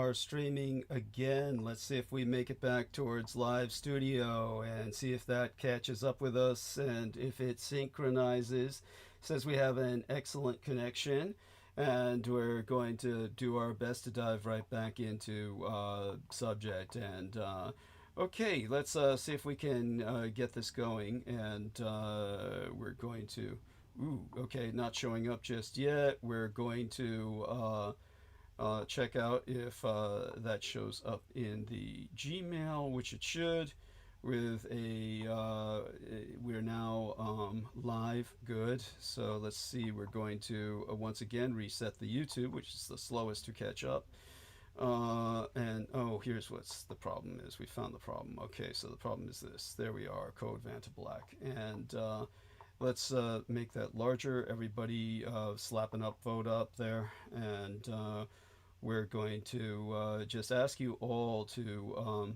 are streaming again. Let's see if we make it back towards live studio and see if that catches up with us and if it synchronizes. Says we have an excellent connection, and we're going to do our best to dive right back into subject. And okay, let's see if we can get this going. And we're going to. Ooh, okay, not showing up just yet. We're going to check out if that shows up in the Gmail, which it should. With we're now live. Good. So let's see. We're going to once again reset the YouTube, which is the slowest to catch up. And oh, here's what's the problem is. We found the problem. Okay, so the problem is this. There we are. Code VANTABLACK, and let's make that larger. Everybody slapping up, vote up there, and we're going to just ask you all to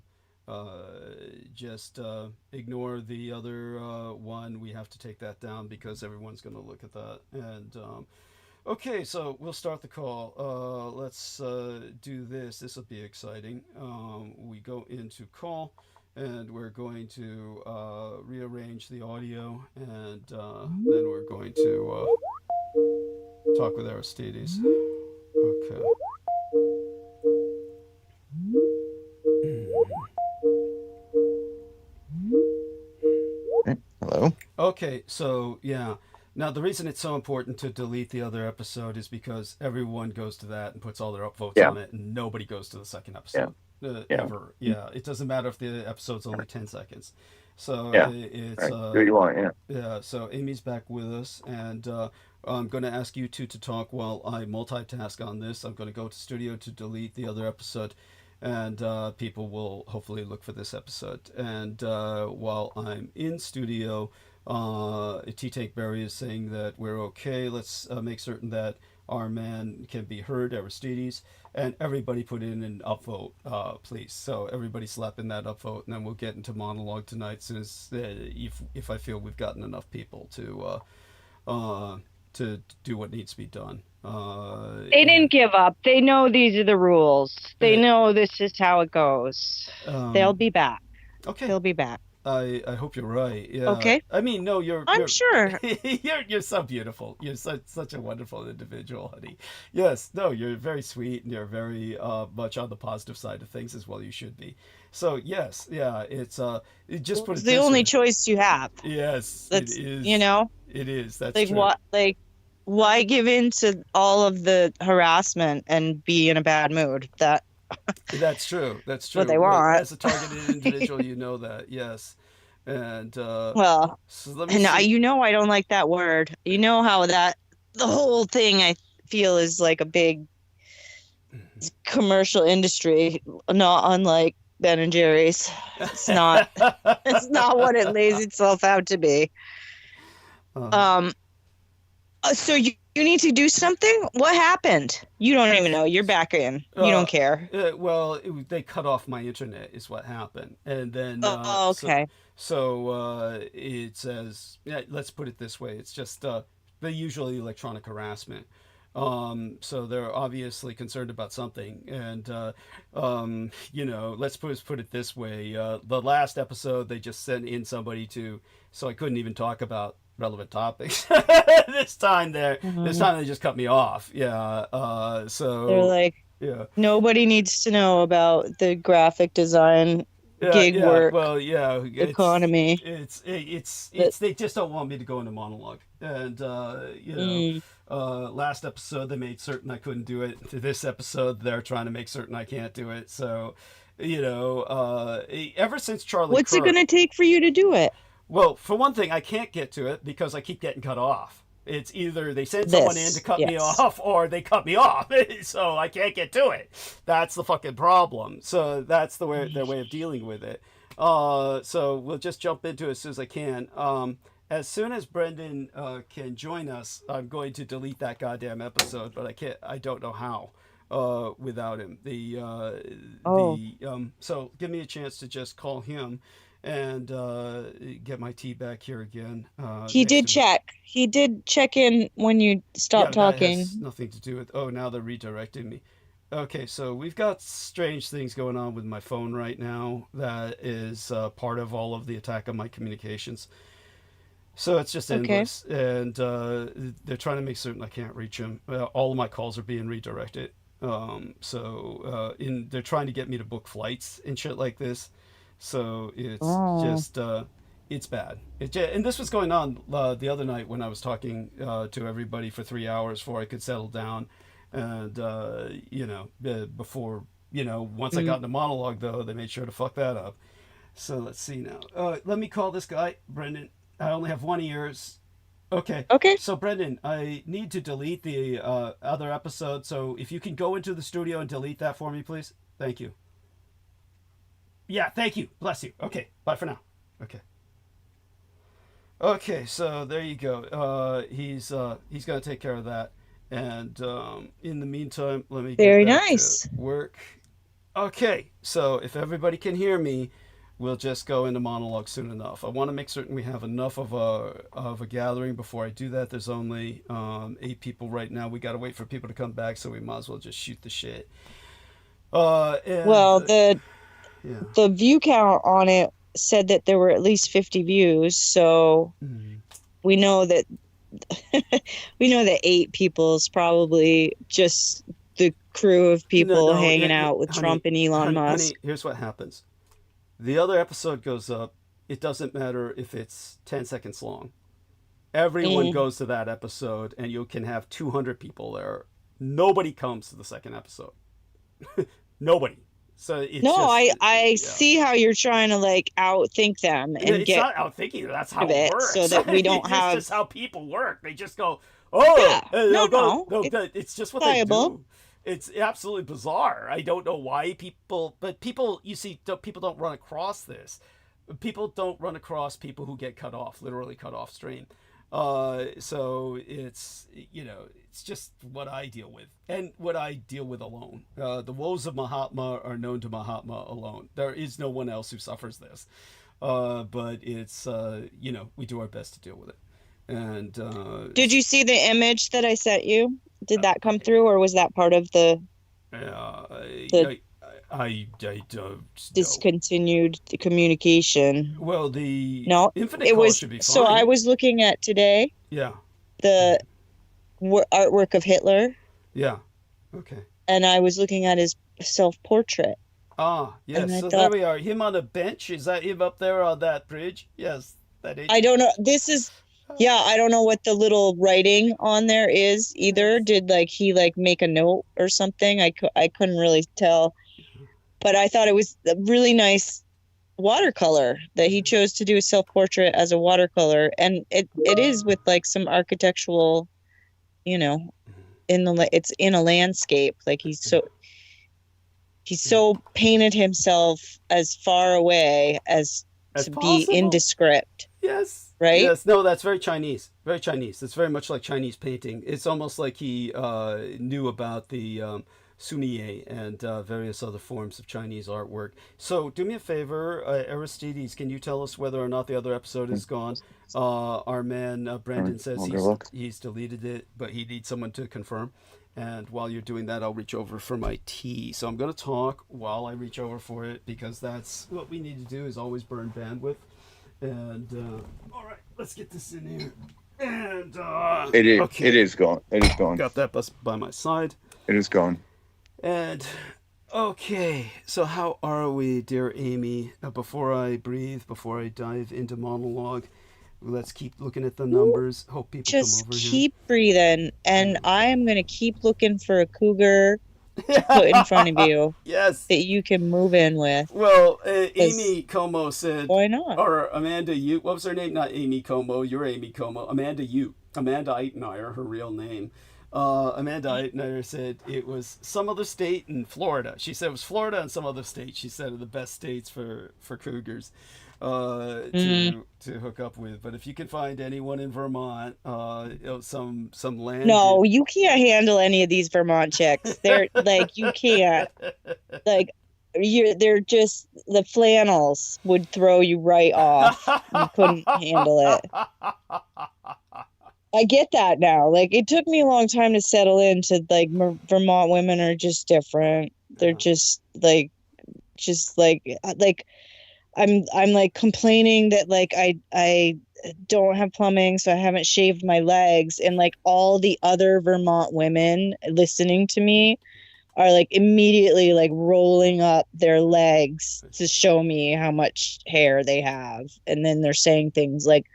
just ignore the other one. We have to take that down because everyone's going to look at that. And okay, so we'll start the call. Let's do this. This will be exciting. We go into call, and we're going to rearrange the audio, and then we're going to talk with Aristides. Okay. Hello? Okay, so yeah. Now, the reason it's so important to delete the other episode is because everyone goes to that and puts all their upvotes on it, and nobody goes to the second episode. Ever. Yeah, it doesn't matter if the episode's only 10 seconds. So it's do what you want. Yeah, so Amy's back with us, and I'm going to ask you two to talk while I multitask on this. I'm going to go to studio to delete the other episode, and people will hopefully look for this episode. And while I'm in studio, T-Tank Berry is saying that we're okay. Let's make certain that our man can be heard, Aristides, and everybody put in an upvote, please. So everybody slap in that upvote, and then we'll get into monologue tonight as soon as if I feel we've gotten enough people to do what needs to be done. They didn't give up. They know these are the rules. They know this is how it goes. They'll be back. Okay. They'll be back. I hope you're right. Yeah. Okay. I mean, no, I'm sure. You're so beautiful. You're such a wonderful individual, honey. Yes, no, you're very sweet, and you're very much on the positive side of things as well. You should be. So yes, yeah, it's just put it. It's the only choice you have. Yes, that's, it is. You know, it is. That's like true. what, like, why give in to all of the harassment and be in a bad mood? That's true. That's true. What they want. As a targeted individual, you know that. Yes. And well, so you know, I don't like that word. You know how the whole thing I feel is like a big commercial industry, not unlike Ben and Jerry's. It's not. It's not what it lays itself out to be. So you need to do something? What happened? You don't even know. You're back in. You don't care. Well, they cut off my internet is what happened. And then... okay. So it says... Yeah, let's put it this way. It's just the usual electronic harassment. So they're obviously concerned about something. And, you know, let's put it this way. The last episode, they just sent in somebody to... So I couldn't even talk about relevant topics. This time they just cut me off. Yeah. So they're like, nobody needs to know about the graphic design gig work. Well, economy. It's they just don't want me to go into monologue. And you know, last episode they made certain I couldn't do it. This episode they're trying to make certain I can't do it. So, you know, ever since Charlie What's it going to take for you to do it? Well, for one thing, I can't get to it because I keep getting cut off. It's either they send someone in to cut me off or they cut me off. So I can't get to it. That's the fucking problem. So that's their way of dealing with it. So we'll just jump into it as soon as I can. As soon as Brendan can join us, I'm going to delete that goddamn episode, but I don't know how without him. So give me a chance to just call him and get my tea back here again. He did check. He did check in when you stopped talking. That has nothing to do with... Oh, now they're redirecting me. Okay, so we've got strange things going on with my phone right now that is part of all of the attack on my communications. So it's just Okay. endless, and they're trying to make certain I can't reach them. All of my calls are being redirected. They're trying to get me to book flights and shit like this. So it's Oh. just it's bad. And this was going on the other night when I was talking to everybody for 3 hours before I could settle down, and before once I Mm. got in a monologue though, they made sure to fuck that up. So let's see now. Let me call this guy, Brendan. I only have one ears. Okay. Okay. So, Brendan, I need to delete the other episode. So, if you can go into the studio and delete that for me, please. Thank you. Yeah, thank you. Bless you. Okay. Bye for now. Okay. Okay. So there you go. He's gonna take care of that. And in the meantime, let me get Very back to nice. work. Okay. So if everybody can hear me, we'll just go into monologue soon enough. I want to make certain we have enough of a gathering before I do that. There's only 8 people right now. We got to wait for people to come back, so we might as well just shoot the shit. And Well, the Yeah. the view count on it said that there were at least 50 views, so Mm. we know that we know that 8 people is probably just the crew of No, people no, hanging out with honey, Trump and Elon honey. Musk. Here's what happens. The other episode goes up. It doesn't matter if it's 10 seconds long. Everyone Mm. goes to that episode, and you can have 200 people there. Nobody comes to the second episode. Nobody. So it's No, just I yeah. see how you're trying to like outthink them and It's get not out thinking. That's rid how of it it so works. that we don't It's have. just how people work. They just go, oh, Yeah, and no, they'll go. no, No, it's it's just what they viable. do. It's absolutely bizarre. I don't know why people, but people, you see, people don't run across this. People don't run across people who get cut off, literally cut off stream. So it's just what I deal with, and what I deal with alone. The woes of Mahatma are known to Mahatma alone. There is no one else who suffers this. But it's we do our best to deal with it. And Did you see the image that I sent you? Did that come through, or was that part of the I don't know. discontinued communication? Well, the No, infinite it call was. should be So I fine. was looking at today Yeah, the artwork of Hitler, yeah. Okay. and I was looking at his self-portrait, Ah, and yes. I So there thought, we are. Him on a bench. Is that him up there on that bridge? Yes, that I ancient. don't know. This is, yeah, I don't know what the little writing on there is either. Yes. Did like he like make a note or something? I couldn't really tell, but I thought it was a really nice watercolor that he chose to do a self-portrait as a watercolor, and it is with like some architectural, you know, it's in a landscape. Like he's so painted himself as far away as As to be possible. indescript, Yes. right? Yes. No, that's very Chinese. Very Chinese. It's very much like Chinese painting. It's almost like he knew about the Sunier and various other forms of Chinese artwork. So, do me a favor, Aristides, can you tell us whether or not the other episode is gone? Our man Brandon says I'll go look. he's deleted it, but he needs someone to confirm. And while you're doing that, I'll reach over for my tea. So I'm going to talk while I reach over for it, because that's what we need to do, is always burn bandwidth. And all right, let's get this in here. And It okay, is gone. It is gone. got that bus by my side. It is gone. And okay, so how are we, dear Amy? Before I breathe, before I dive into monologue, let's keep looking at the numbers. Hope people come Just over keep breathing, and I am going to keep looking for a cougar here. put in front of you Yes. that you can move in with. Well, 'Cause Amy Como said, why not? or Amanda Ute. What was her name? Not Amy Como. You're Amy Como. Amanda Ute. Amanda Eitenmeyer, her real name. Amanda Eitenmeyer said it was some other state in Florida. She said it was Florida and some other state. She said are the best states for cougars to hook up with. But if you can find anyone in Vermont, some land. No, you can't handle any of these Vermont chicks. They're like, you can't. Like, they're just, the flannels would throw you right off. You couldn't handle it. I get that now. Like, it took me a long time to settle into, like, Vermont women are just different. They're Yeah. just like I'm like complaining that like I don't have plumbing, so I haven't shaved my legs, and like all the other Vermont women listening to me are like immediately like rolling up their legs to show me how much hair they have, and then they're saying things like,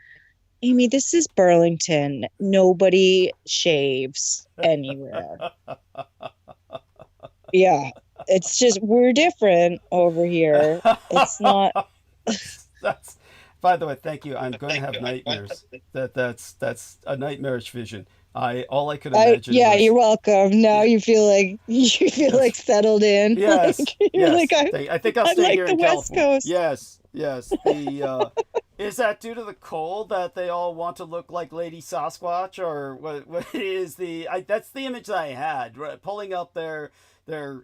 Amy, this is Burlington. Nobody shaves anywhere. Yeah. It's just we're different over here. It's not That's. By the way, thank you. I'm going to have nightmares. That's a nightmarish vision. All I could imagine yeah, was you're welcome. Now yeah, you feel like yes, settled in. yes, Like you're like yes. I think I'll I'm stay like here the in West California. Coast. Yes, yes. The is that due to the cold that they all want to look like Lady Sasquatch, or what is the? That's the image that I had. Right, pulling up their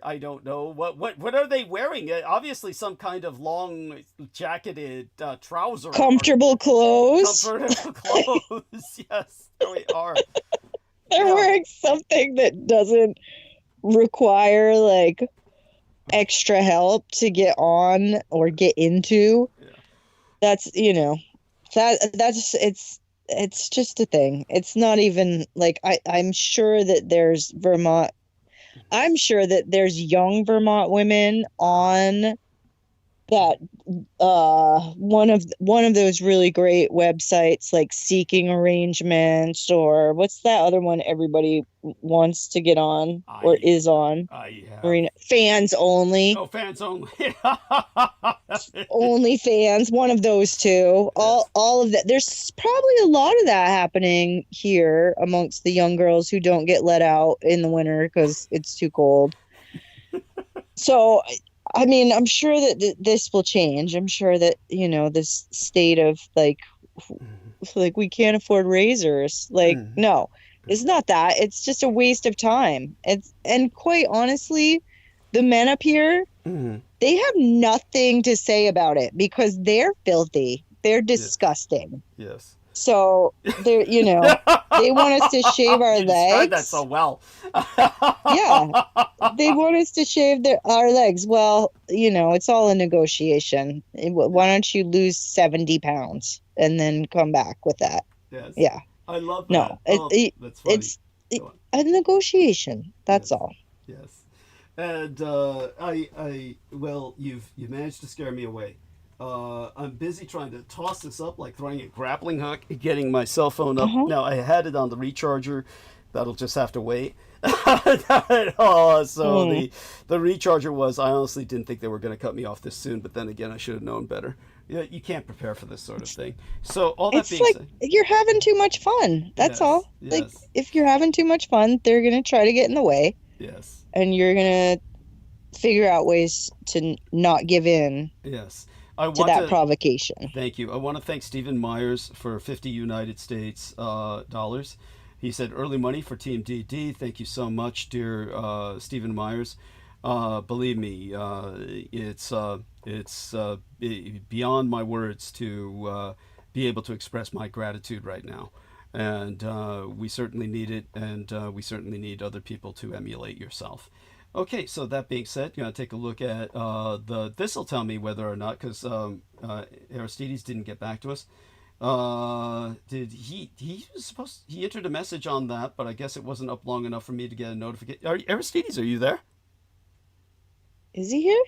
I don't know what are they wearing? Obviously some kind of long jacketed trouser or Comfortable clothes. comfortable clothes. Yes, there we are. They're Yeah, wearing something that doesn't require like extra help to get on or get into. yeah. That's that's it's just a thing. It's not even like I'm sure that there's Vermont. I'm sure that there's young Vermont women on that one of those really great websites like Seeking Arrangements, or what's that other one everybody wants to get on or I is on? I have Marina Fans Only. no fans only. Only Fans, one of those two. Yes. All of that. There's probably a lot of that happening here amongst the young girls who don't get let out in the winter because it's too cold. So, I mean, I'm sure that this will change. I'm sure that, this state of like we can't afford razors. Like, Mm. no, it's not that. It's just a waste of time. And quite honestly, the men up here, Mm. they have nothing to say about it because they're filthy. They're Yeah. disgusting. Yes. So they want us to shave our You described that legs. so well. Yeah, they want us to shave our legs. Well, it's all a negotiation. Why don't you lose 70 pounds and then come back with that? Yes. Yeah. I love that. No, That's funny. it's Go on. a negotiation. That's Yes. all. Yes. And well, you've managed to scare me away. I'm busy trying to toss this up like throwing a grappling hook, getting my cell phone up. Uh-huh. Now I had it on the recharger. That'll just have to wait. So Hmm. the recharger was. I honestly didn't think they were going to cut me off this soon, but then again, I should have known better. You can't prepare for this sort of thing. So all that It's being like said, you're having too much fun. That's yes, all. Like, yes, if you're having too much fun, they're going to try to get in the way, yes, and you're going to figure out ways to not give in yes. I to want that to provocation. thank you. I want to thank Stephen Myers for 50 United States dollars. He said early money for Team DD. Thank you so much, dear Stephen Myers. Believe me, it's beyond my words to be able to express my gratitude right now, and we certainly need it, and we certainly need other people to emulate yourself. Okay, so that being said, you're gonna take a look at the. This will tell me whether or not, because Aristides didn't get back to us. Did he was supposed he entered a message on that, but I guess it wasn't up long enough for me to get a notification. Aristides, are you there? Is he here?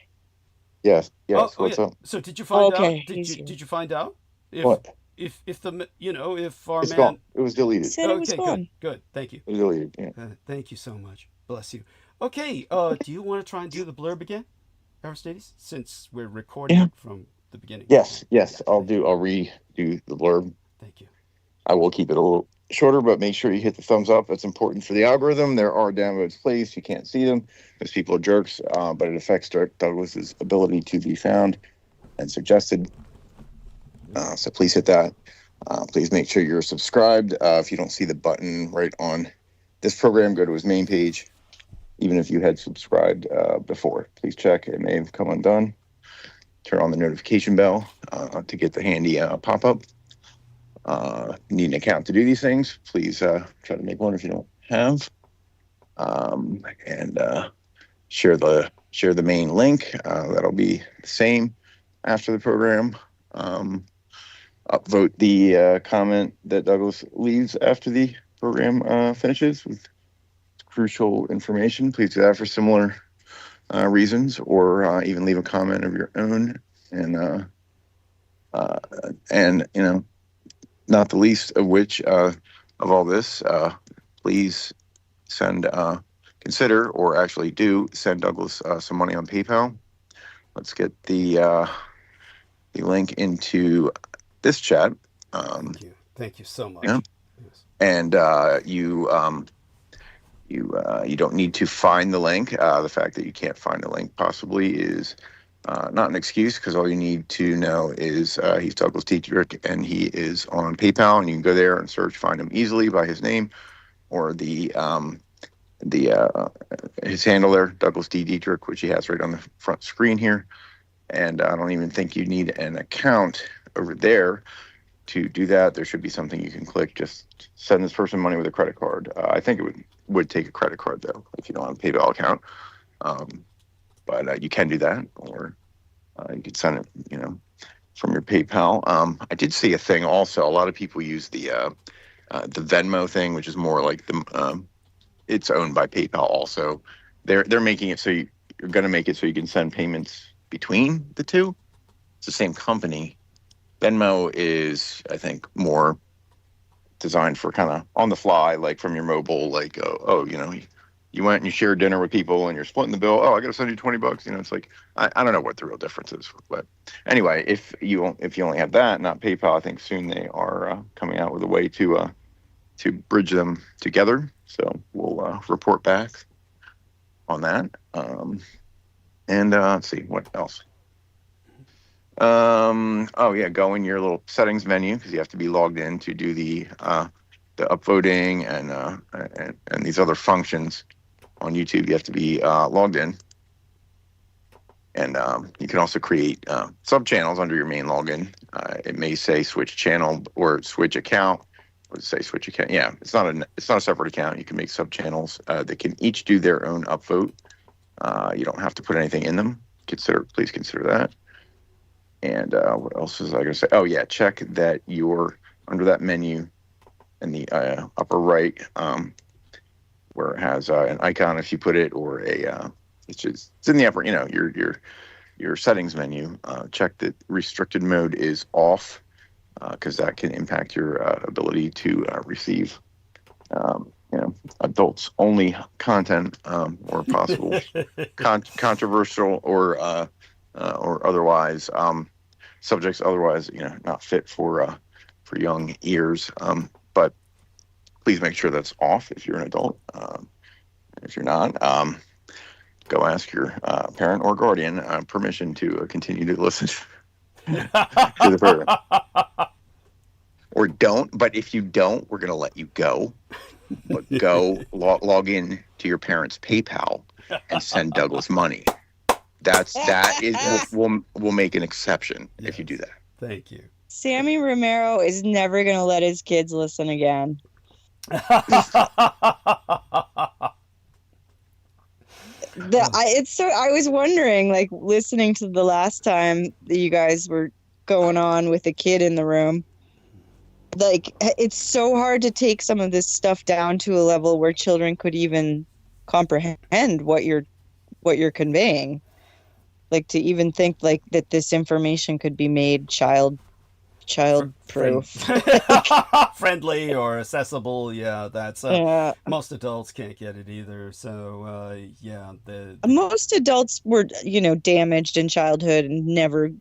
Yes, Oh, yes. oh yeah. What's up? So did you find out? Okay, he's here. Did you find out if What? if the if our It's man? gone. It was He deleted. said it was Okay, gone. good. Thank you. It was deleted. Yeah. Thank you so much. Bless you. Okay. Do you want to try and do the blurb again, Aristides? Since we're recording Yeah. it from the beginning. Yes, yes. I'll redo the blurb. Thank you. I will keep it a little shorter, but make sure you hit the thumbs up. It's important for the algorithm. There are downloads placed. You can't see them because people are jerks, but it affects Dirk Douglas's ability to be found and suggested. So please hit that. Please make sure you're subscribed. If you don't see the button right on this program, go to his main page. Even if you had subscribed before, please check. It may have come undone. Turn on the notification bell to get the handy pop-up. need an account to do these things, please try to make one if you don't have. And share the main link. That'll be the same after the program. Upvote the comment that Douglas leaves after the program finishes with crucial information. Please do that for similar reasons, or even leave a comment of your own. And not the least of which of all this, please consider, or actually do send Douglas some money on PayPal. Let's get the link into this chat. Thank you so much. Yeah. Yes. And you don't need to find the link. The fact that you can't find the link possibly is not an excuse, because all you need to know is he's Douglas Dietrich, and he is on PayPal, and you can go there and search, find him easily by his name or his handle there, Douglas D. Dietrich, which he has right on the front screen here. And I don't even think you need an account over there to do that. There should be something you can click. Just send this person money with a credit card. I think it would take a credit card, though, if you don't have a PayPal account. But you can do that, or you could send it, from your PayPal. I did see a thing also. A lot of people use the Venmo thing, which is more like it's owned by PayPal also. They're making it so you're going to make it so you can send payments between the two. It's the same company. Venmo is, I think, more designed for kind of on the fly, like from your mobile, like, you went and you shared dinner with people and you're splitting the bill. Oh, I got to send you $20. It's like, I don't know what the real difference is. But anyway, if you only have that, not PayPal, I think soon they are coming out with a way to bridge them together. So we'll report back on that. And let's see, what else? Go in your little settings menu, because you have to be logged in to do the upvoting and these other functions on YouTube. You have to be logged in. And you can also create sub channels under your main login. It may say switch channel or switch account. Or say switch account. Yeah, it's not a separate account. You can make sub channels that can each do their own upvote. You don't have to put anything in them. Please consider that. And what else was I going to say? Oh yeah, check that you're under that menu in the upper right, where it has an icon if you put it, or it's in the upper, your settings menu. Check that restricted mode is off, because that can impact your ability to receive adults only content, or possible controversial or otherwise subjects otherwise not fit for young ears. But please make sure that's off if you're an adult. If you're not, go ask your parent or guardian permission to continue to listen to the program. Or don't. But if you don't, we're going to let you go. But go log in to your parents' PayPal and send Douglas money. We'll make an exception if you do that. Thank you. Sammy Romero is never going to let his kids listen again. I was wondering, like, listening to the last time that you guys were going on with a kid in the room, like, it's so hard to take some of this stuff down to a level where children could even comprehend what you're conveying. Like, to even think like that this information could be made child proof, friendly or accessible. Yeah, that's most adults can't get it either. So most adults were damaged in childhood and never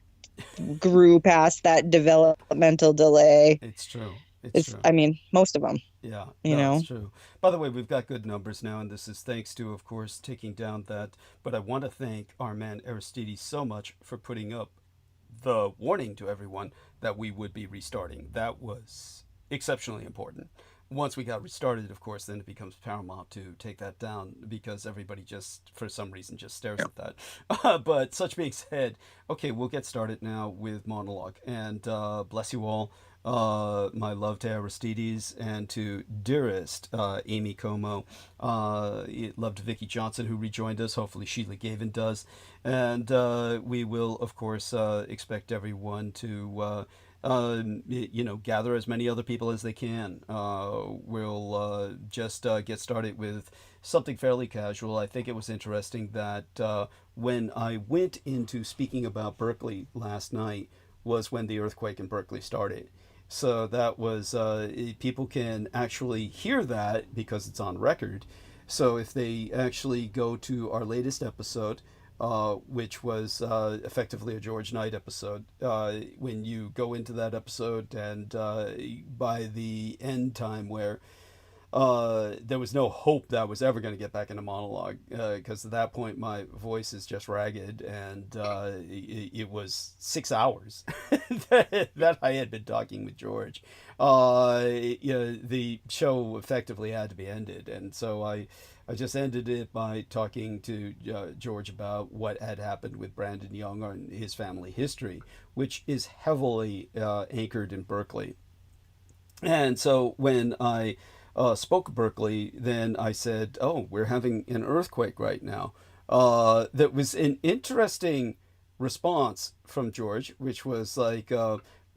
grew past that developmental delay. It's true. True. I mean, most of them. Yeah, that's true. By the way, we've got good numbers now, and this is thanks to, of course, taking down that. But I want to thank our man Aristides so much for putting up the warning to everyone that we would be restarting. That was exceptionally important. Once we got restarted, of course, then it becomes paramount to take that down, because everybody just, for some reason, just stares at that. But such being said, okay, we'll get started now with monologue. And bless you all. My love to Aristides and to dearest Amy Como. Love to Vicki Johnson, who rejoined us. Hopefully Sheila Gavin does. And we will, of course, expect everyone to, gather as many other people as they can. We'll just get started with something fairly casual. I think it was interesting that when I went into speaking about Berkeley last night was when the earthquake in Berkeley started. So that was, people can actually hear that because it's on record. So if they actually go to our latest episode, which was effectively a George Knight episode, when you go into that episode and by the end time where there was no hope that I was ever going to get back into monologue because at that point my voice is just ragged and it was 6 hours that I had been talking with George. The show effectively had to be ended, and so I just ended it by talking to George about what had happened with Brandon Young and his family history, which is heavily anchored in Berkeley. And so when I spoke Berkeley, then I said, "Oh, we're having an earthquake right now." That was an interesting response from George, which was like,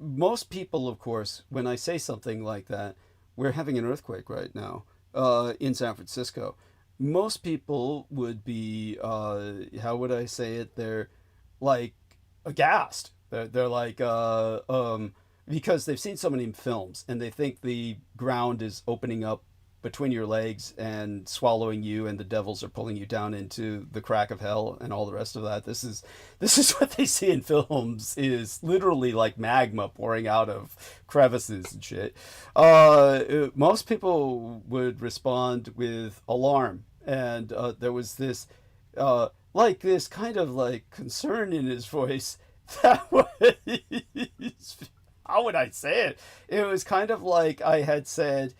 most people, of course, when I say something like that, we're having an earthquake right now in San Francisco. Most people would be, how would I say it? They're like aghast. They're like, because they've seen so many films and they think the ground is opening up between your legs and swallowing you and the devils are pulling you down into the crack of hell and all the rest of that. This is what they see in films, is literally like magma pouring out of crevices and shit. Most people would respond with alarm, and there was this like this kind of like concern in his voice that was, how would I say it? It was kind of like I had said,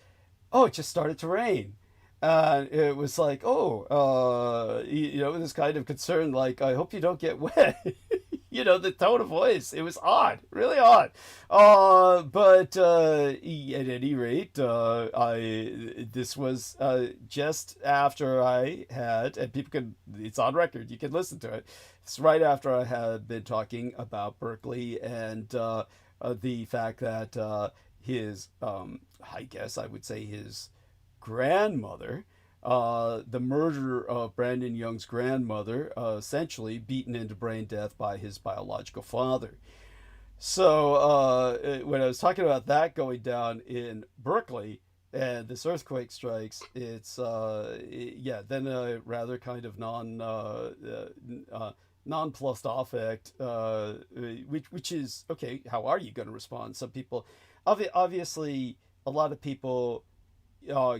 "Oh, it just started to rain." It was like, "Oh, this kind of concern, like, I hope you don't get wet." The tone of voice. It was odd, really odd. But at any rate, this was just after I had, and people can, it's on record, you can listen to it. It's right after I had been talking about Berkeley and the fact that his, I guess I would say his grandmother, the murder of Brandon Young's grandmother, essentially beaten into brain death by his biological father. So when I was talking about that going down in Berkeley and this earthquake strikes, it's then a rather kind of nonplussed affect, which is okay. How are you going to respond? Some people, obviously, a lot of people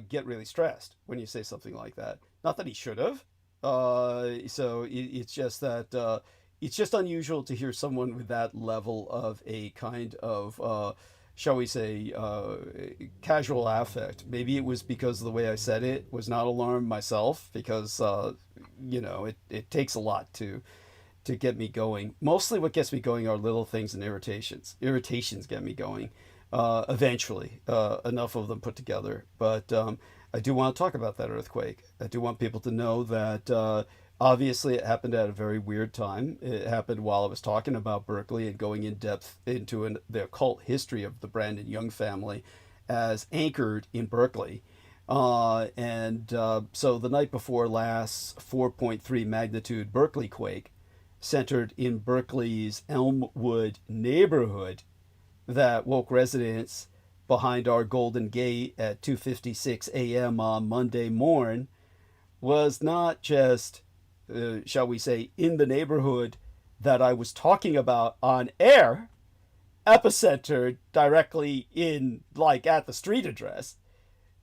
get really stressed when you say something like that. Not that he should have. It's just that it's just unusual to hear someone with that level of a kind of, shall we say, casual affect. Maybe it was because of the way I said it was not alarmed myself, because it takes a lot to get me going. Mostly what gets me going are little things and irritations. Irritations get me going. Eventually, enough of them put together. But I do want to talk about that earthquake. I do want people to know that obviously it happened at a very weird time. It happened while I was talking about Berkeley and going in depth into the occult history of the Brandon Young family as anchored in Berkeley. So the night before last 4.3 magnitude Berkeley quake centered in Berkeley's Elmwood neighborhood that woke residents behind our Golden Gate at 2:56 a.m. on Monday morn was not just, shall we say, in the neighborhood that I was talking about on air, epicentered directly in, like, at the street address,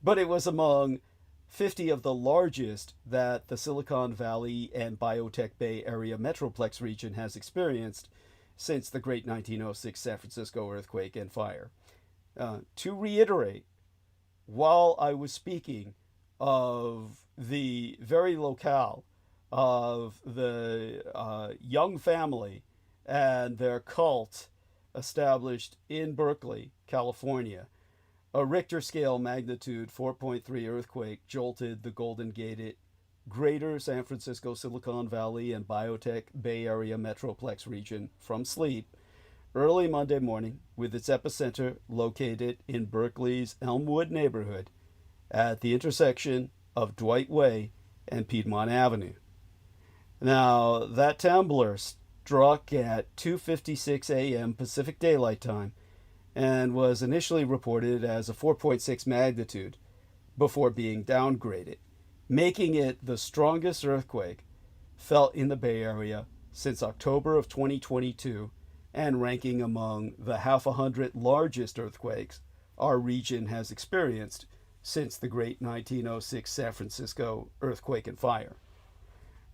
but it was among 50 of the largest that the Silicon Valley and Biotech Bay Area Metroplex region has experienced since the great 1906 San Francisco earthquake and fire. To reiterate, while I was speaking of the very locale of the Young family and their cult established in Berkeley, California. A Richter scale magnitude 4.3 earthquake jolted the Golden Gate, greater San Francisco, Silicon Valley, and biotech Bay Area metroplex region from sleep early Monday morning, with its epicenter located in Berkeley's Elmwood neighborhood at the intersection of Dwight Way and Piedmont Avenue. Now, that temblor struck at 2:56 a.m. Pacific Daylight Time and was initially reported as a 4.6 magnitude before being downgraded, making it the strongest earthquake felt in the Bay Area since October of 2022 and ranking among the half a hundred largest earthquakes our region has experienced since the great 1906 San Francisco earthquake and fire.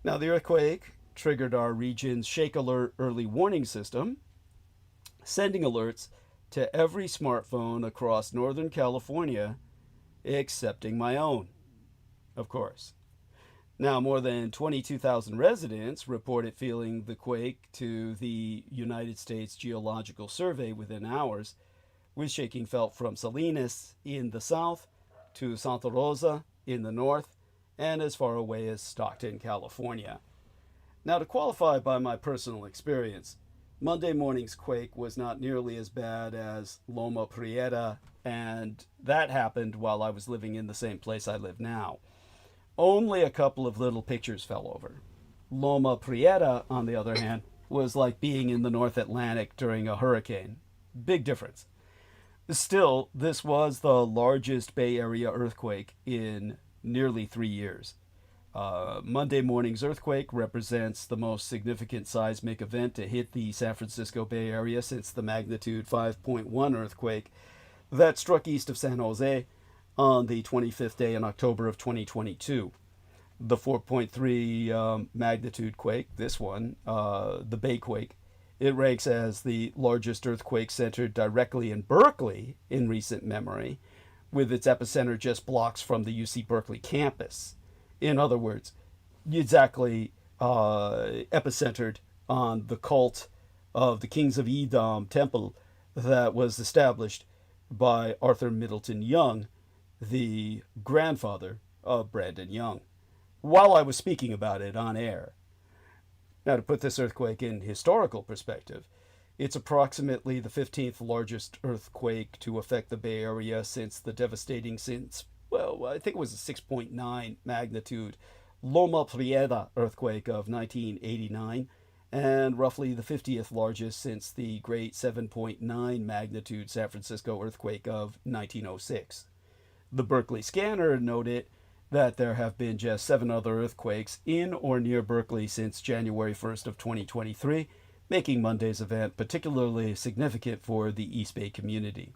Now, the earthquake triggered our region's Shake Alert early warning system, sending alerts to every smartphone across Northern California, excepting my own, of course. Now, more than 22,000 residents reported feeling the quake to the United States Geological Survey within hours, with shaking felt from Salinas in the south to Santa Rosa in the north and as far away as Stockton, California. Now, to qualify by my personal experience, Monday morning's quake was not nearly as bad as Loma Prieta, and that happened while I was living in the same place I live now. Only a couple of little pictures fell over. Loma Prieta, on the other hand, was like being in the North Atlantic during a hurricane. Big difference. Still, this was the largest Bay Area earthquake in nearly 3 years. Monday morning's earthquake represents the most significant seismic event to hit the San Francisco Bay Area since the magnitude 5.1 earthquake that struck east of San Jose on the 25th day in October of 2022. The 4.3 magnitude quake, this one, the Bay quake, it ranks as the largest earthquake centered directly in Berkeley in recent memory, with its epicenter just blocks from the UC Berkeley campus. In other words, exactly epicentered on the cult of the Kings of Edom temple that was established by Arthur Middleton Young, the grandfather of Brandon Young, while I was speaking about it on air. Now, to put this earthquake in historical perspective, it's approximately the 15th largest earthquake to affect the Bay Area since the devastating, I think it was a 6.9 magnitude Loma Prieta earthquake of 1989, and roughly the 50th largest since the great 7.9 magnitude San Francisco earthquake of 1906. The Berkeley Scanner noted that there have been just 7 other earthquakes in or near Berkeley since January 1st of 2023, making Monday's event particularly significant for the East Bay community.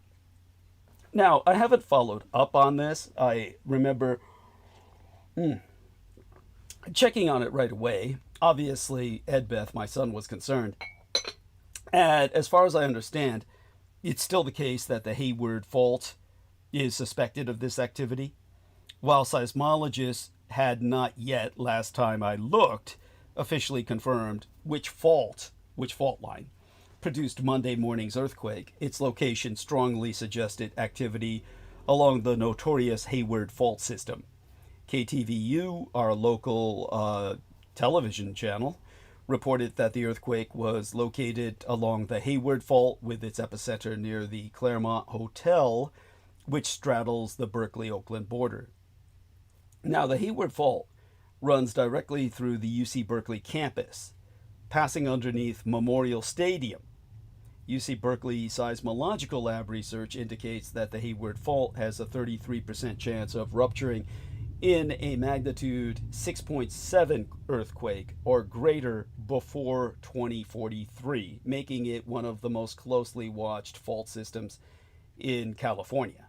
Now, I haven't followed up on this. I remember checking on it right away. Obviously, Edbeth, my son, was concerned. And as far as I understand, it's still the case that the Hayward Fault is suspected of this activity, while seismologists had not yet, last time I looked, officially confirmed which fault line produced Monday morning's earthquake. Its location strongly suggested activity along the notorious Hayward Fault system. KTVU, our local television channel, reported that the earthquake was located along the Hayward Fault with its epicenter near the Claremont Hotel, which straddles the Berkeley-Oakland border. Now, the Hayward Fault runs directly through the UC Berkeley campus, passing underneath Memorial Stadium. UC Berkeley Seismological Lab research indicates that the Hayward Fault has a 33% chance of rupturing in a magnitude 6.7 earthquake or greater before 2043, making it one of the most closely watched fault systems in California.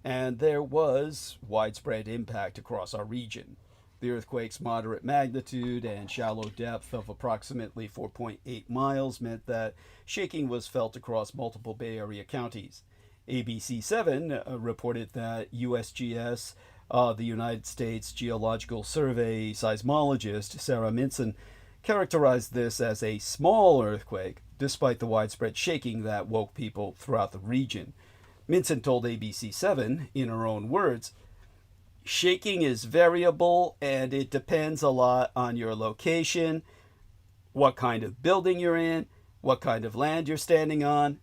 And there was widespread impact across our region. The earthquake's moderate magnitude and shallow depth of approximately 4.8 miles meant that shaking was felt across multiple Bay Area counties. ABC7 reported that USGS, the United States Geological Survey seismologist Sarah Minson, characterized this as a small earthquake, despite the widespread shaking that woke people throughout the region. Minson told ABC7, in her own words, shaking is variable and it depends a lot on your location, what kind of building you're in, what kind of land you're standing on.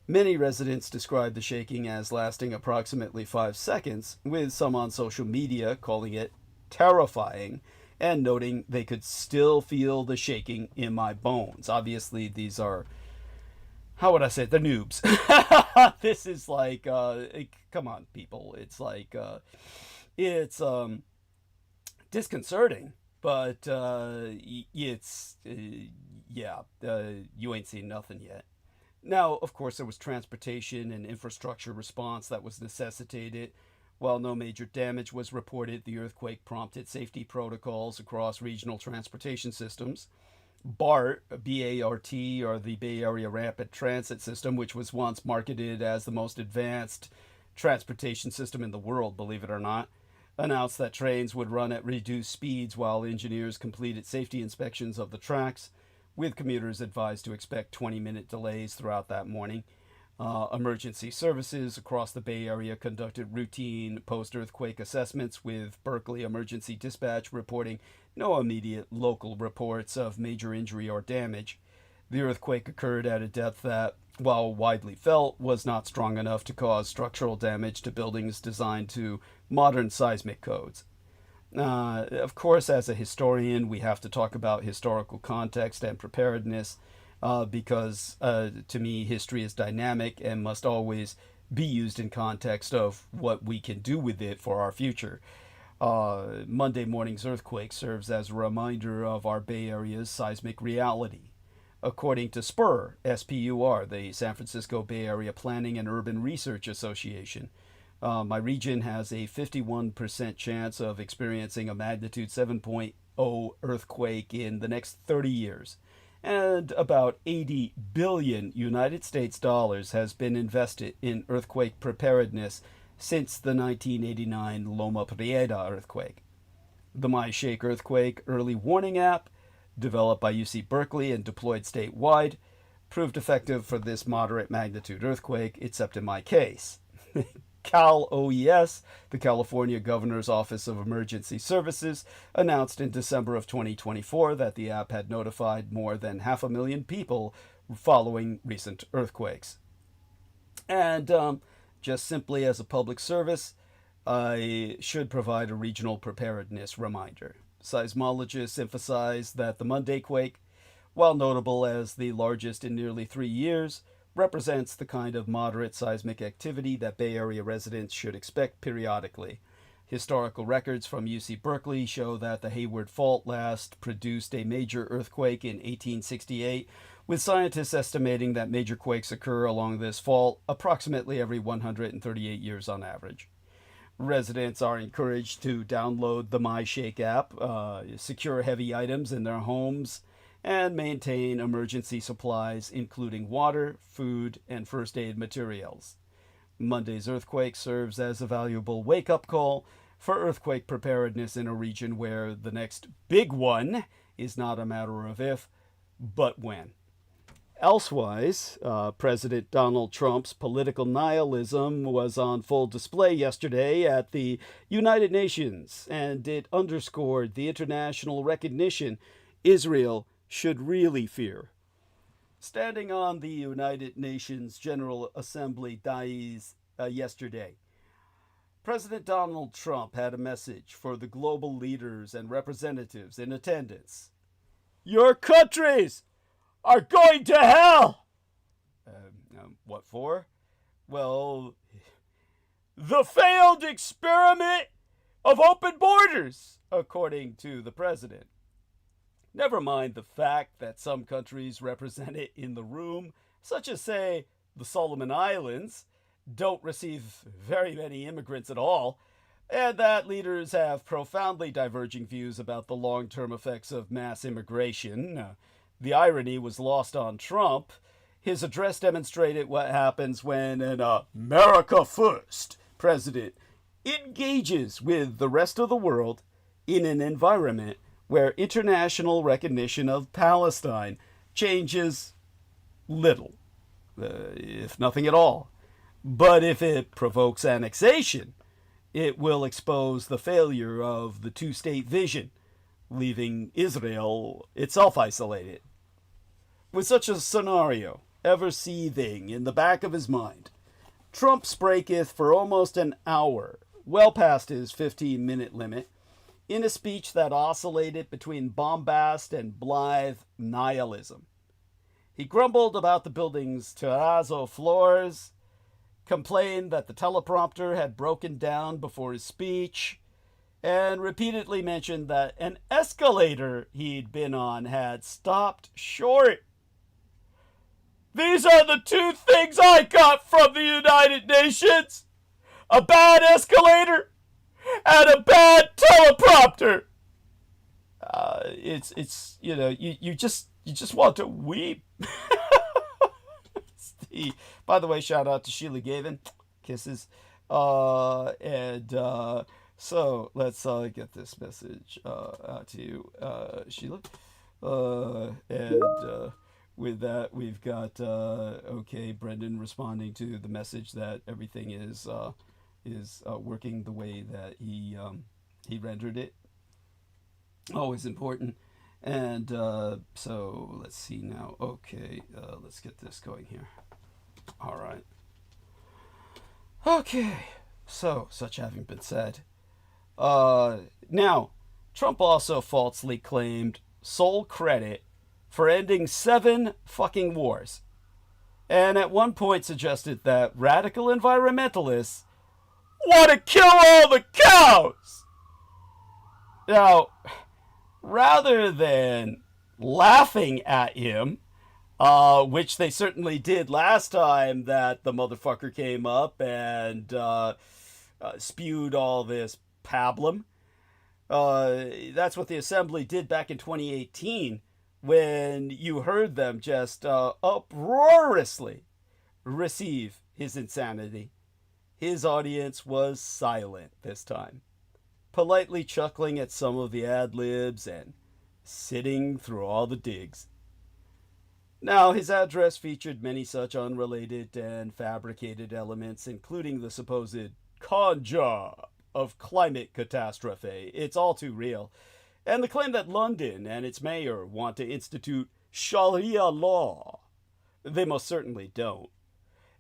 Many residents described the shaking as lasting approximately 5 seconds, with some on social media calling it terrifying and noting they could still feel the shaking in my bones. Obviously, these are, how would I say it, the noobs. This is like, come on, people. It's like, it's disconcerting, but it's, you ain't seen nothing yet. Now, of course, there was transportation and infrastructure response that was necessitated. While no major damage was reported, the earthquake prompted safety protocols across regional transportation systems. BART, B-A-R-T, or the Bay Area Rapid Transit System, which was once marketed as the most advanced transportation system in the world, believe it or not, announced that trains would run at reduced speeds while engineers completed safety inspections of the tracks, with commuters advised to expect 20-minute delays throughout that morning. Emergency services across the Bay Area conducted routine post-earthquake assessments, with Berkeley Emergency Dispatch reporting no immediate local reports of major injury or damage. The earthquake occurred at a depth that, while widely felt, was not strong enough to cause structural damage to buildings designed to modern seismic codes. Of course, as a historian, we have to talk about historical context and preparedness, because to me, history is dynamic and must always be used in context of what we can do with it for our future. Monday morning's earthquake serves as a reminder of our Bay Area's seismic reality. According to SPUR, S-P-U-R, the San Francisco Bay Area Planning and Urban Research Association, my region has a 51% chance of experiencing a magnitude 7.0 earthquake in the next 30 years. And about 80 billion United States dollars has been invested in earthquake preparedness since the 1989 Loma Prieta earthquake. The MyShake earthquake early warning app, developed by UC Berkeley and deployed statewide, proved effective for this moderate magnitude earthquake, except in my case. Cal OES, the California Governor's Office of Emergency Services, announced in December of 2024 that the app had notified more than 500,000 people following recent earthquakes. And just simply as a public service, I should provide a regional preparedness reminder. Seismologists emphasize that the Monday quake, while notable as the largest in nearly 3 years, represents the kind of moderate seismic activity that Bay Area residents should expect periodically. Historical records from UC Berkeley show that the Hayward Fault last produced a major earthquake in 1868, with scientists estimating that major quakes occur along this fault approximately every 138 years on average. Residents are encouraged to download the MyShake app, secure heavy items in their homes, and maintain emergency supplies, including water, food, and first aid materials. Monday's earthquake serves as a valuable wake-up call for earthquake preparedness in a region where the next big one is not a matter of if, but when. Elsewise, President Donald Trump's political nihilism was on full display yesterday at the United Nations, and it underscored the international recognition Israel should really fear. Standing on the United Nations General Assembly dais yesterday, President Donald Trump had a message for the global leaders and representatives in attendance. Your countries are going to hell! What for? Well, the failed experiment of open borders, according to the president. Never mind the fact that some countries represented in the room, such as, say, the Solomon Islands, don't receive very many immigrants at all, and that leaders have profoundly diverging views about the long-term effects of mass immigration. The irony was lost on Trump. His address demonstrated what happens when an America First president engages with the rest of the world in an environment where international recognition of Palestine changes little, if nothing at all. But if it provokes annexation, it will expose the failure of the two-state vision, leaving Israel itself isolated. With such a scenario ever seething in the back of his mind, Trump spraketh for almost an hour, well past his 15-minute limit, in a speech that oscillated between bombast and blithe nihilism. He grumbled about the building's terrazzo floors, complained that the teleprompter had broken down before his speech, and repeatedly mentioned that an escalator he'd been on had stopped short. These are the two things I got from the United Nations: a bad escalator and a bad teleprompter. It's you just want to weep. By the way, shout out to Sheila Gavin, kisses, so let's get this message out to you, Sheila, with that, we've got Brendan responding to the message that everything is working the way that he rendered it. Always important. And so let's see now. Okay, let's get this going here. All right. Okay. So, such having been said, now Trump also falsely claimed sole credit for ending 7 fucking wars, and at one point suggested that radical environmentalists want to kill all the cows. Now, rather than laughing at him, which they certainly did last time that the motherfucker came up and spewed all this pablum, that's what the assembly did back in 2018, when you heard them just uproariously receive his insanity. His audience was silent this time, politely chuckling at some of the ad-libs and sitting through all the digs. Now, his address featured many such unrelated and fabricated elements, including the supposed con job of climate catastrophe. It's all too real. And the claim that London and its mayor want to institute Sharia law. They most certainly don't.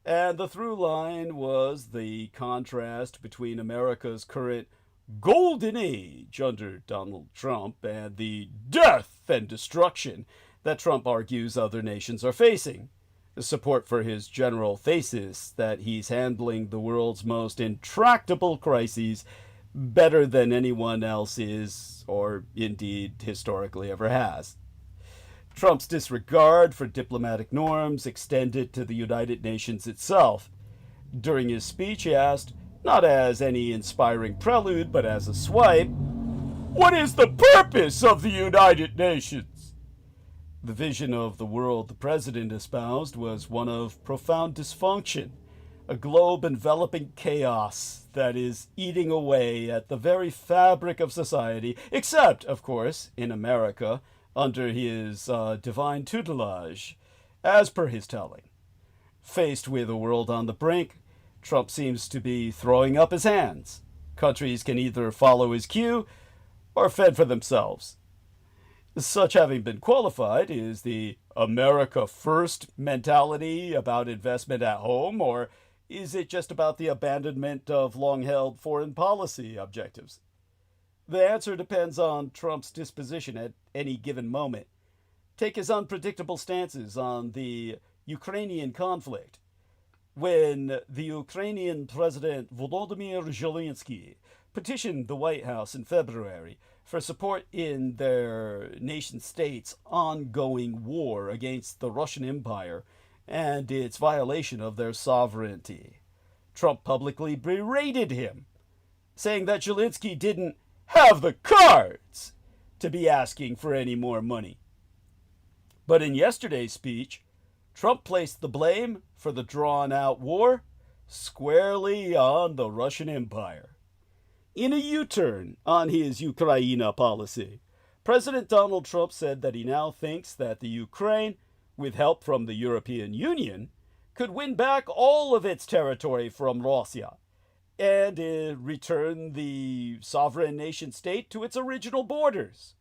And the through line was the contrast between America's current golden age under Donald Trump and the death and destruction that Trump argues other nations are facing. The support for his general thesis that he's handling the world's most intractable crises better than anyone else is, or indeed historically ever has. Trump's disregard for diplomatic norms extended to the United Nations itself. During his speech, he asked, not as any inspiring prelude, but as a swipe, "What is the purpose of the United Nations?" The vision of the world the president espoused was one of profound dysfunction, a globe enveloping chaos that is eating away at the very fabric of society, except, of course, in America, under his divine tutelage, as per his telling. Faced with a world on the brink, Trump seems to be throwing up his hands. Countries can either follow his cue or fend for themselves. Such having been qualified, is the America First mentality about investment at home, or is it just about the abandonment of long-held foreign policy objectives? The answer depends on Trump's disposition at any given moment. Take his unpredictable stances on the Ukrainian conflict. When the Ukrainian President Volodymyr Zelensky petitioned the White House in February for support in their nation-state's ongoing war against the Russian Empire and its violation of their sovereignty, Trump publicly berated him, saying that Zelensky didn't have the cards to be asking for any more money. But in yesterday's speech, Trump placed the blame for the drawn-out war squarely on the Russian Empire. In a U-turn on his Ukraine policy, President Donald Trump said that he now thinks that the Ukraine, with help from the European Union, could win back all of its territory from Russia and return the sovereign nation state to its original borders.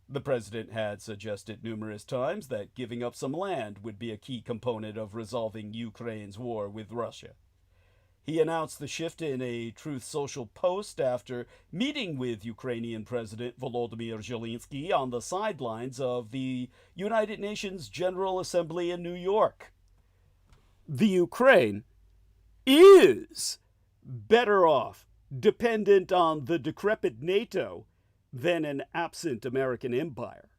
The president had suggested numerous times that giving up some land would be a key component of resolving Ukraine's war with Russia. He announced the shift in a Truth Social post after meeting with Ukrainian President Volodymyr Zelensky on the sidelines of the United Nations General Assembly in New York. The Ukraine is better off dependent on the decrepit NATO than an absent American empire.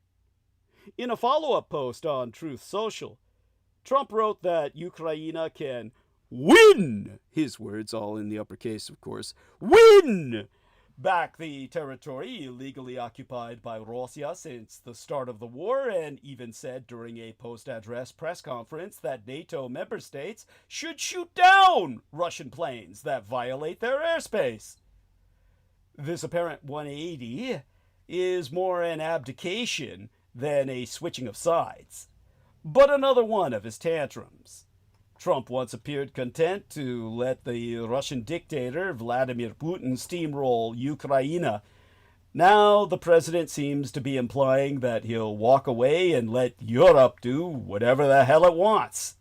In a follow-up post on Truth Social, Trump wrote that Ukraine can win, his words all in the uppercase of course, win back the territory illegally occupied by Russia since the start of the war, and even said during a post-address press conference that NATO member states should shoot down Russian planes that violate their airspace. This apparent 180 is more an abdication than a switching of sides, but another one of his tantrums. Trump once appeared content to let the Russian dictator Vladimir Putin steamroll Ukraine. Now the president seems to be implying that he'll walk away and let Europe do whatever the hell it wants.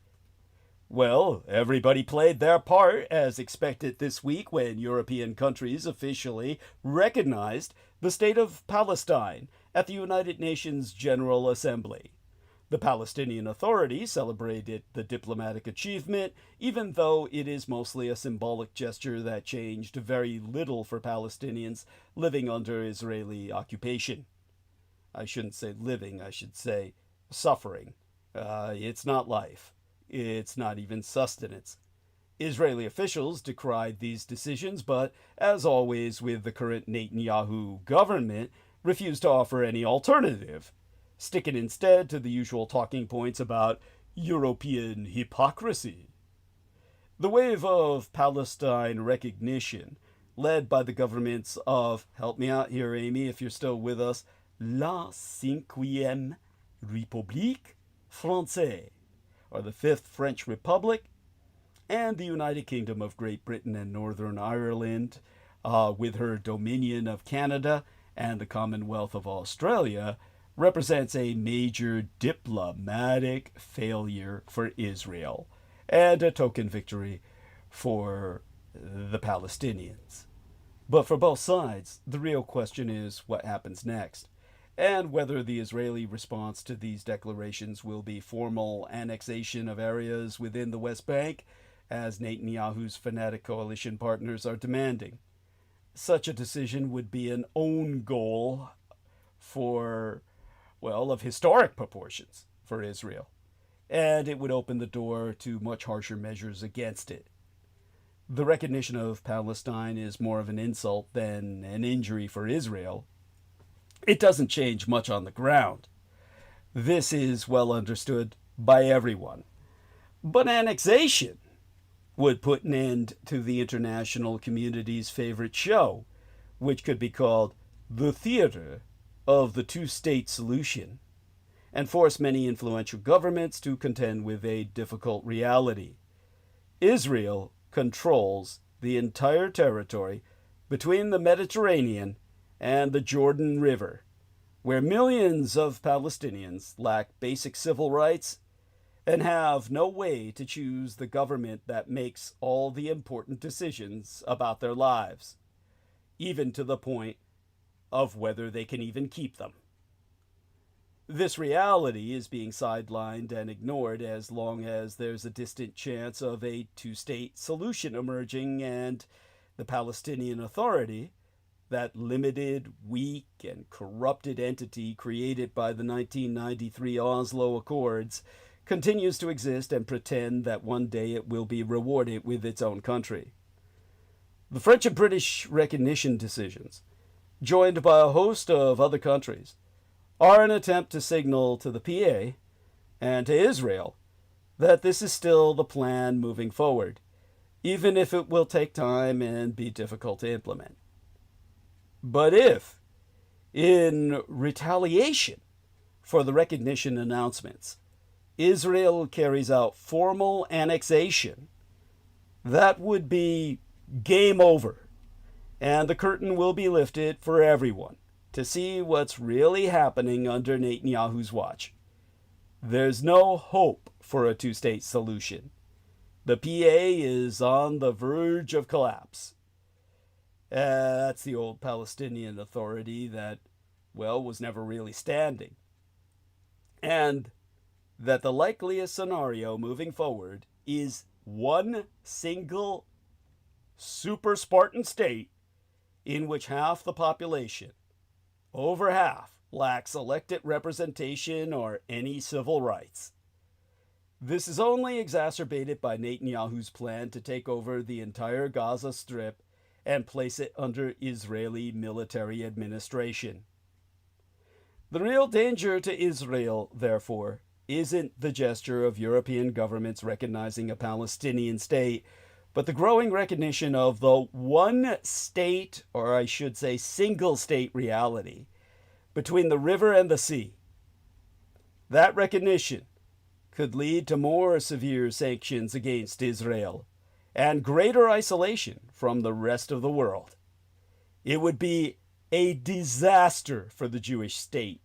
Well, everybody played their part as expected this week when European countries officially recognized the state of Palestine at the United Nations General Assembly. The Palestinian Authority celebrated the diplomatic achievement, even though it is mostly a symbolic gesture that changed very little for Palestinians living under Israeli occupation. I shouldn't say living, I should say suffering. It's not life. It's not even sustenance. Israeli officials decried these decisions, but, as always with the current Netanyahu government, refused to offer any alternative, sticking instead to the usual talking points about European hypocrisy. The wave of Palestine recognition, led by the governments of, help me out here, Amy, if you're still with us, La Cinquième République Française, or the Fifth French Republic, and the United Kingdom of Great Britain and Northern Ireland, with her Dominion of Canada and the Commonwealth of Australia, represents a major diplomatic failure for Israel and a token victory for the Palestinians. But for both sides, the real question is what happens next, and whether the Israeli response to these declarations will be formal annexation of areas within the West Bank, as Netanyahu's fanatic coalition partners are demanding. Such a decision would be an own goal of historic proportions for Israel, and it would open the door to much harsher measures against it. The recognition of Palestine is more of an insult than an injury for Israel. It doesn't change much on the ground. This is well understood by everyone. But annexation would put an end to the international community's favorite show, which could be called the theater of the two-state solution, and force many influential governments to contend with a difficult reality. Israel controls the entire territory between the Mediterranean and the Jordan River, where millions of Palestinians lack basic civil rights and have no way to choose the government that makes all the important decisions about their lives, even to the point of whether they can even keep them. This reality is being sidelined and ignored as long as there's a distant chance of a two-state solution emerging, and the Palestinian Authority, that limited, weak, and corrupted entity created by the 1993 Oslo Accords, continues to exist and pretend that one day it will be rewarded with its own country. The French and British recognition decisions, joined by a host of other countries, are an attempt to signal to the PA and to Israel that this is still the plan moving forward, even if it will take time and be difficult to implement. But if In retaliation for the recognition announcements, Israel carries out formal annexation. That would be game over, and the curtain will be lifted for everyone to see what's really happening under Netanyahu's watch. There's no hope for a two-state solution. The PA is on the verge of collapse. That's the old Palestinian Authority that, well, was never really standing. And that the likeliest scenario moving forward is one single super Spartan state in which half the population, over half, lacks elected representation or any civil rights. This is only exacerbated by Netanyahu's plan to take over the entire Gaza Strip and place it under Israeli military administration. The real danger to Israel, therefore, isn't the gesture of European governments recognizing a Palestinian state, but the growing recognition of the one state, or I should say single state reality, between the river and the sea. That recognition could lead to more severe sanctions against Israel and greater isolation from the rest of the world. It would be a disaster for the Jewish state,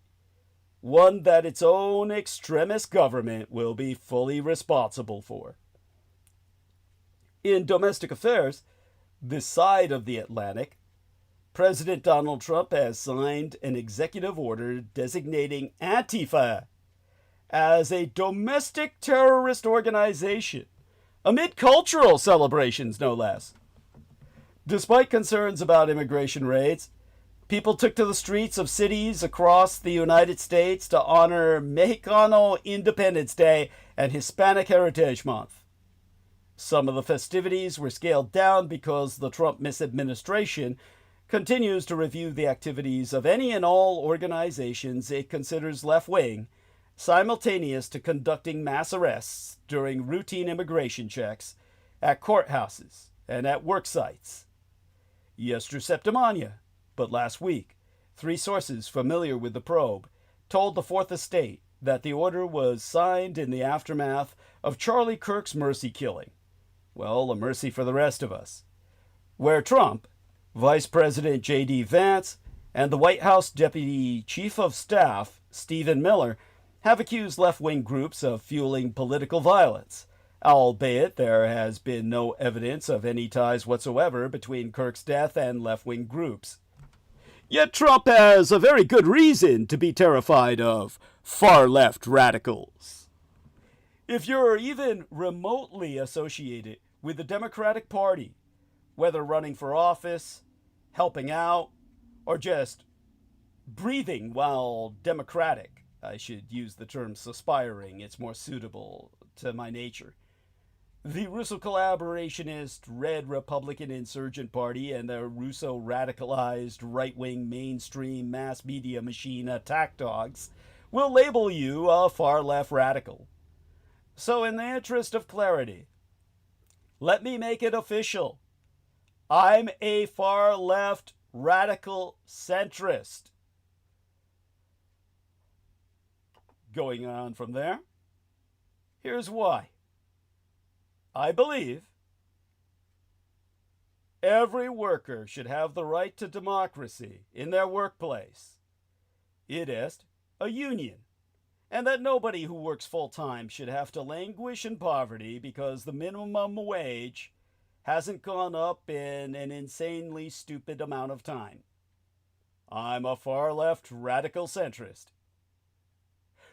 one that its own extremist government will be fully responsible for. In domestic affairs, this side of the Atlantic, President Donald Trump has signed an executive order designating Antifa as a domestic terrorist organization, amid cultural celebrations, no less. Despite concerns about immigration raids, people took to the streets of cities across the United States to honor Mexicano Independence Day and Hispanic Heritage Month. Some of the festivities were scaled down because the Trump administration continues to review the activities of any and all organizations it considers left-wing, simultaneous to conducting mass arrests during routine immigration checks at courthouses and at work sites. Yester Septimania, but last week, 3 sources familiar with the probe told the Fourth Estate that the order was signed in the aftermath of Charlie Kirk's mercy killing. Well, a mercy for the rest of us. Where Trump, Vice President J.D. Vance, and the White House Deputy Chief of Staff, Stephen Miller, have accused left-wing groups of fueling political violence, albeit there has been no evidence of any ties whatsoever between Kirk's death and left-wing groups. Yet Trump has a very good reason to be terrified of far-left radicals. If you're even remotely associated with the Democratic Party, whether running for office, helping out, or just breathing while democratic, I should use the term suspiring, it's more suitable to my nature. The Russo collaborationist Red Republican Insurgent Party and the Russo radicalized right-wing mainstream mass media machine attack dogs will label you a far-left radical. So in the interest of clarity, let me make it official. I'm a far-left radical centrist. Going on from there, here's why. I believe every worker should have the right to democracy in their workplace. It is a union, and that nobody who works full-time should have to languish in poverty because the minimum wage hasn't gone up in an insanely stupid amount of time. I'm a far-left radical centrist.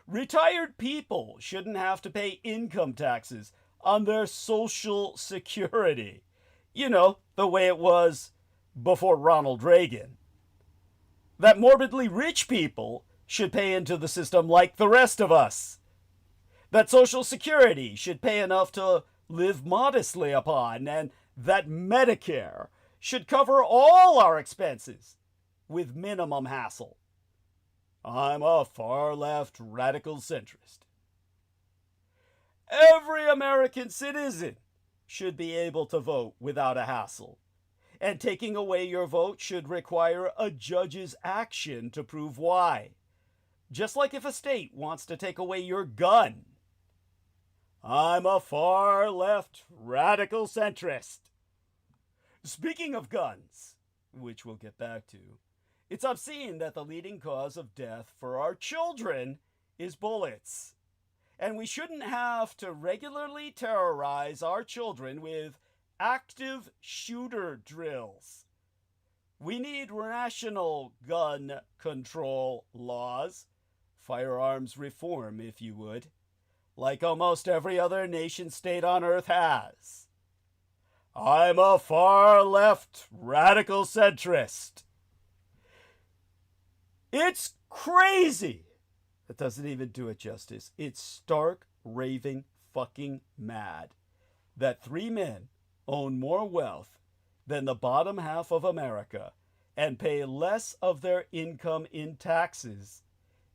Retired people shouldn't have to pay income taxes on their Social Security. You know, the way it was before Ronald Reagan. That morbidly rich people should pay into the system like the rest of us. That Social Security should pay enough to live modestly upon, and that Medicare should cover all our expenses with minimum hassle. I'm a far-left radical centrist. Every American citizen should be able to vote without a hassle. and taking away your vote should require a judge's action to prove why. Just like if a state wants to take away your gun. I'm a far left radical centrist. Speaking of guns, which we'll get back to, it's obscene that the leading cause of death for our children is bullets. And we shouldn't have to regularly terrorize our children with active shooter drills. We need rational gun control laws, firearms reform, if you would, like almost every other nation state on earth has. I'm a far left radical centrist. It's crazy. That doesn't even do it justice. It's stark, raving, fucking mad that 3 men own more wealth than the bottom half of America and pay less of their income in taxes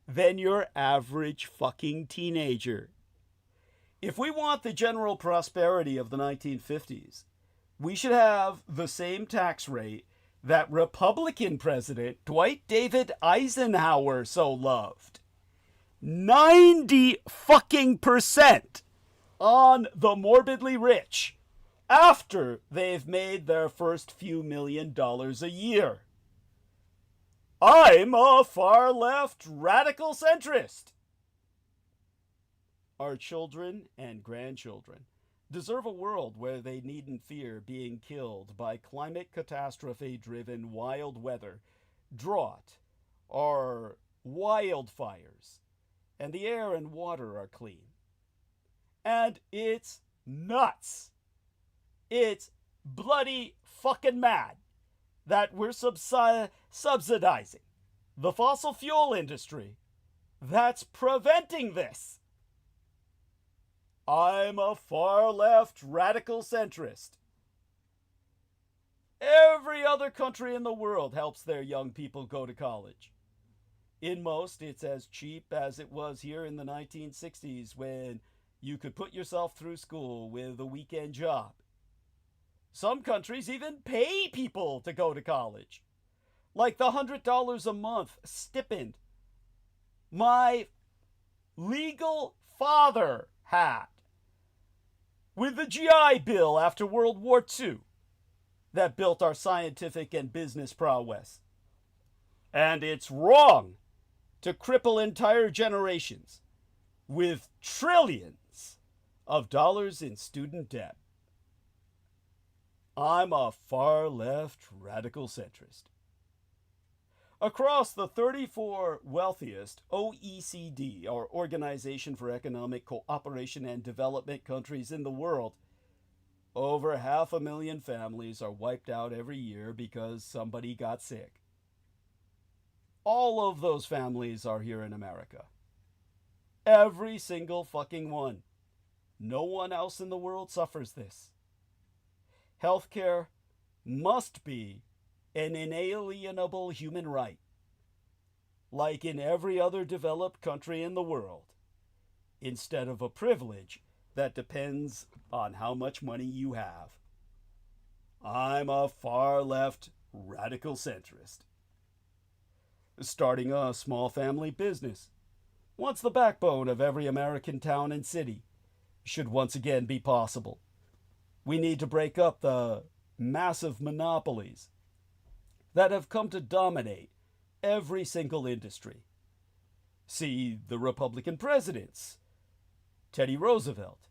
than your average fucking teenager. If we want the general prosperity of the 1950s, we should have the same tax rate that Republican President Dwight David Eisenhower so loved. 90 fucking percent on the morbidly rich after they've made their first few $1,000,000 a year. I'm a far left radical centrist. Our children and grandchildren deserve a world where they needn't fear being killed by climate catastrophe-driven wild weather, drought, or wildfires, and the air and water are clean. And it's nuts. It's bloody fucking mad that we're subsidizing the fossil fuel industry that's preventing this. I'm a far left radical centrist. Every other country in the world helps their young people go to college. In most, it's as cheap as it was here in the 1960s when you could put yourself through school with a weekend job. Some countries even pay people to go to college, like the $100 a month stipend my legal father had with the GI Bill after World War II that built our scientific and business prowess. And it's wrong to cripple entire generations with trillions of dollars in student debt. I'm a far left radical centrist. Across the 34 wealthiest OECD, or Organization for Economic Cooperation and Development countries in the world, over 500,000 families are wiped out every year because somebody got sick. All of those families are here in America. Every single fucking one. No one else in the world suffers this. Healthcare must be an inalienable human right, like in every other developed country in the world, instead of a privilege that depends on how much money you have. I'm a far left radical centrist. Starting a small family business, once the backbone of every American town and city, should once again be possible. We need to break up the massive monopolies that have come to dominate every single industry. See the Republican presidents, Teddy Roosevelt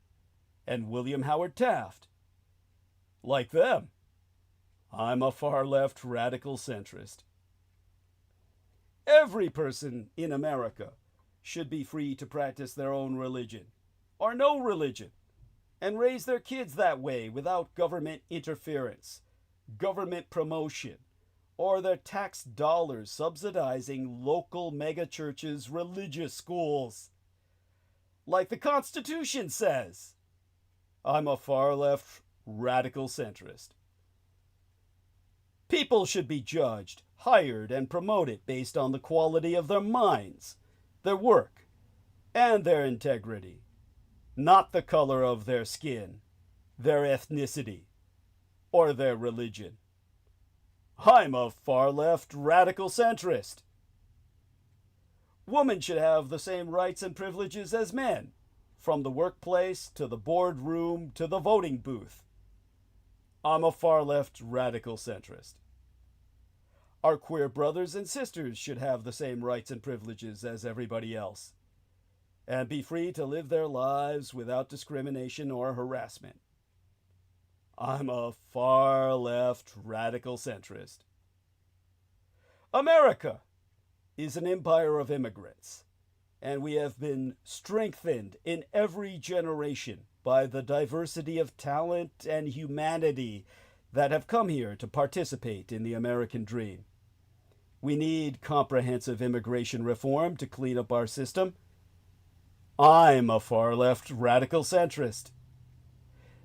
and William Howard Taft. Like them, I'm a far left radical centrist. Every person in America should be free to practice their own religion, or no religion, and raise their kids that way without government interference, government promotion, or their tax dollars subsidizing local megachurches' religious schools. Like the Constitution says, I'm a far left radical centrist. People should be judged, hired, and promoted based on the quality of their minds, their work, and their integrity, not the color of their skin, their ethnicity, or their religion. I'm a far-left radical centrist. Women should have the same rights and privileges as men, from the workplace to the boardroom to the voting booth. I'm a far-left radical centrist. Our queer brothers and sisters should have the same rights and privileges as everybody else, and be free to live their lives without discrimination or harassment. I'm a far-left radical centrist. America is an empire of immigrants, and we have been strengthened in every generation by the diversity of talent and humanity that have come here to participate in the American dream. We need comprehensive immigration reform to clean up our system. I'm a far-left radical centrist.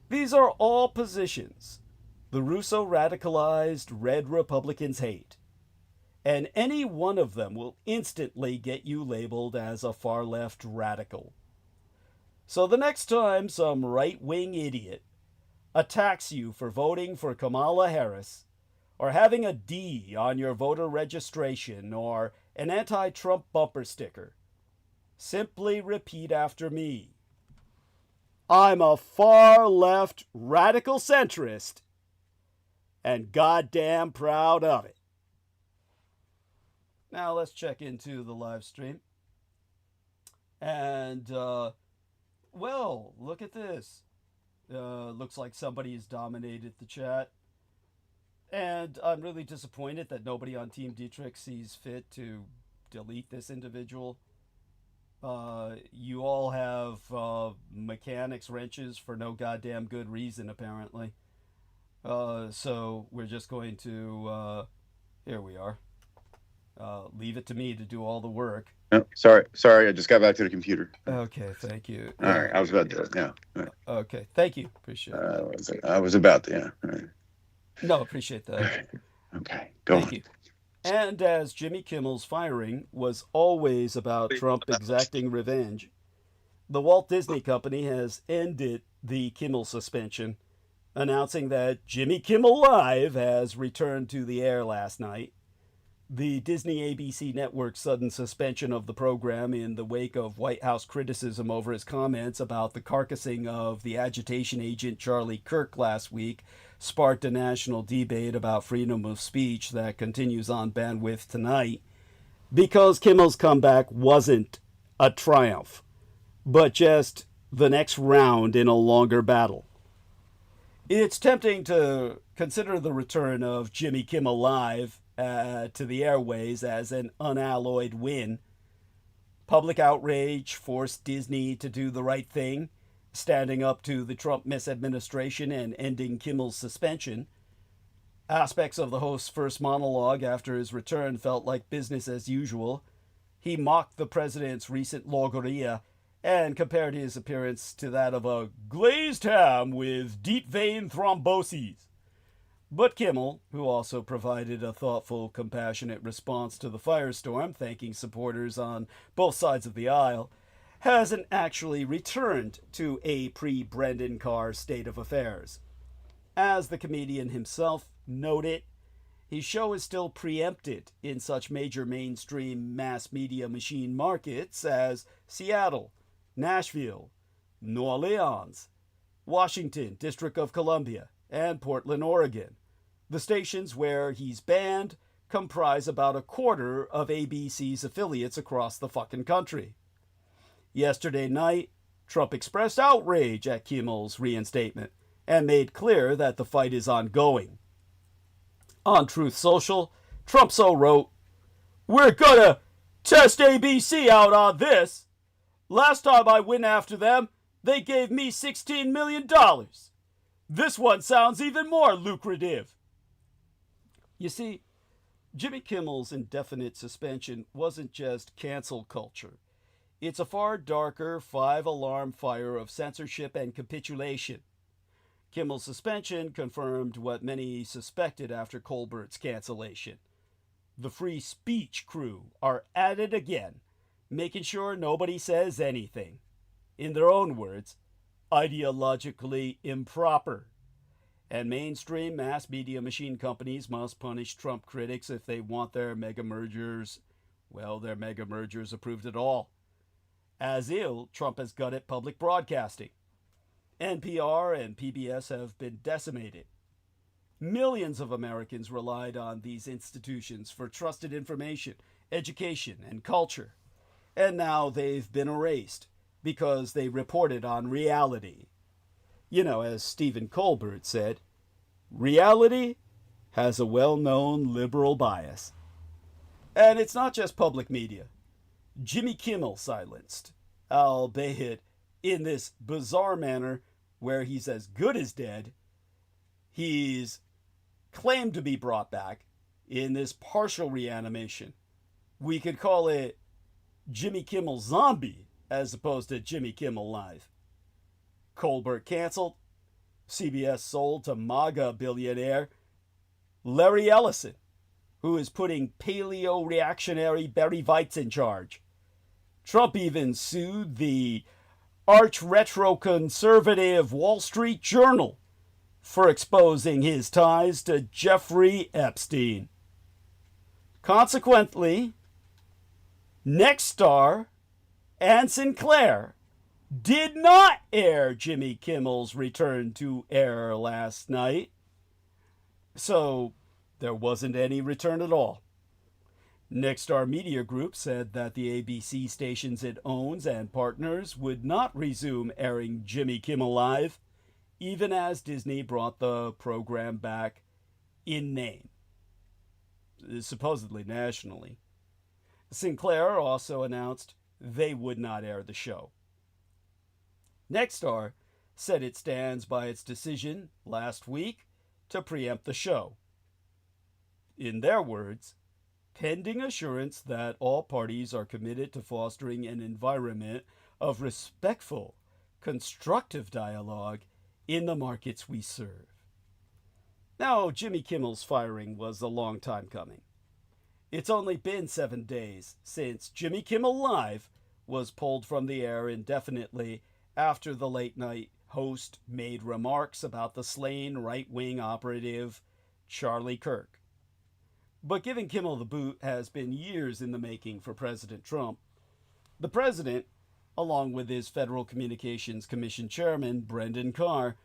These are all positions the Russo-radicalized red Republicans hate, and any one of them will instantly get you labeled as a far-left radical. So the next time some right-wing idiot attacks you for voting for Kamala Harris, or having a D on your voter registration, or an anti-Trump bumper sticker, simply repeat after me. I'm a far-left radical centrist, and goddamn proud of it. Now let's check into the live stream. And, well, look at this. Looks like somebody has dominated the chat. And I'm really disappointed that nobody on Team Dietrich sees fit to delete this individual. You all have mechanics wrenches for no goddamn good reason, apparently. So we're just going to, here we are. Leave it to me to do all the work. Oh, sorry, I just got back to the computer. Okay, thank you. All right, I was about to, yeah. Right. Okay, thank you. Appreciate it. I was about to, yeah. All right. No, appreciate that. Okay, go Thank on. you. And as Jimmy Kimmel's firing was always about Trump exacting revenge, the Walt Disney Company has ended the Kimmel suspension, announcing that Jimmy Kimmel Live has returned to the air last night. The Disney ABC network's sudden suspension of the program in the wake of White House criticism over his comments about the carcassing of the agitation agent Charlie KIRK last week sparked a national debate about freedom of speech that continues on bandwidth tonight, because Kimmel's comeback wasn't a triumph, but just the next round in a longer battle. It's tempting to consider the return of Jimmy Kimmel Live to the airways as an unalloyed win. Public outrage forced Disney to do the right thing, standing up to the Trump misadministration and ending Kimmel's suspension. Aspects of the host's first monologue after his return felt like business as usual. He mocked the president's recent logorrhea and compared his appearance to that of a glazed ham with deep vein thromboses. But Kimmel, who also provided a thoughtful, compassionate response to the firestorm, thanking supporters on both sides of the aisle, hasn't actually returned to a pre-Brendan Carr state of affairs. As the comedian himself noted, his show is still preempted in such major mainstream mass media machine markets as Seattle, Nashville, New Orleans, Washington, District of Columbia, and Portland, Oregon. The stations where he's banned comprise about a quarter of ABC's affiliates across the fucking country. Yesterday night, Trump expressed outrage at Kimmel's reinstatement and made clear that the fight is ongoing. On Truth Social, Trump so wrote, "We're gonna test ABC out on this. Last time I went after them, they gave me $16 million. This one sounds even more lucrative." You see, Jimmy Kimmel's indefinite suspension wasn't just cancel culture. It's a far darker five-alarm fire of censorship and capitulation. Kimmel's suspension confirmed what many suspected after Colbert's cancellation. The free speech crew are at it again, making sure nobody says anything. In their own words, ideologically improper. And mainstream mass media machine companies must punish Trump critics if they want their mega mergers, well, their mega mergers approved at all. As ill, Trump has gutted public broadcasting. NPR and PBS have been decimated. Millions of Americans relied on these institutions for trusted information, education, and culture. And now they've been erased because they reported on reality. You know, as Stephen Colbert said, reality has a well-known liberal bias. And it's not just public media. Jimmy Kimmel silenced, albeit in this bizarre manner where he's as good as dead. He's claimed to be brought back in this partial reanimation. We could call it Jimmy Kimmel Zombie as opposed to Jimmy Kimmel Live. Colbert canceled. CBS sold to MAGA billionaire Larry Ellison, who is putting paleo-reactionary Barry Weitz in charge. Trump even sued the arch-retro-conservative Wall Street Journal for exposing his ties to Jeffrey Epstein. Consequently, Nexstar and Sinclair did not air Jimmy Kimmel's return to air last night. So there wasn't any return at all. Nexstar Media Group said that the ABC stations it owns and partners would not resume airing Jimmy Kimmel Live, even as Disney brought the program back in name, supposedly nationally. Sinclair also announced they would not air the show. Nexstar said it stands by its decision last week to preempt the show. In their words, pending assurance that all parties are committed to fostering an environment of respectful, constructive dialogue in the markets we serve. Now, Jimmy Kimmel's firing was a long time coming. It's only been 7 days since Jimmy Kimmel Live was pulled from the air indefinitely after the late-night host made remarks about the slain right-wing operative Charlie Kirk. But giving Kimmel the boot has been years in the making for President Trump. The president, along with his Federal Communications Commission chairman, Brendan Carr,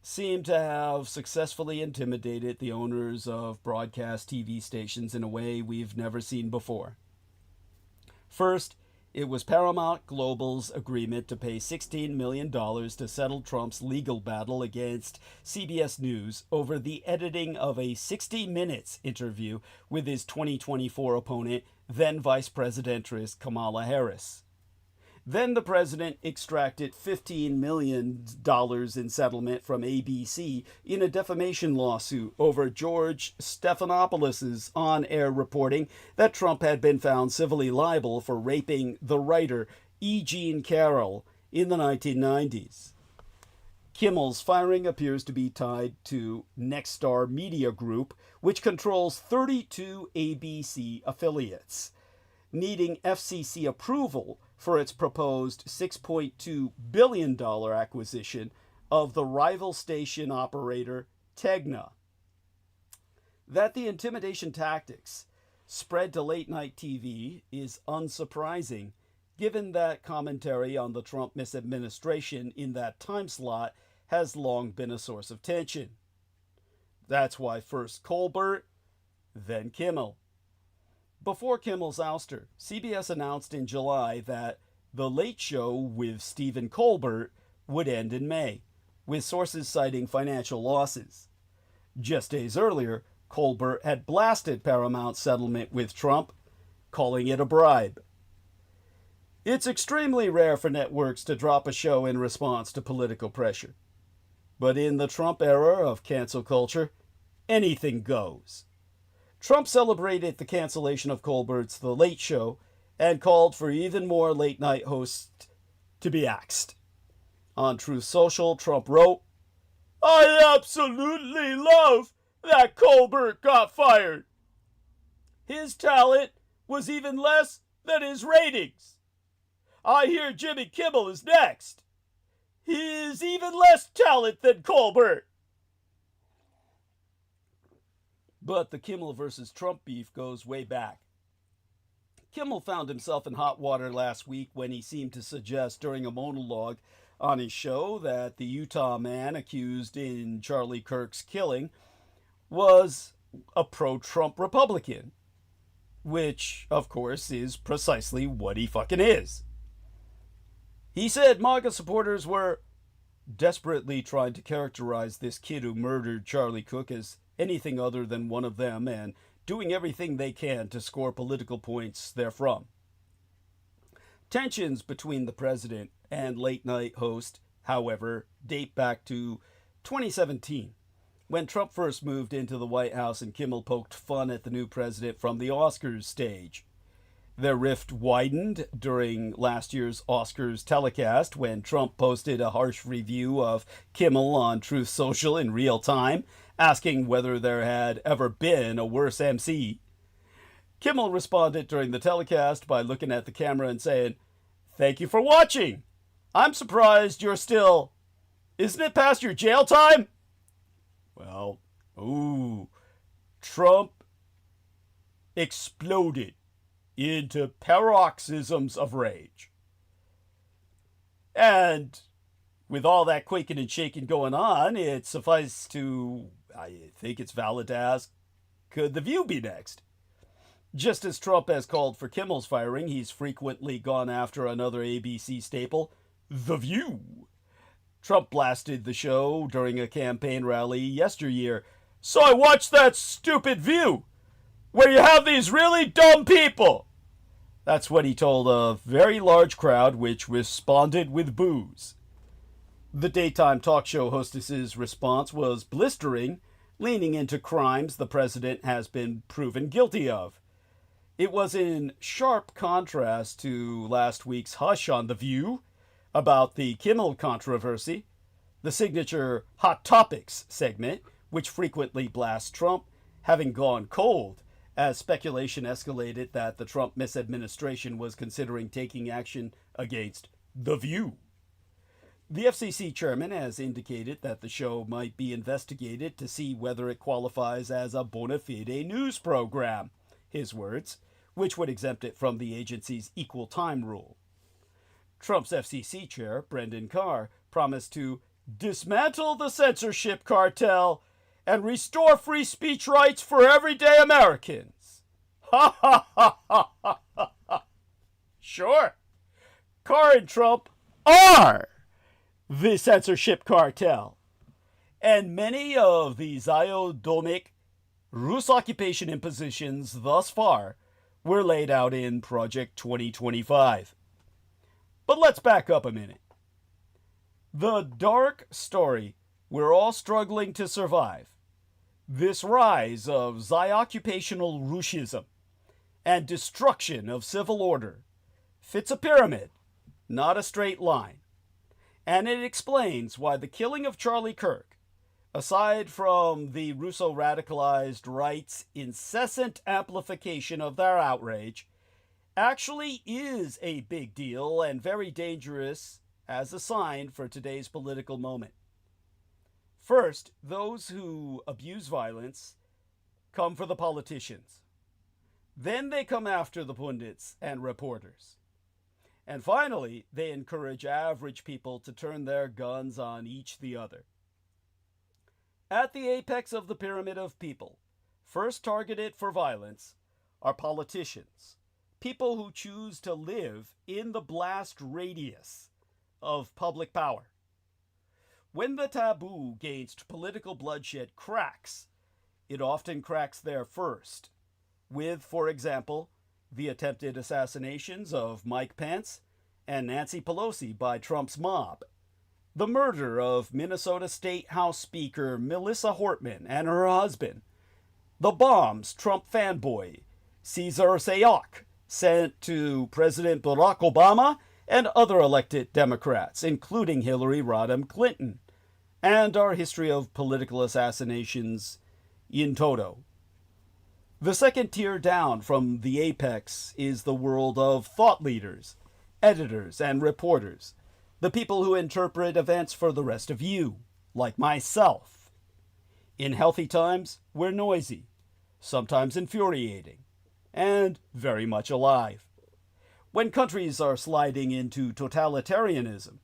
seem to have successfully intimidated the owners of broadcast TV stations in a way we've never seen before. First, it was Paramount Global's agreement to pay $16 million to settle Trump's legal battle against CBS News over the editing of a 60 Minutes interview with his 2024 opponent, then Vice Presidentress Kamala Harris. Then the president extracted $15 million in settlement from ABC in a defamation lawsuit over George Stephanopoulos' on-air reporting that Trump had been found civilly liable for raping the writer E. Jean Carroll in the 1990s. Kimmel's firing appears to be tied to Nexstar Media Group, which controls 32 ABC affiliates, needing FCC approval for its proposed $6.2 billion acquisition of the rival station operator Tegna. That the intimidation tactics spread to late-night TV is unsurprising, given that commentary on the Trump misadministration in that time slot has long been a source of tension. That's why first Colbert, then Kimmel. Before Kimmel's ouster, CBS announced in July that The Late Show with Stephen Colbert would end in May, with sources citing financial losses. Just days earlier, Colbert had blasted Paramount's settlement with Trump, calling it a bribe. It's extremely rare for networks to drop a show in response to political pressure. But in the Trump era of cancel culture, anything goes. Trump celebrated the cancellation of Colbert's The Late Show and called for even more late-night hosts to be axed. On Truth Social, Trump wrote, "I absolutely love that Colbert got fired. His talent was even less than his ratings. I hear Jimmy Kimmel is next. He is even less talent than Colbert." But the Kimmel versus Trump beef goes way back. Kimmel found himself in hot water last week when he seemed to suggest during a monologue on his show that the Utah man accused in Charlie Kirk's killing was a pro-Trump Republican, which, of course, is precisely what he fucking is. He said MAGA supporters were desperately trying to characterize this kid who murdered Charlie Cook as anything other than one of them and doing everything they can to score political points therefrom. Tensions between the president and late-night host, however, date back to 2017, when Trump first moved into the White House and Kimmel poked fun at the new president from the Oscars stage. Their rift widened during last year's Oscars telecast when Trump posted a harsh review of Kimmel on Truth Social in real time, asking whether there had ever been a worse MC. Kimmel responded during the telecast by looking at the camera and saying, "Thank you for watching. I'm surprised you're still... Isn't it past your jail time?" Well, Trump exploded into paroxysms of rage. And with all that quaking and shaking going on, it suffices to, I think it's valid to ask, could The View be next? Just as Trump has called for Kimmel's firing, he's frequently gone after another ABC staple, The View. Trump blasted the show during a campaign rally yesteryear. "So I watched that stupid View, where you have these really dumb people." That's what he told a very large crowd, which responded with boos. The daytime talk show hostess's response was blistering, leaning into crimes the president has been proven guilty of. It was in sharp contrast to last week's hush on The View about the Kimmel controversy, the signature Hot Topics segment, which frequently blasts Trump, having gone cold as speculation escalated that the Trump misadministration was considering taking action against The View. The FCC chairman has indicated that the show might be investigated to see whether it qualifies as a bona fide news program, his words, which would exempt it from the agency's equal time rule. Trump's FCC chair, Brendan Carr, promised to dismantle the censorship cartel and restore free speech rights for everyday Americans. Ha ha ha ha ha ha. Sure, Carr and Trump are the censorship cartel, and many of the Ziodomic Rus occupation impositions thus far were laid out in Project 2025. But let's back up a minute. The dark story we're all struggling to survive, this rise of Zioccupational Rushism and destruction of civil order, fits a pyramid, not a straight line. And it explains why the killing of Charlie Kirk, aside from the Russo-radicalized right's incessant amplification of their outrage, actually is a big deal and very dangerous as a sign for today's political moment. First, those who abuse violence come for the politicians. Then they come after the pundits and reporters. And finally, they encourage average people to turn their guns on each the other. At the apex of the pyramid of people, first targeted for violence, are politicians, people who choose to live in the blast radius of public power. When the taboo against political bloodshed cracks, it often cracks there first, with, for example, the attempted assassinations of Mike Pence and Nancy Pelosi by Trump's mob, the murder of Minnesota State House Speaker Melissa Hortman and her husband, the bombs Trump fanboy Cesar Sayoc sent to President Barack Obama and other elected Democrats, including Hillary Rodham Clinton, and our history of political assassinations in toto. The second tier down from the apex is the world of thought leaders, editors, and reporters, the people who interpret events for the rest of you, like myself. In healthy times, we're noisy. sometimes infuriating, and very much alive. When countries are sliding into totalitarianism,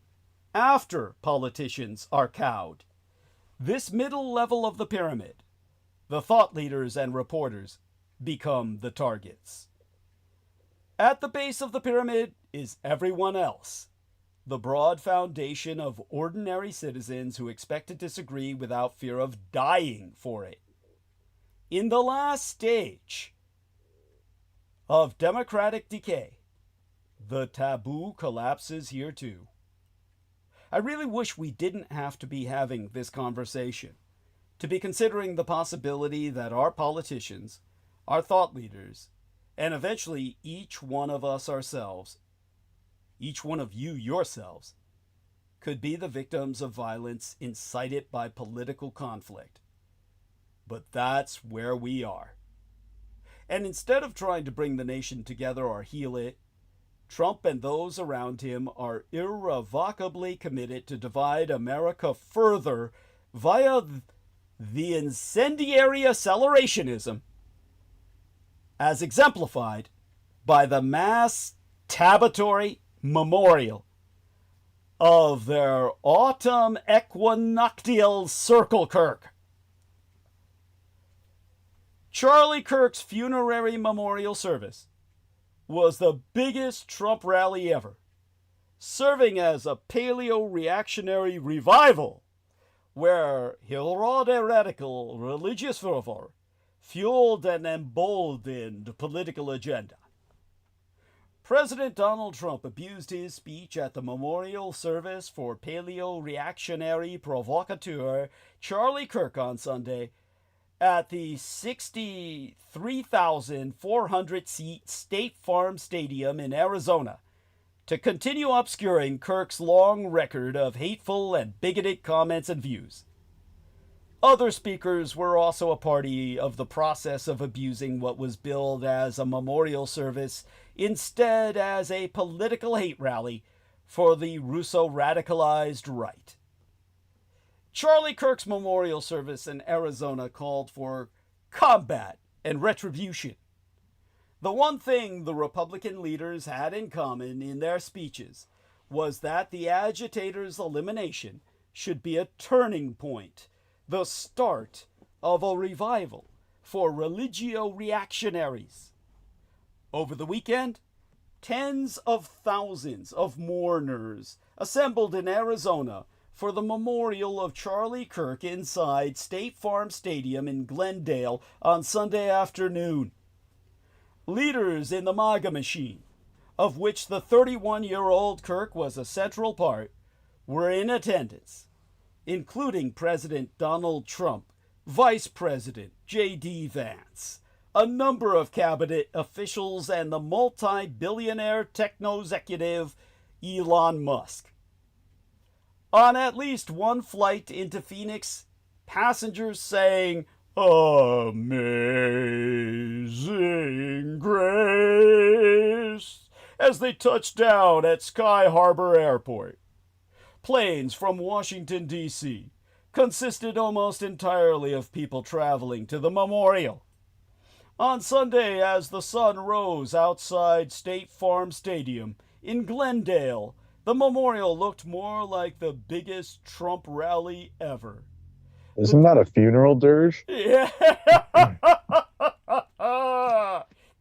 after politicians are cowed, this middle level of the pyramid, the thought leaders and reporters, become the targets. At the base of the pyramid is everyone else, the broad foundation of ordinary citizens who expect to disagree without fear of dying for it. In the last stage of democratic decay, the taboo collapses here too. I really wish we didn't have to be having this conversation, to be considering the possibility that our politicians, our thought leaders, and eventually each one of us ourselves, each one of you yourselves, could be the victims of violence incited by political conflict. But that's where we are. And instead of trying to bring the nation together or heal it, Trump and those around him are irrevocably committed to divide America further via the incendiary accelerationism, as exemplified by the mass tabulatory memorial of their autumn equinoctial circle KIRK. Charlie Kirk's funerary memorial service was the biggest Trump rally ever, serving as a paleo-reactionary revival where heretical religious fervor fueled an emboldened political agenda. President Donald Trump abused his speech at the memorial service for paleo-reactionary provocateur Charlie KIRK on Sunday at the 63,400-seat State Farm Stadium in Arizona to continue obscuring KIRK's long record of hateful and bigoted comments and views. Other speakers were also a party of the process of abusing what was billed as a memorial service instead as a political hate rally for the Russo-radicalized right. Charlie KIRK's memorial service in Arizona called for combat and retribution. The one thing the Republican leaders had in common in their speeches was that the agitators' elimination should be a turning point, the start of a revival for religio-reactionaries. Over the weekend, tens of thousands of mourners assembled in Arizona for the memorial of Charlie KIRK inside State Farm Stadium in Glendale on Sunday afternoon. Leaders in the MAGA machine, of which the 31-year-old KIRK was a central part, were in attendance, including President Donald Trump, Vice President J.D. Vance, a number of cabinet officials, and the multi-billionaire techno-executive Elon Musk. On at least one flight into Phoenix, passengers sang "Amazing Grace" as they touched down at Sky Harbor Airport. Planes from Washington, D.C. consisted almost entirely of people traveling to the memorial. On Sunday, as the sun rose outside State Farm Stadium in Glendale, the memorial looked more like the biggest Trump rally ever. Isn't that a funeral dirge? Yeah.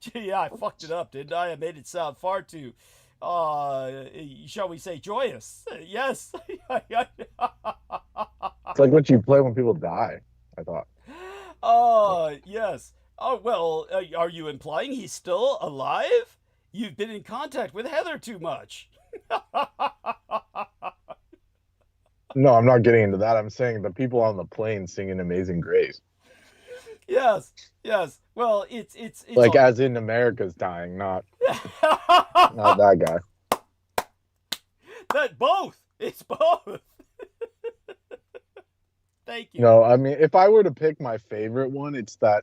Gee, I fucked it up, didn't I? I made it sound far too, shall we say, joyous. Yes. It's like what you play when people die, I thought. Yes. Oh, well, are you implying he's still alive? You've been in contact with Heather too much. No, I'm not getting into that. I'm saying the people on the plane singing Amazing Grace. Yes. Well, it's like as in America's dying, not that guy. That both. It's both. Thank you. No, I mean, if I were to pick my favorite one, it's that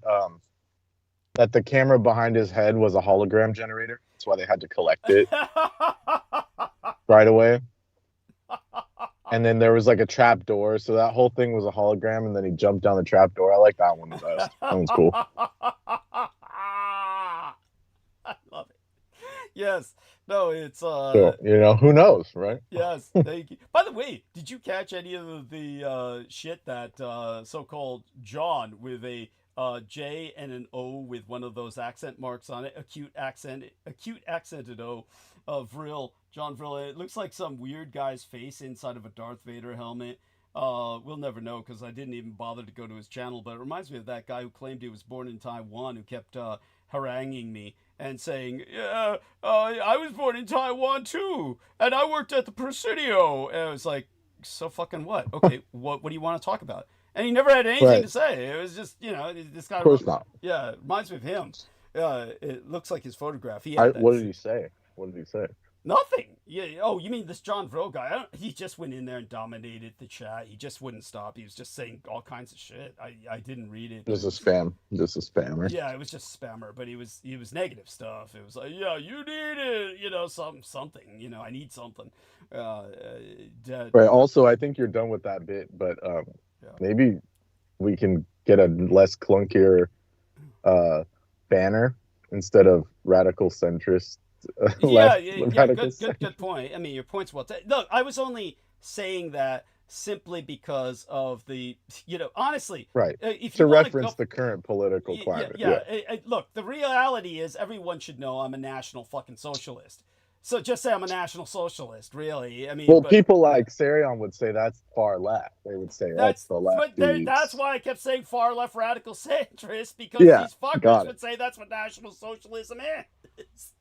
the camera behind his head was a hologram generator. That's why they had to collect it right away. And then there was like a trap door, so that whole thing was a hologram, and then he jumped down the trap door. I like that one the best. That one's cool. Yes. No, it's So, who knows, right? yes, thank you. By the way, did you catch any of the shit that so-called John with a J and an O with one of those accent marks on it, acute accented O of Vril, John Vril. It looks like some weird guy's face inside of a Darth Vader helmet. We'll never know because I didn't even bother to go to his channel, but it reminds me of that guy who claimed he was born in Taiwan who kept haranguing me and saying, "Yeah, I was born in Taiwan too, and I worked at the Presidio." And I was like, "So fucking what? Okay, what do you want to talk about?" And he never had anything Right. to say. It was just, this guy. Of course not. Yeah, it reminds me of him. It looks like his photograph. He had that. What did he say? What did he say? Nothing. Yeah. Oh, you mean this John Vril guy? He just went in there and dominated the chat. He just wouldn't stop. He was just saying all kinds of shit. I didn't read it. Just a spammer. Yeah, it was just spammer, but he was negative stuff. It was like, yeah, you need it, something. I need something. Right. Also, I think you're done with that bit, but maybe we can get a less clunkier banner instead of radical centrist. Good point. I mean, your point's well taken. Look, I was only saying that simply because of the, honestly, right. If to you reference the current political climate. Look, the reality is everyone should know I'm a national fucking socialist. So just say I'm a national socialist, really. I mean, people like Sarion would say that's far left. They would say that's the left. But that's why I kept saying far left radical centrist, because these fuckers would say that's what national socialism is.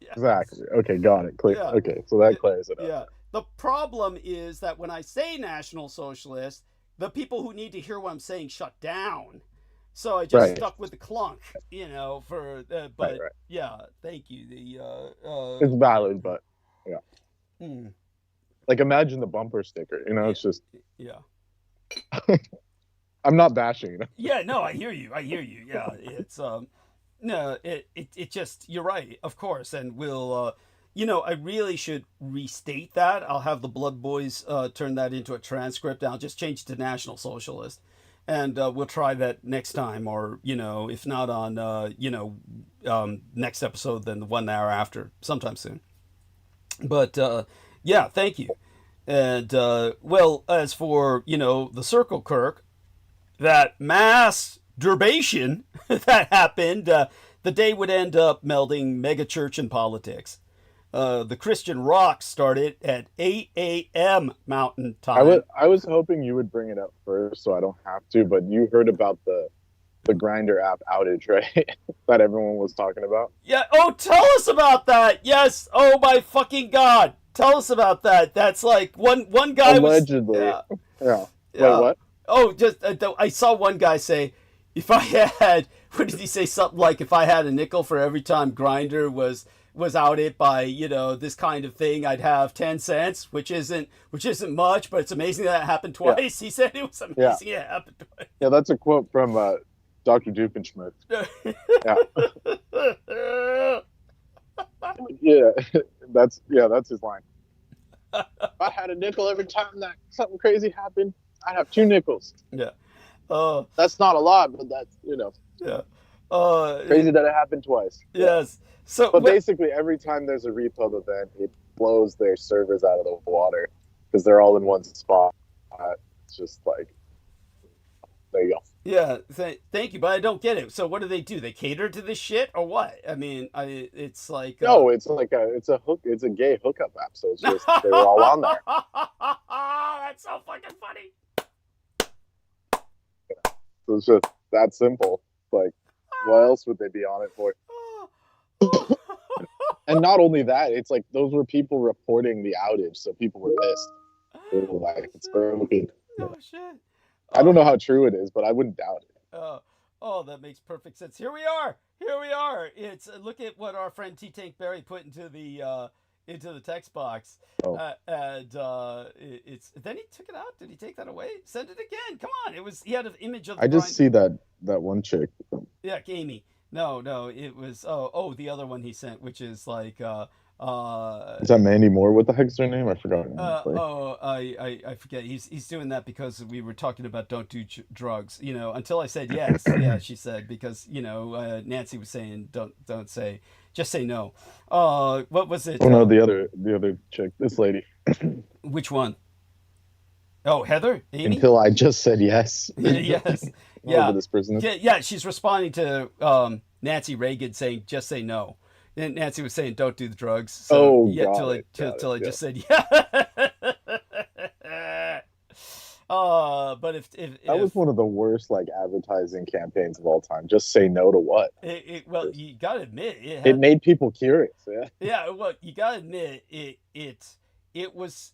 Yes. Exactly. Okay, got it. Clear. Yeah. Okay, so that clears it up. Yeah. The problem is that when I say national socialist, the people who need to hear what I'm saying shut down. So I just stuck with the clunk, but yeah, thank you. It's valid, but yeah. Like imagine the bumper sticker, it's just I'm not bashing it. Yeah, no, I hear you. Yeah, it's no, it just, you're right, of course, and we'll I really should restate that. I'll have the Blood Boys turn that into a transcript, and I'll just change it to National Socialist. And we'll try that next time, or, if not on, next episode, then the 1 hour after, sometime soon. But, yeah, thank you. And, well, as for, the Circle Kirk, that masturbation that happened, the day would end up melding megachurch and politics. The Christian rock started at 8 a.m. Mountain Time. I was hoping you would bring it up first, so I don't have to. But you heard about the Grindr app outage, right? That everyone was talking about. Yeah. Oh, tell us about that. Yes. Oh my fucking god. Tell us about that. That's like one guy allegedly. Yeah. Wait, what? Oh, just I saw one guy say, if I had, what did he say? Something like, if I had a nickel for every time Grindr was outed by, this kind of thing, I'd have 10 cents, which isn't much, but it's amazing that it happened twice. Yeah. He said it was amazing it happened twice. Yeah, that's a quote from Dr. Doofenshmirtz. Yeah. That's his line. If I had a nickel every time that something crazy happened, I'd have 2 nickels. Yeah. That's not a lot, but that's, Yeah. Crazy that it happened twice. Yes. So, but basically, every time there's a repub event, it blows their servers out of the water because they're all in one spot. It's just like, there you go. Yeah, thank you, but I don't get it. So what do? They cater to this shit or what? I mean, it's like no, it's like it's a gay hookup app. So it's just they're all on there. That's so fucking funny. So it's just that simple. Like, what else would they be on it for? And not only that, it's like those were people reporting the outage, so people were pissed. They were like, it's early. Oh shit! I don't know how true it is, but I wouldn't doubt it. Oh, that makes perfect sense. Here we are. It's look at what our friend T Tank Barry put into the text box. And it's then he took it out. Did he take that away? Send it again. Come on. He had an image of. I just see that one chick. Yeah, Amy. No, it was the other one he sent, which is like Is that Mandy Moore? What the heck's her name? I forgot her name. I forget. He's doing that because we were talking about don't do drugs. You know, until I said yes. Yeah, she said because Nancy was saying don't say, just say no. What was it? Oh no, the other chick, this lady. Which one? Oh, Heather? Amy? Until I just said yes. Yes. Whoever this person is. Yeah, she's responding to Nancy Reagan saying just say no. And Nancy was saying don't do the drugs. So till I just said yeah. But if that was one of the worst like advertising campaigns of all time. Just say no to what? Well, you gotta admit it made people curious. Yeah. Yeah. Well, you gotta admit it was.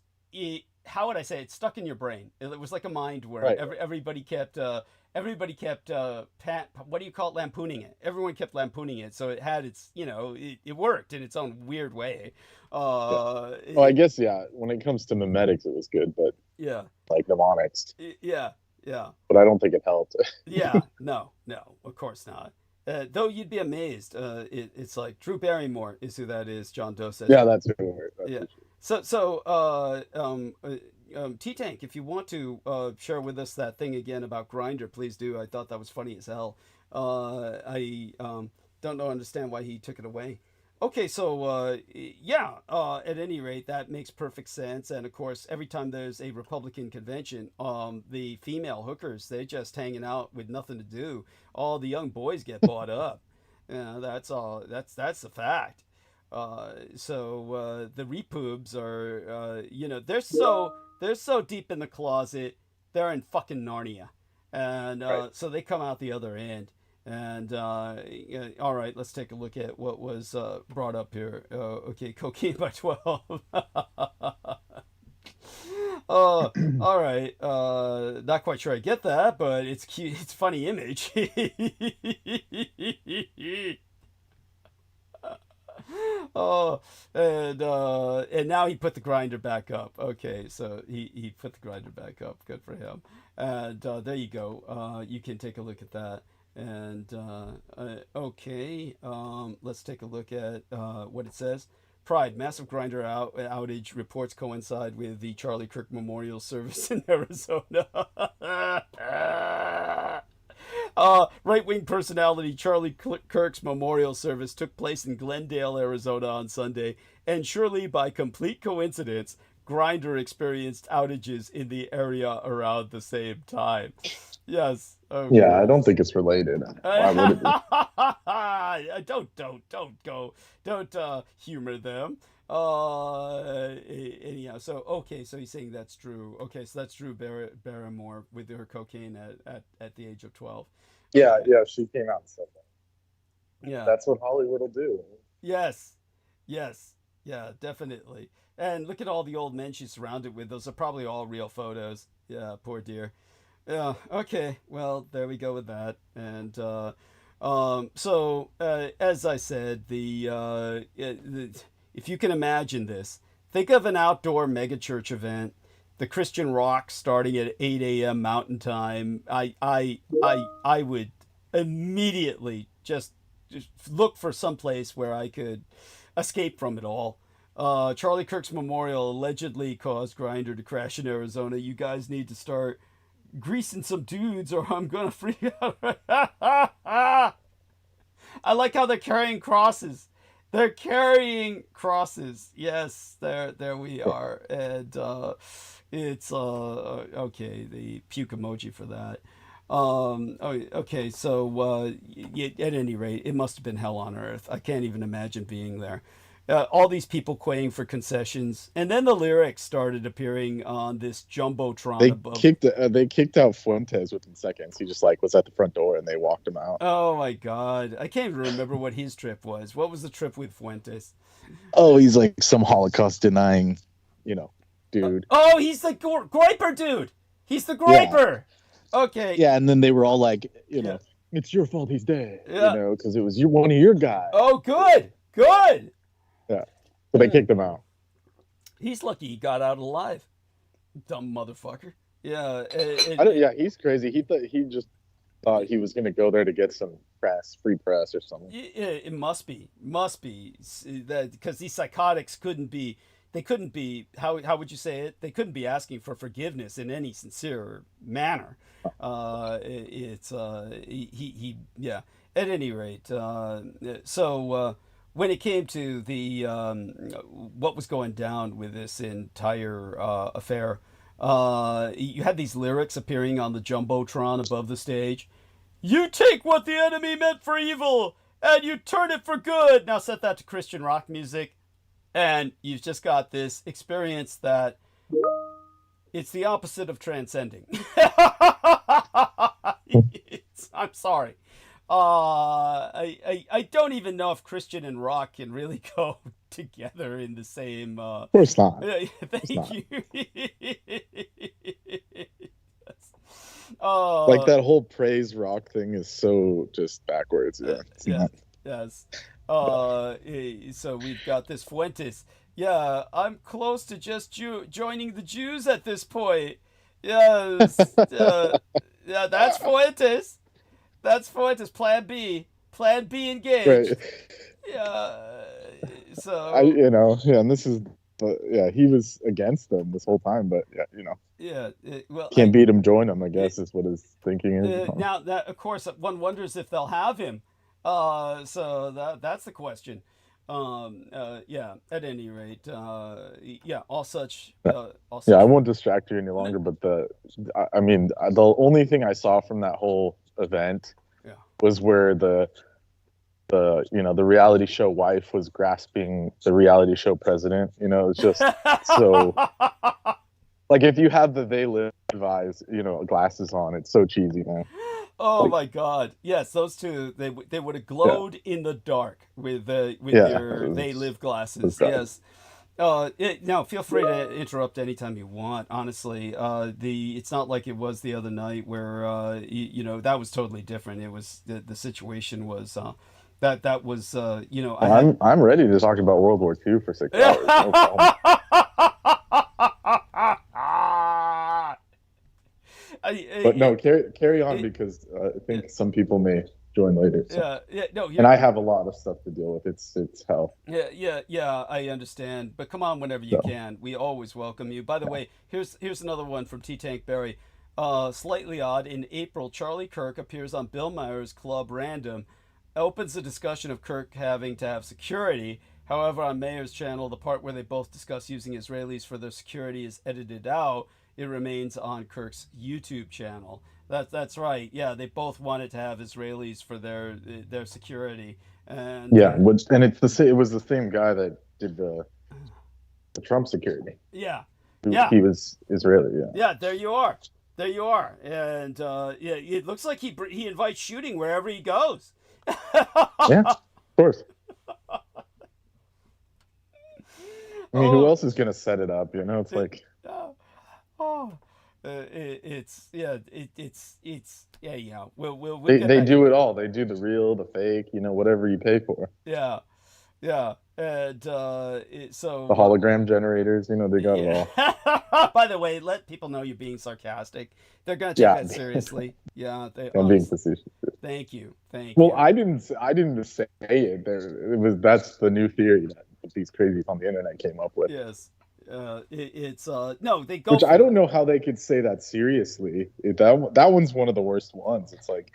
How would I say it? Stuck in your brain. It was like a mind where right. Everybody kept what do you call it, lampooning it. Everyone kept lampooning it, so it had its it worked in its own weird way. I guess when it comes to memetics it was good, but like mnemonics, but I don't think it helped. No, of course not. Though you'd be amazed. It's like Drew Barrymore is who that is. John Doe says. Yeah, that's who. T-Tank, if you want to share with us that thing again about Grindr, please do. I thought that was funny as hell. I don't understand why he took it away. Okay, so at any rate, that makes perfect sense. And of course, every time there's a Republican convention, the female hookers, they're just hanging out with nothing to do. All the young boys get bought up. That's all. That's the fact. So the repoobs are, they're so deep in the closet, they're in fucking Narnia, and so they come out the other end. And all right, let's take a look at what was brought up here. Okay, cocaine by 12. All right. Not quite sure I get that, but it's cute. It's a funny image. And now he put the grinder back up. Okay, so he put the grinder back up. Good for him. And there you go. You can take a look at that. And okay, let's take a look at what it says. Pride, massive grinder outage reports coincide with the Charlie Kirk Memorial Service in Arizona. Right-wing personality Charlie Kirk's memorial service took place in Glendale, Arizona on Sunday, and surely by complete coincidence, Grindr experienced outages in the area around the same time. Yes. Okay. Yeah, I don't think it's related. Why would it be? Don't humor them. Anyhow, so he's saying that's Drew. Okay, so that's Drew Barrymore with her cocaine at the age of 12. Yeah, she came out and said that. Yeah, that's what Hollywood will do. Yes, yeah, definitely. And look at all the old men she's surrounded with. Those are probably all real photos. Yeah, poor dear. Yeah. Okay. Well, there we go with that. And so as I said, if you can imagine this, think of an outdoor megachurch event, the Christian rock starting at 8 a.m. Mountain Time. I would immediately just look for some place where I could escape from it all. Charlie Kirk's memorial allegedly caused Grindr to crash in Arizona. You guys need to start greasing some dudes or I'm gonna freak out. I like how they're carrying crosses. They're carrying crosses. Yes, there we are. And it's okay, the puke emoji for that. Okay, so at any rate, it must have been hell on earth. I can't even imagine being there. All these people quaying for concessions, and then the lyrics started appearing on this jumbotron. They kicked out Fuentes within seconds. He just was at the front door, and they walked him out. Oh my God, I can't even remember what his trip was. What was the trip with Fuentes? Oh, he's like some Holocaust denying, dude. Oh, he's the griper dude. He's the griper. Yeah. Okay. Yeah, and then they were all like, it's your fault he's dead. Yeah. Because it was one of your guys. Oh, good. Yeah, but they kicked him out. He's lucky he got out alive. Dumb motherfucker. Yeah. He's crazy. He just thought he was going to go there to get some press, free press, or something. It must be that because these psychotics couldn't be. They couldn't be. How would you say it? They couldn't be asking for forgiveness in any sincere manner. It's he yeah. At any rate, when it came to the what was going down with this entire affair, you had these lyrics appearing on the jumbotron above the stage. You take what the enemy meant for evil and you turn it for good. Now set that to Christian rock music, and you've just got this experience that it's the opposite of transcending. I'm sorry. I don't even know if Christian and rock can really go together in the same. Of course not. Thank you. Like that whole praise rock thing is so just backwards. Yeah. Yes. So we've got this Fuentes. Yeah, I'm close to just joining the Jews at this point. Yes. Yeah, that's Fuentes. That's Fuentes. Plan B. Plan B engaged. Right. Yeah. So. And this is, but yeah, he was against them this whole time, but yeah. Yeah. Well, can't beat him, join him, I guess is what his thinking is. Now that, of course, one wonders if they'll have him. So that's the question. Yeah. At any rate, yeah. All such. Yeah, I won't distract you any longer. But the only thing I saw from that whole event was where the reality show wife was grasping the reality show president. It's just so. Like if you have the They Live eyes, glasses on, it's so cheesy, man. Oh my God! Yes, those two they would have glowed in the dark with their They Live glasses. Yes. Now feel free to interrupt anytime you want. Honestly, it's not like it was the other night where that was totally different. It was the situation was that was I'm ready to talk about World War II for 6 hours. No problem. But no, carry on because I think some people may join later. So. And I have a lot of stuff to deal with. It's hell. Yeah. I understand, but come on whenever you can. We always welcome you. By the way, here's another one from T Tank Berry. Slightly odd. In April, Charlie Kirk appears on Bill Maher's Club Random, opens a discussion of Kirk having to have security. However, on Maher's channel, the part where they both discuss using Israelis for their security is edited out. It remains on Kirk's YouTube channel. That's right. Yeah, they both wanted to have Israelis for their security. And and it was the same guy that did the Trump security. Yeah. He was Israeli. Yeah. There you are. And it looks like he invites shooting wherever he goes. Yeah, of course. I mean, who else is gonna set it up? It's like. It's We'll they do it all. They do the real, the fake, whatever you pay for. Yeah, and so the hologram generators, they got it all. By the way, let people know you're being sarcastic. They're gonna take that seriously. Yeah, I'm being facetious. Thank you. Well, I didn't say it. That's the new theory that these crazies on the internet came up with. Yes. No, they go. Which I don't know how they could say that seriously. That one's one of the worst ones. It's like,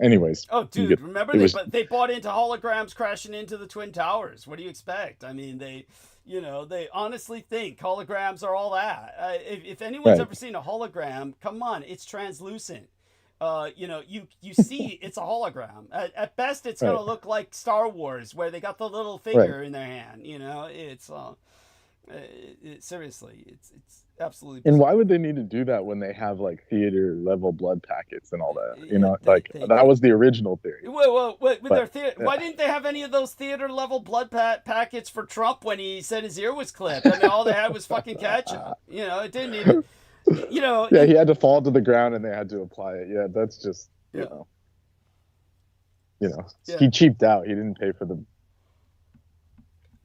anyways. Oh, dude, remember they bought into holograms crashing into the Twin Towers. What do you expect? I mean, they honestly think holograms are all that. If anyone's ever seen a hologram, come on, it's translucent. You see it's a hologram. At best, it's gonna look like Star Wars, where they got the little figure in their hand. It's. Seriously, it's absolutely bizarre. And why would they need to do that when they have like theater level blood packets and all that? That was the original theory. Their theater, why didn't they have any of those theater level blood packets for Trump when he said his ear was clipped? I mean, all they had was fucking ketchup. It didn't even. Yeah, he had to fall to the ground and they had to apply it. Yeah, that's just he cheaped out. He didn't pay for the.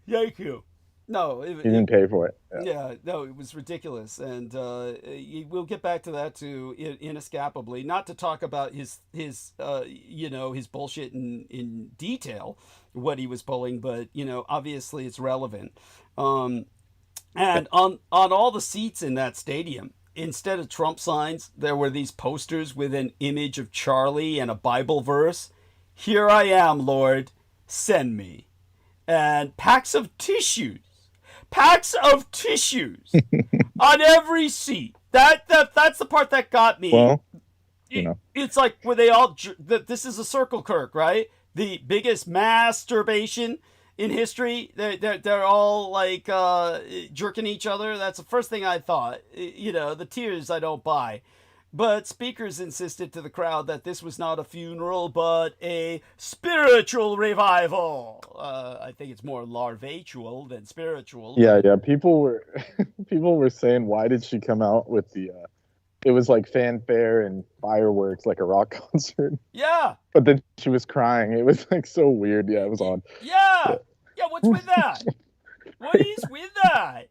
Thank you. No, He didn't pay for it. Yeah. yeah, no, it was ridiculous, and we'll get back to that too, inescapably. Not to talk about his bullshit in detail, what he was pulling, but obviously it's relevant. Um, and on all the seats in that stadium, instead of Trump signs, there were these posters with an image of Charlie and a Bible verse. Here I am, Lord, send me. And packs of tissues on every seat. That's the part that got me. Well, It's like, were they all? This is a circle, Kirk, right? The biggest masturbation in history. They're all like jerking each other. That's the first thing I thought. The tears I don't buy. But speakers insisted to the crowd that this was not a funeral, but a spiritual revival. I think it's more larvaceal than spiritual. yeah. People were saying, why did she come out with the? It was like fanfare and fireworks, like a rock concert. Yeah. But then she was crying. It was like so weird. Yeah, it was odd. Yeah. Yeah. What's with that? What is with that?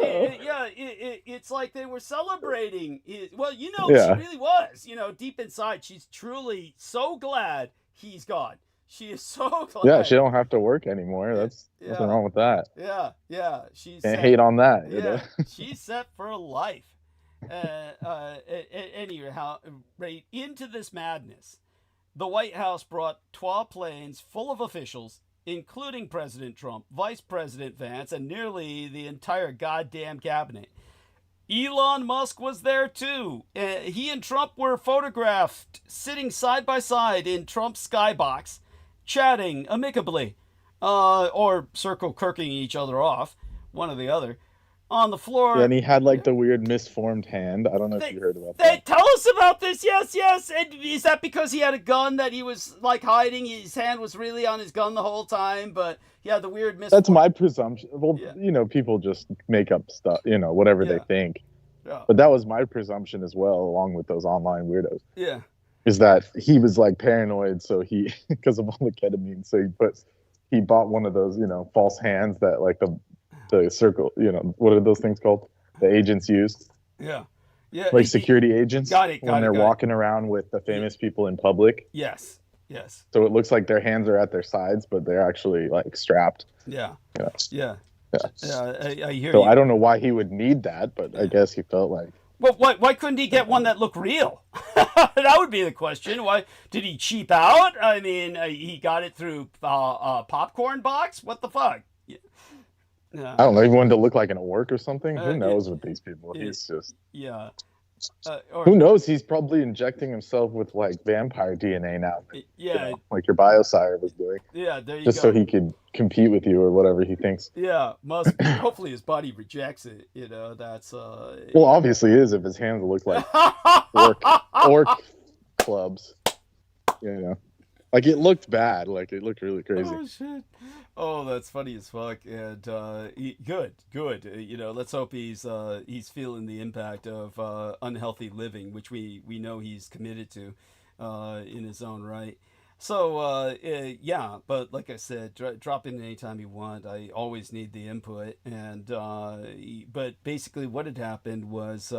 It's like they were celebrating. Well, she really was. Deep inside, she's truly so glad he's gone. She is so glad. Yeah, she don't have to work anymore. That's nothing wrong with that. Yeah. She's Can't hate on that. Yeah, she's set for life. Anyhow, right into this madness, the White House brought 12 planes full of officials, including President Trump, Vice President Vance, and nearly the entire goddamn cabinet. Elon Musk was there too. He and Trump were photographed sitting side by side in Trump's skybox, chatting amicably, or circle kirking each other off, one or the other, on the floor. Yeah, and he had like the weird misformed hand. I don't know if you heard about that. Tell us about this. Yes. And is that because he had a gun that he was like hiding? His hand was really on his gun the whole time, but he had the weird misformed. That's my presumption. Well, people just make up stuff, whatever they think. Yeah. But that was my presumption as well, along with those online weirdos. Yeah. Is that he was like paranoid, so he, because of all the ketamine, so he bought one of those, false hands that like the circle, what are those things called? The agents use. Yeah. Like security agents. Got it. When they're walking around with the famous people in public. Yes. So it looks like their hands are at their sides, but they're actually like strapped. Yeah. Yeah. I hear so you. I don't know why he would need that, but I guess he felt like. Well, why couldn't he get one that looked real? That would be the question. Why did he cheap out? I mean, he got it through a popcorn box. What the fuck? I don't know. He wanted to look like an orc or something. Who knows with these people? He's just. Yeah. Who knows? He's probably injecting himself with like vampire DNA now. Yeah. Like your biosire was doing. Yeah, there you just go. So he could compete with you or whatever he thinks. Yeah, must be. Hopefully his body rejects it. That's. Well, obviously it is if his hands look like orc clubs. Like it looked bad. Like it looked really crazy. Oh shit! Oh, that's funny as fuck. And good. Let's hope he's feeling the impact of unhealthy living, which we know he's committed to in his own right. So but like I said, drop in anytime you want. I always need the input. And but basically, what had happened was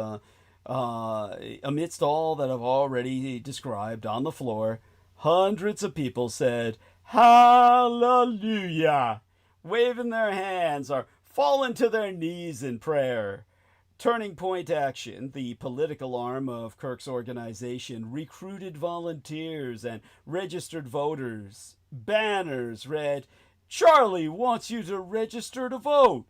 amidst all that I've already described on the floor. Hundreds of people said, Hallelujah, waving their hands or falling to their knees in prayer. Turning Point Action, the political arm of Kirk's organization, recruited volunteers and registered voters. Banners read, Charlie wants you to register to vote.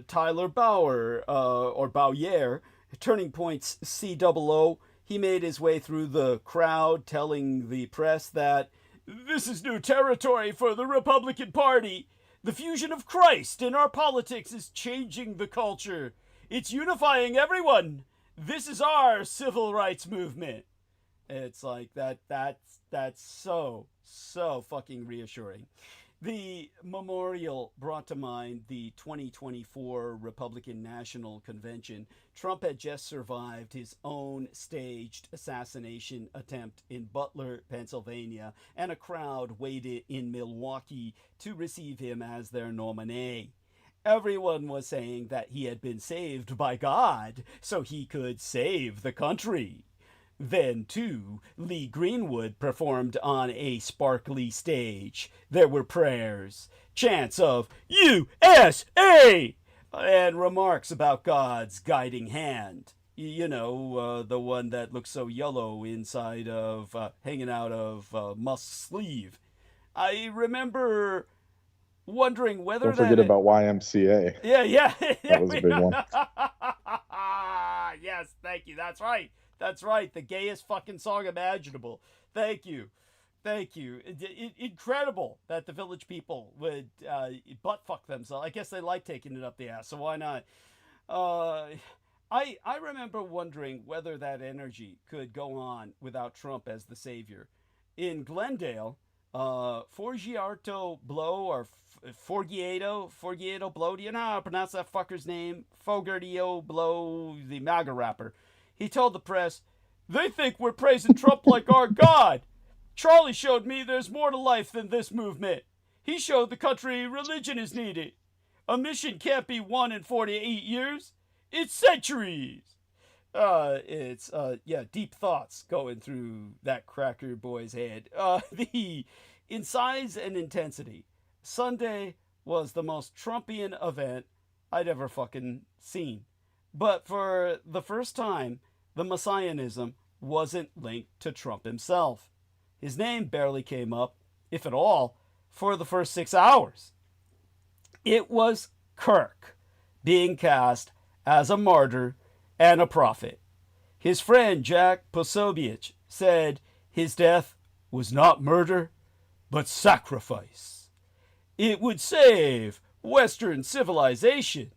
Tyler Bauer, or Bowyer, Turning Point's COO, he made his way through the crowd telling the press that this is new territory for the Republican Party. The fusion of Christ in our politics is changing the culture. It's unifying everyone. This is our civil rights movement. It's like that's so fucking reassuring. The memorial brought to mind the 2024 Republican National Convention. Trump had just survived his own staged assassination attempt in Butler, Pennsylvania, and a crowd waited in Milwaukee to receive him as their nominee. Everyone was saying that he had been saved by God so he could save the country. Then, too, Lee Greenwood performed on a sparkly stage. There were prayers, chants of USA, and remarks about God's guiding hand. You know, the one that looks so yellow inside of, hanging out of Musk's sleeve. I remember wondering whether Don't forget about YMCA. Yeah. That was a big one. Yes, thank you. That's right. That's right. The gayest fucking song imaginable. Thank you. Incredible that the Village People would butt fuck themselves. I guess they like taking it up the ass, so why not? I remember wondering whether that energy could go on without Trump as the savior. In Glendale, Forgiato Blow or Forgieto Blow, do you know how to pronounce that fucker's name? Fogartio Blow, the MAGA rapper. He told the press, "They think we're praising Trump like our God. Charlie showed me there's more to life than this movement. He showed the country religion is needed. A mission can't be won in 48 years. It's centuries." It's deep thoughts going through that cracker boy's head. In size and intensity, Sunday was the most Trumpian event I'd ever fucking seen. But for the first time, the Messianism wasn't linked to Trump himself. His name barely came up, if at all, for the first 6 hours. It was KIRK being cast as a martyr and a prophet. His friend Jack Posobiec said his death was not murder, but sacrifice. It would save Western civilization.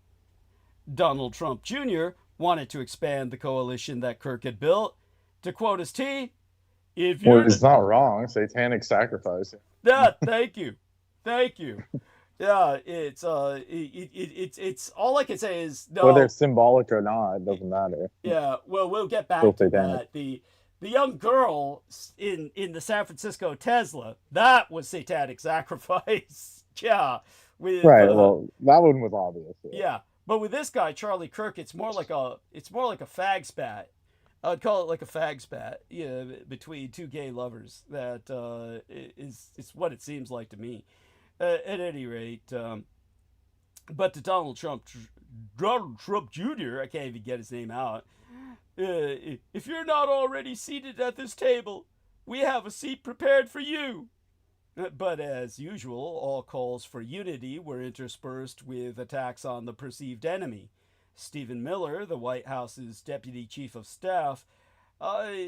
Donald Trump Jr. wanted to expand the coalition that KIRK had built. To quote his T, if you're... Well, it's not wrong. Satanic sacrifice. Yeah, thank you. Yeah, it's all I can say is no. Whether it's symbolic or not, it doesn't matter. Yeah, well, we'll get back Still to satanic. that. The young girl in the San Francisco Tesla, that was satanic sacrifice. Yeah, with Right. Well, that one was obvious. yeah, but with this guy Charlie Kirk, it's more like a fag spat. I'd call it like a fag spat, between two gay lovers. That is what it seems like to me. At any rate, but to Donald Trump Jr., I can't even get his name out. If you're not already seated at this table, we have a seat prepared for you. But as usual, all calls for unity were interspersed with attacks on the perceived enemy. Stephen Miller, the White House's deputy chief of staff,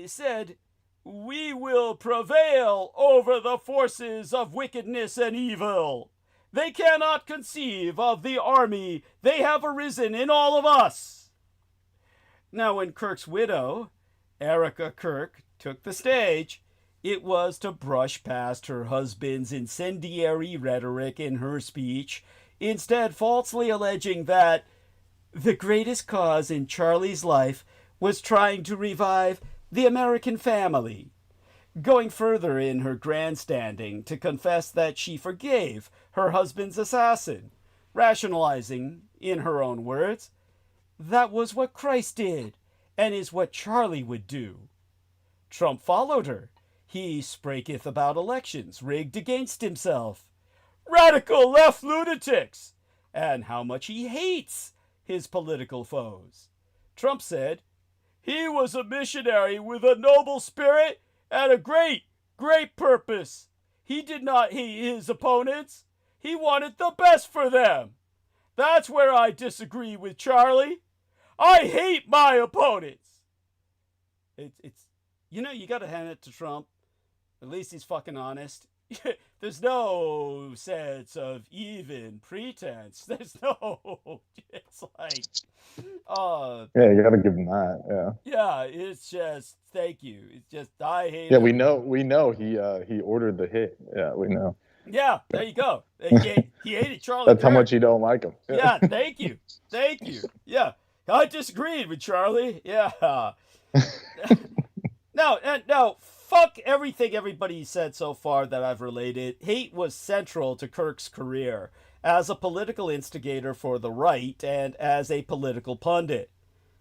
said, "We will prevail over the forces of wickedness and evil. They cannot conceive of the army they have arisen in all of us." Now, when Kirk's widow, Erica Kirk, took the stage, it was to brush past her husband's incendiary rhetoric in her speech, instead falsely alleging that the greatest cause in Charlie's life was trying to revive the American family, going further in her grandstanding to confess that she forgave her husband's assassin, rationalizing, in her own words, that was what Christ did and is what Charlie would do. Trump followed her. He spraketh about elections rigged against himself, radical left lunatics, and how much he hates his political foes. Trump said, he was a missionary with a noble spirit and a great, great purpose. He did not hate his opponents. He wanted the best for them. That's where I disagree with Charlie. I hate my opponents. It's you got to hand it to Trump. At least he's fucking honest. There's no sense of even pretense. It's like, yeah, you got to give him that. Yeah, it's just, thank you. It's just, I hate Yeah, him. we know he ordered the hit. Yeah, we know. Yeah, there you go. He hated Charlie. That's how Kirk. much you don't like him. Yeah, thank you. Yeah, I disagreed with Charlie. Yeah. No, fuck everything everybody said so far that I've related. Hate was central to Kirk's career, as a political instigator for the right and as a political pundit.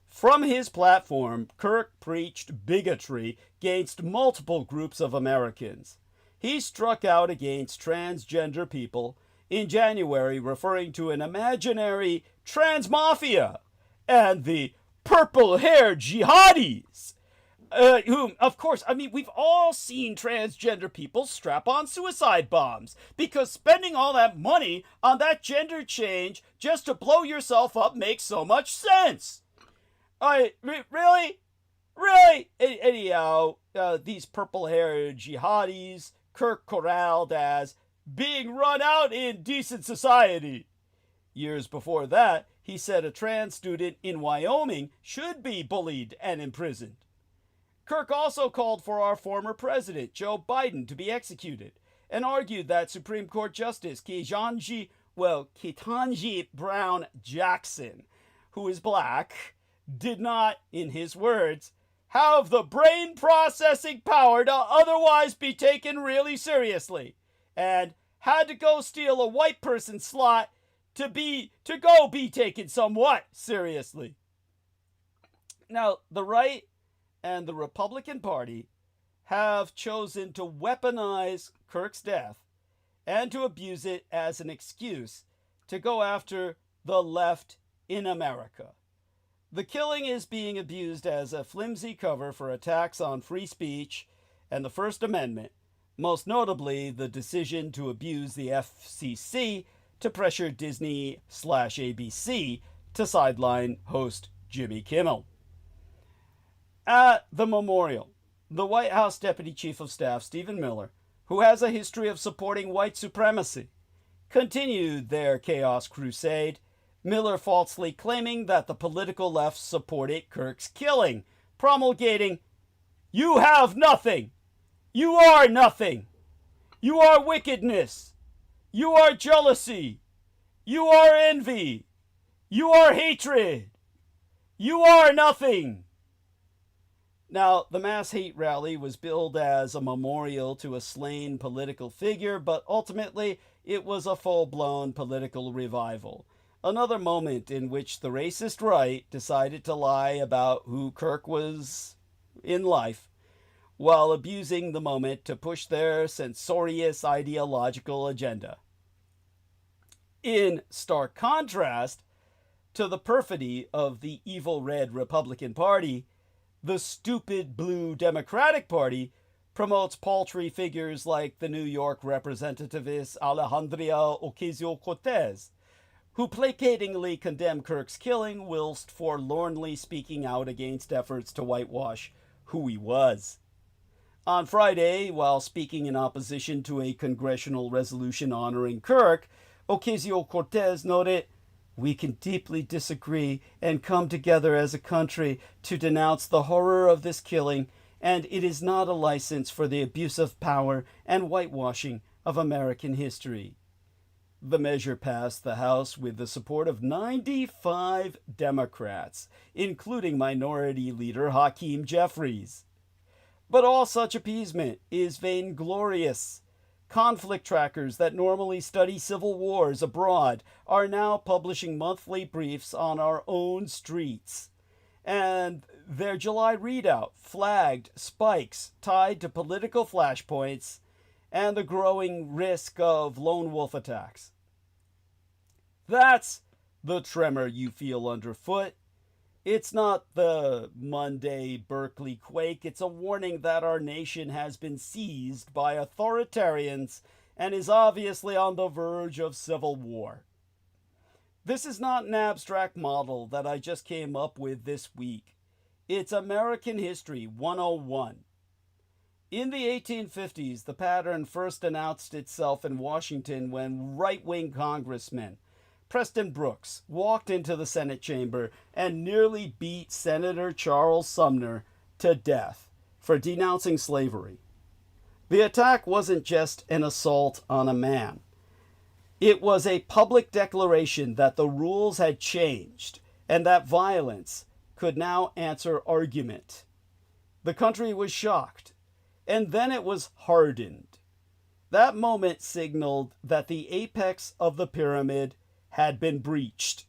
From his platform, Kirk preached bigotry against multiple groups of Americans. He struck out against transgender people in January, referring to an imaginary trans mafia and the purple-haired jihadis. Whom, of course, I mean, we've all seen transgender people strap on suicide bombs because spending all that money on that gender change just to blow yourself up makes so much sense. Really? Anyhow, these purple-haired jihadis, Kirk corralled as being run out in decent society. Years before that, he said a trans student in Wyoming should be bullied and imprisoned. Kirk also called for our former president, Joe Biden, to be executed, and argued that Supreme Court Justice Ketanji Brown Jackson, who is black, did not, in his words, have the brain processing power to otherwise be taken really seriously, and had to go steal a white person's slot to go be taken somewhat seriously. Now, the right and the Republican Party have chosen to weaponize Kirk's death and to abuse it as an excuse to go after the left in America. The killing is being abused as a flimsy cover for attacks on free speech and the First Amendment, most notably the decision to abuse the FCC to pressure Disney/ABC to sideline host Jimmy Kimmel. At the memorial, the White House Deputy Chief of Staff Stephen Miller, who has a history of supporting white supremacy, continued their chaos crusade, Miller falsely claiming that the political left supported Kirk's killing, promulgating, "You have nothing! You are nothing! You are wickedness! You are jealousy! You are envy! You are hatred! You are nothing!" Now, the mass hate rally was billed as a memorial to a slain political figure, but ultimately it was a full-blown political revival. Another moment in which the racist right decided to lie about who Kirk was in life, while abusing the moment to push their censorious ideological agenda. In stark contrast to the perfidy of the evil red Republican Party, the stupid blue Democratic Party promotes paltry figures like the New York representativist Alejandria Ocasio-Cortez, who placatingly condemned Kirk's killing whilst forlornly speaking out against efforts to whitewash who he was. On Friday, while speaking in opposition to a congressional resolution honoring Kirk, Ocasio-Cortez noted, "We can deeply disagree and come together as a country to denounce the horror of this killing, and it is not a license for the abuse of power and whitewashing of American history." The measure passed the House with the support of 95 Democrats, including Minority Leader Hakeem Jeffries. But all such appeasement is vainglorious. Conflict trackers that normally study civil wars abroad are now publishing monthly briefs on our own streets. And their July readout flagged spikes tied to political flashpoints and the growing risk of lone wolf attacks. That's the tremor you feel underfoot. It's not the Monday Berkeley quake. It's a warning that our nation has been seized by authoritarians and is obviously on the verge of civil war. This is not an abstract model that I just came up with this week. It's American History 101. In the 1850s, the pattern first announced itself in Washington when right-wing congressman Preston Brooks walked into the Senate chamber and nearly beat Senator Charles Sumner to death for denouncing slavery. The attack wasn't just an assault on a man. It was a public declaration that the rules had changed and that violence could now answer argument. The country was shocked, and then it was hardened. That moment signaled that the apex of the pyramid had been breached.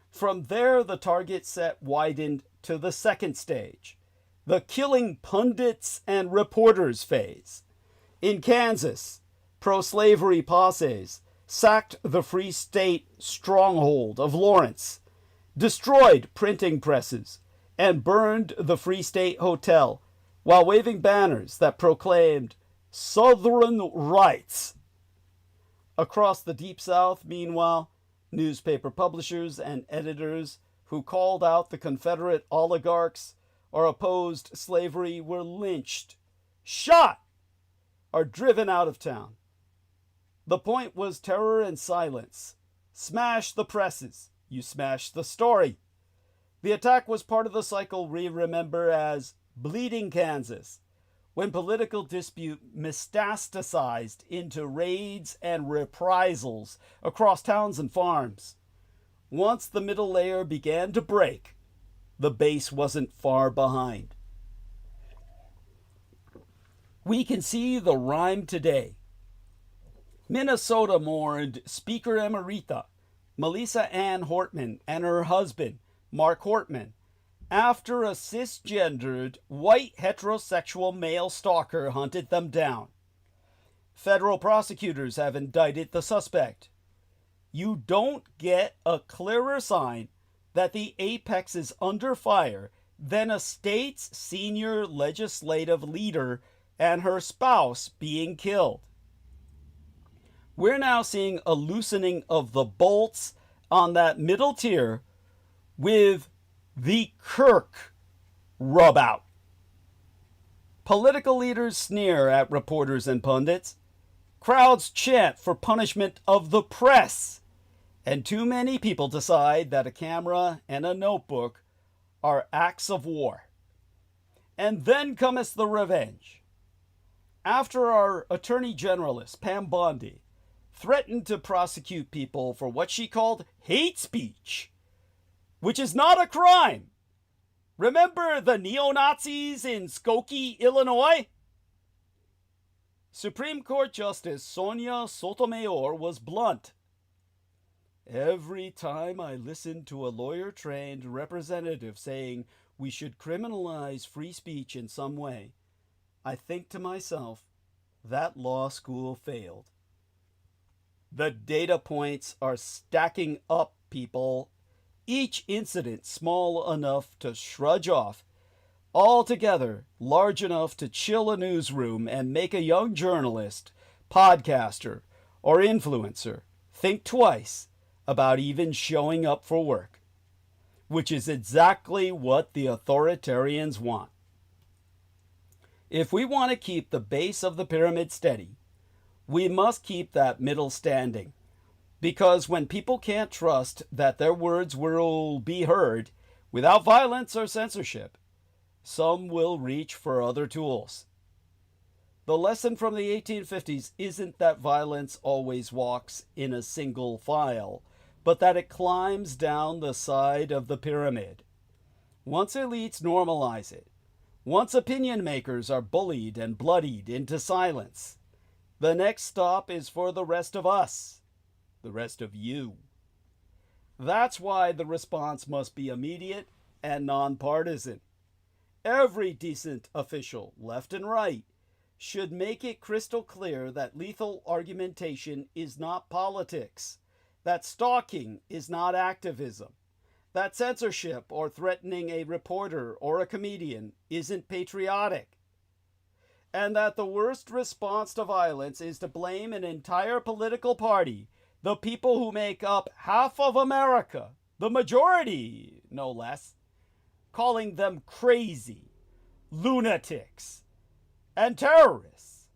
From there, the target set widened to the second stage, the killing pundits and reporters phase. In Kansas, pro-slavery posses sacked the Free State stronghold of Lawrence, destroyed printing presses, and burned the Free State Hotel while waving banners that proclaimed Southern rights. Across the Deep South, meanwhile, newspaper publishers and editors who called out the Confederate oligarchs or opposed slavery were lynched, shot, or driven out of town. The point was terror and silence. Smash the presses, you smash the story. The attack was part of the cycle we remember as Bleeding Kansas, when political dispute metastasized into raids and reprisals across towns and farms. Once the middle layer began to break, the base wasn't far behind. We can see the rhyme today. Minnesota mourned Speaker Emerita Melissa Ann Hortman and her husband, Mark Hortman, after a cisgendered, white heterosexual male stalker hunted them down. Federal prosecutors have indicted the suspect. You don't get a clearer sign that the apex is under fire than a state's senior legislative leader and her spouse being killed. We're now seeing a loosening of the bolts on that middle tier with the KIRK rub out. Political leaders sneer at reporters and pundits. Crowds chant for punishment of the press. And too many people decide that a camera and a notebook are acts of war. And then cometh the revenge. After our Attorney Generalist, Pam Bondi, threatened to prosecute people for what she called hate speech, which is not a crime. Remember the neo-Nazis in Skokie, Illinois? Supreme Court Justice Sonia Sotomayor was blunt. Every time I listen to a lawyer-trained representative saying we should criminalize free speech in some way, I think to myself, that law school failed. The data points are stacking up, people. Each incident small enough to shrug off, altogether large enough to chill a newsroom and make a young journalist, podcaster, or influencer think twice about even showing up for work, which is exactly what the authoritarians want. If we want to keep the base of the pyramid steady, we must keep that middle standing. Because when people can't trust that their words will be heard without violence or censorship, some will reach for other tools. The lesson from the 1850s isn't that violence always walks in a single file, but that it climbs down the side of the pyramid. Once elites normalize it, once opinion makers are bullied and bloodied into silence, the next stop is for the rest of us. The rest of you. That's why the response must be immediate and nonpartisan. Every decent official, left and right, should make it crystal clear that lethal argumentation is not politics, that stalking is not activism, that censorship or threatening a reporter or a comedian isn't patriotic, and that the worst response to violence is to blame an entire political party, the people who make up half of America, the majority, no less, calling them crazy, lunatics, and terrorists.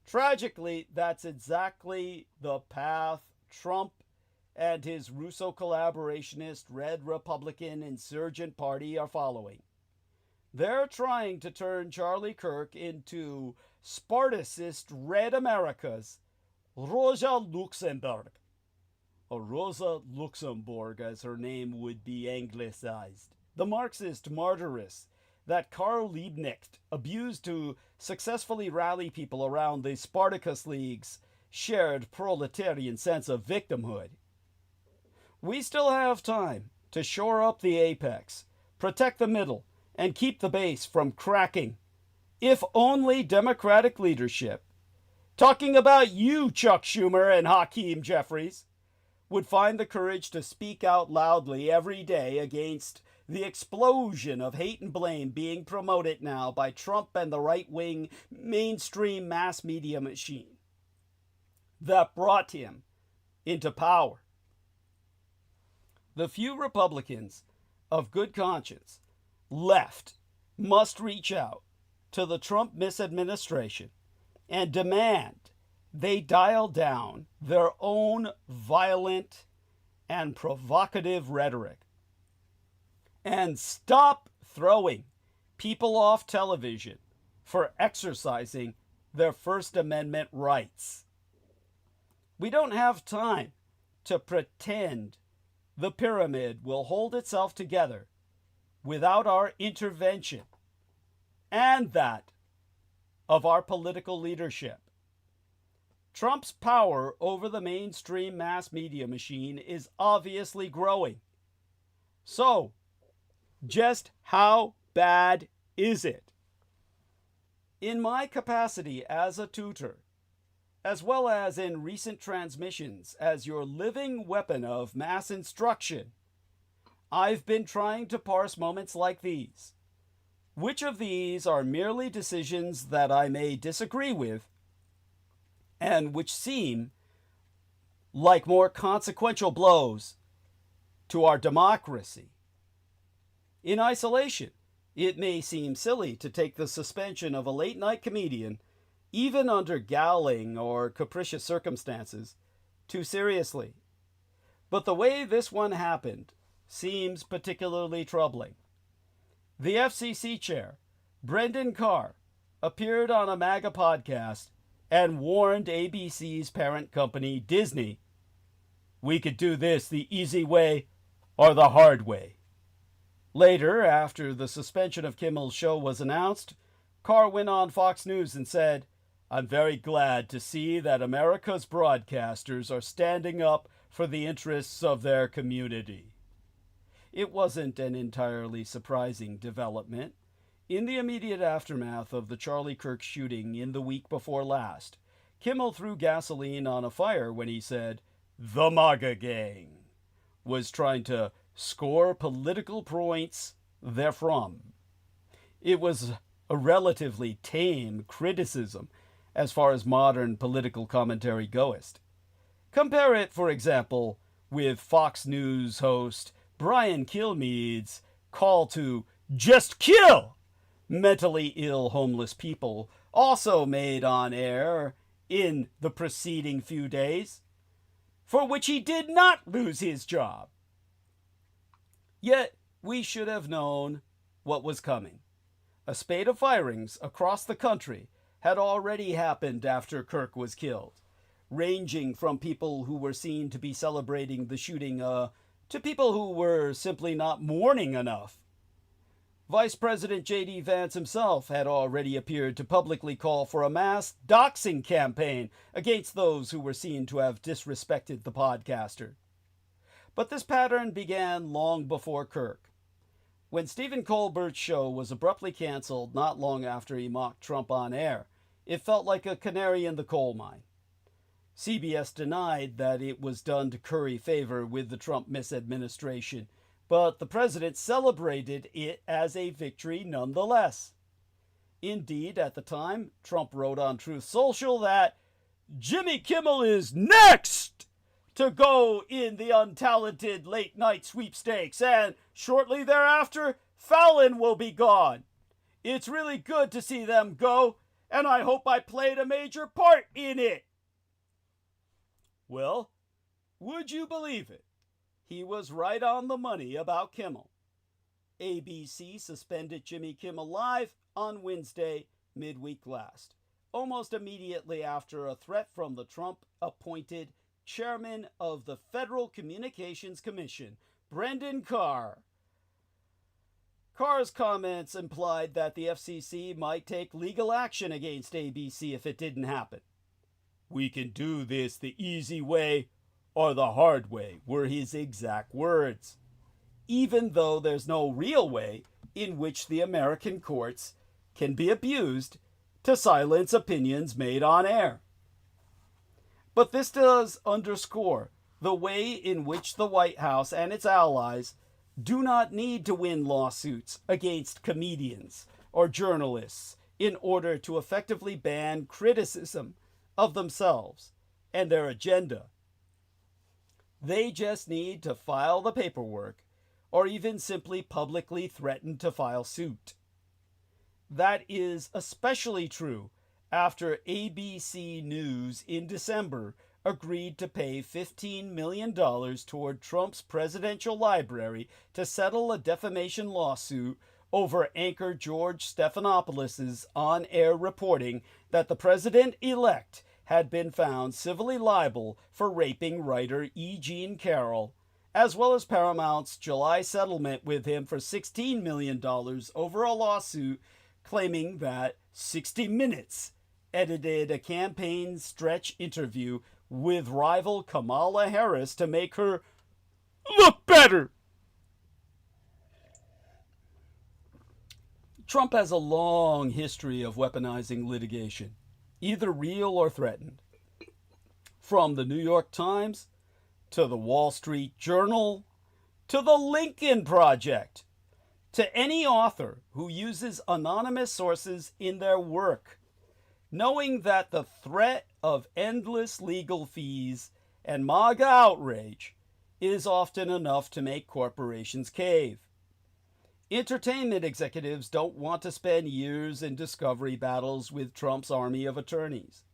Tragically, that's exactly the path Trump and his Russo collaborationist Red Republican Insurgent Party are following. They're trying to turn Charlie Kirk into Spartacist Red America's Rosa Luxemburg, or Rosa Luxemburg as her name would be anglicized, the Marxist martyress that Karl Liebknecht abused to successfully rally people around the Spartacus League's shared proletarian sense of victimhood. We still have time to shore up the apex, protect the middle, and keep the base from cracking. If only Democratic leadership, talking about you, Chuck Schumer and Hakeem Jeffries, would find the courage to speak out loudly every day against the explosion of hate and blame being promoted now by Trump and the right-wing mainstream mass media machine that brought him into power. The few Republicans of good conscience left must reach out to the Trump misadministration and demand they dial down their own violent and provocative rhetoric and stop throwing people off television for exercising their First Amendment rights. We don't have time to pretend the pyramid will hold itself together without our intervention and that of our political leadership. Trump's power over the mainstream mass media machine is obviously growing. So, just how bad is it? In my capacity as a tutor, as well as in recent transmissions as your living weapon of mass instruction, I've been trying to parse moments like these. Which of these are merely decisions that I may disagree with, and which seem like more consequential blows to our democracy? In isolation, it may seem silly to take the suspension of a late-night comedian, even under galling or capricious circumstances, too seriously. But the way this one happened seems particularly troubling. The FCC chair, Brendan Carr, appeared on a MAGA podcast and warned ABC's parent company, Disney, "We could do this the easy way or the hard way." Later, after the suspension of Kimmel's show was announced, Carr went on Fox News and said, "I'm very glad to see that America's broadcasters are standing up for the interests of their community." It wasn't an entirely surprising development. In the immediate aftermath of the Charlie Kirk shooting in the week before last, Kimmel threw gasoline on a fire when he said, "The MAGA gang was trying to score political points therefrom." It was a relatively tame criticism as far as modern political commentary goeth. Compare it, for example, with Fox News host Brian Kilmeade's call to just kill mentally ill homeless people, also made on air in the preceding few days, for which he did not lose his job. Yet we should have known what was coming. A spate of firings across the country had already happened after Kirk was killed, ranging from people who were seen to be celebrating the shooting to people who were simply not mourning enough. Vice President J.D. Vance himself had already appeared to publicly call for a mass doxing campaign against those who were seen to have disrespected the podcaster. But this pattern began long before Kirk. When Stephen Colbert's show was abruptly canceled not long after he mocked Trump on air, it felt like a canary in the coal mine. CBS denied that it was done to curry favor with the Trump misadministration, but the president celebrated it as a victory nonetheless. Indeed, at the time, Trump wrote on Truth Social that Jimmy Kimmel is next to go in the untalented late-night sweepstakes, and shortly thereafter, Fallon will be gone. It's really good to see them go, and I hope I played a major part in it. Well, would you believe it? He was right on the money about Kimmel. ABC suspended Jimmy Kimmel Live on Wednesday, midweek last, almost immediately after a threat from the Trump-appointed chairman of the Federal Communications Commission, Brendan Carr, Carr's comments implied that the FCC might take legal action against ABC if it didn't happen. "We can do this the easy way or the hard way," were his exact words, even though there's no real way in which the American courts can be abused to silence opinions made on air. But this does underscore the way in which the White House and its allies do not need to win lawsuits against comedians or journalists in order to effectively ban criticism of themselves and their agenda. They just need to file the paperwork or even simply publicly threaten to file suit. That is especially true after ABC News in December agreed to pay $15 million toward Trump's presidential library to settle a defamation lawsuit over anchor George Stephanopoulos' on-air reporting that the president-elect had been found civilly liable for raping writer E. Jean Carroll, as well as Paramount's July settlement with him for $16 million over a lawsuit claiming that 60 Minutes edited a campaign stretch interview with rival Kamala Harris to make her look better. Trump has a long history of weaponizing litigation, either real or threatened. From the New York Times to the Wall Street Journal to the Lincoln Project, to any author who uses anonymous sources in their work, knowing that the threat of endless legal fees and MAGA outrage is often enough to make corporations cave. Entertainment executives don't want to spend years in discovery battles with Trump's army of attorneys.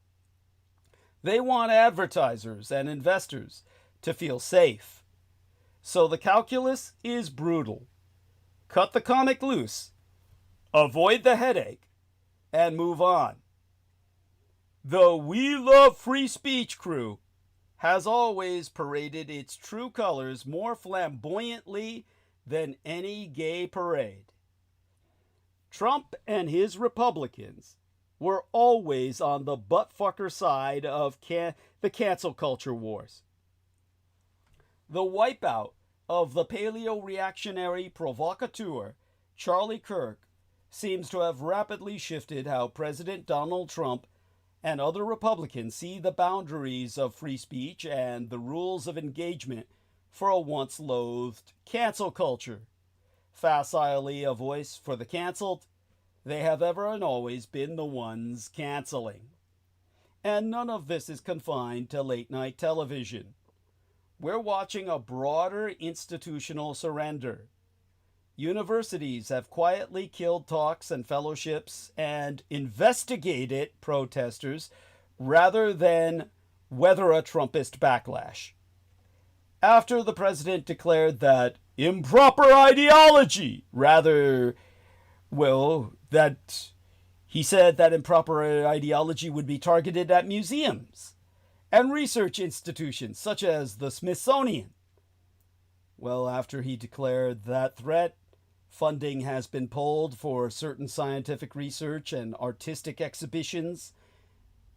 They want advertisers and investors to feel safe. So the calculus is brutal. Cut the comic loose, avoid the headache, and move on. The We Love Free Speech crew has always paraded its true colors more flamboyantly than any gay parade. Trump and his Republicans were always on the buttfucker side of the cancel culture wars. The wipeout of the paleo-reactionary provocateur Charlie Kirk seems to have rapidly shifted how President Donald Trump and other Republicans see the boundaries of free speech and the rules of engagement for a once loathed cancel culture. Facilely a voice for the canceled, they have ever and always been the ones canceling. And none of this is confined to late night television. We're watching a broader institutional surrender. Universities have quietly killed talks and fellowships and investigated protesters rather than weather a Trumpist backlash. After the president declared that improper ideology, that he said that improper ideology would be targeted at museums and research institutions such as the Smithsonian. Well, after he declared that threat, funding has been pulled for certain scientific research and artistic exhibitions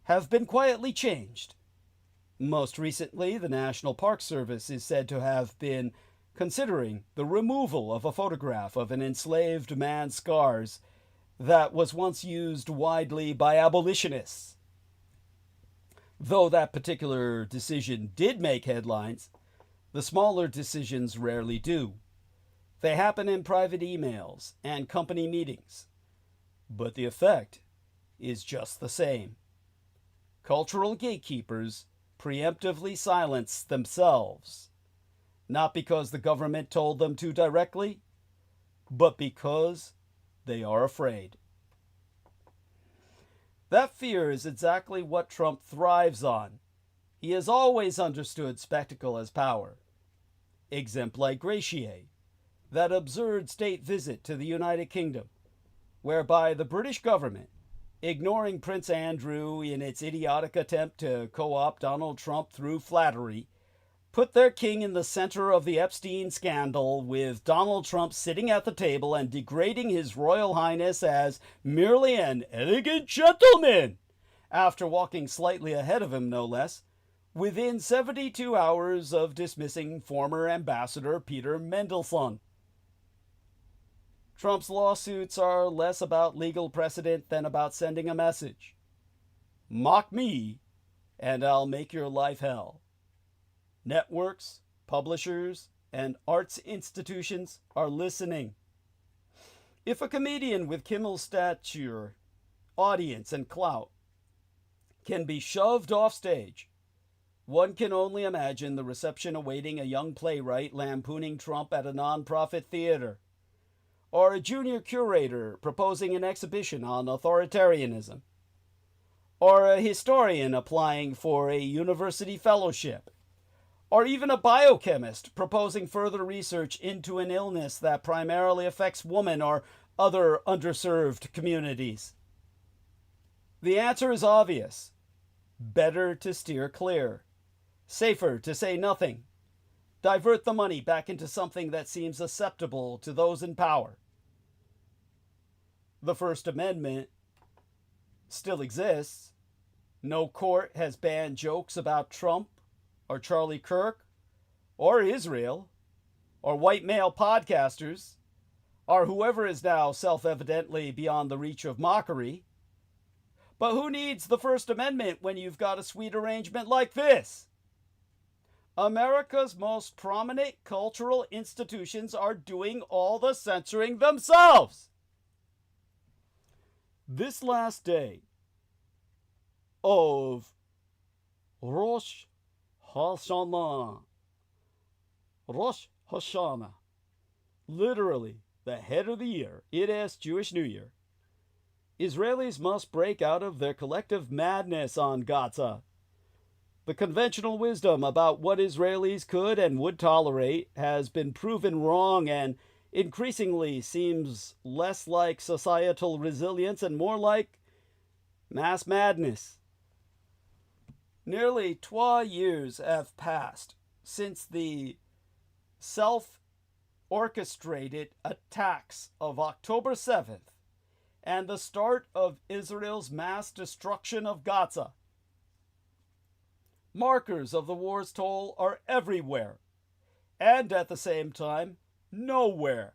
have been quietly changed. Most recently, the National Park Service is said to have been considering the removal of a photograph of an enslaved man's scars that was once used widely by abolitionists. Though that particular decision did make headlines, the smaller decisions rarely do. They happen in private emails and company meetings, but the effect is just the same. Cultural gatekeepers preemptively silence themselves, not because the government told them to directly, but because they are afraid. That fear is exactly what Trump thrives on. He has always understood spectacle as power. Exemplar gratiae, that absurd state visit to the United Kingdom, whereby the British government, ignoring Prince Andrew in its idiotic attempt to co-opt Donald Trump through flattery, put their king in the center of the Epstein scandal, with Donald Trump sitting at the table and degrading His Royal Highness as merely an elegant gentleman, after walking slightly ahead of him, no less, within 72 hours of dismissing former Ambassador Peter Mendelssohn. Trump's lawsuits are less about legal precedent than about sending a message. Mock me, and I'll make your life hell. Networks, publishers, and arts institutions are listening. If a comedian with Kimmel's stature, audience, and clout can be shoved off stage, one can only imagine the reception awaiting a young playwright lampooning Trump at a nonprofit theater, or a junior curator proposing an exhibition on authoritarianism, or a historian applying for a university fellowship, or even a biochemist proposing further research into an illness that primarily affects women or other underserved communities. The answer is obvious. Better to steer clear. Safer to say nothing. Divert the money back into something that seems acceptable to those in power. The First Amendment still exists. No court has banned jokes about Trump or Charlie Kirk or Israel or white male podcasters or whoever is now self-evidently beyond the reach of mockery. But who needs the First Amendment when you've got a sweet arrangement like this? America's most prominent cultural institutions are doing all the censoring themselves. This last day of Rosh Hashanah, literally the head of the year, it is Jewish New Year, Israelis must break out of their collective madness on Gaza. The conventional wisdom about what Israelis could and would tolerate has been proven wrong and increasingly seems less like societal resilience and more like mass madness. Nearly 12 years have passed since the self-orchestrated attacks of October 7th and the start of Israel's mass destruction of Gaza. Markers of the war's toll are everywhere, and at the same time, nowhere.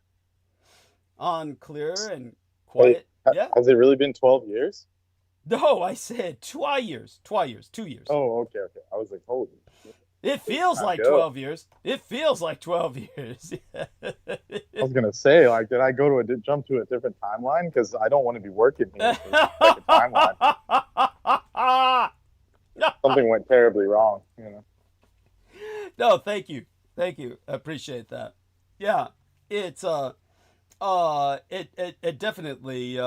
Unclear and quiet. Yeah. Has it really been 12 years? No, I said 2 years. 2 years. 2 years. Oh, okay. I was like, holy. It feels like 12 years. It feels like 12 years. I was going to say, like, did I jump to a different timeline? Because I don't want to be working here for the second timeline. Something went terribly wrong, you know. No, thank you. Thank you. I appreciate that. Yeah, it's it definitely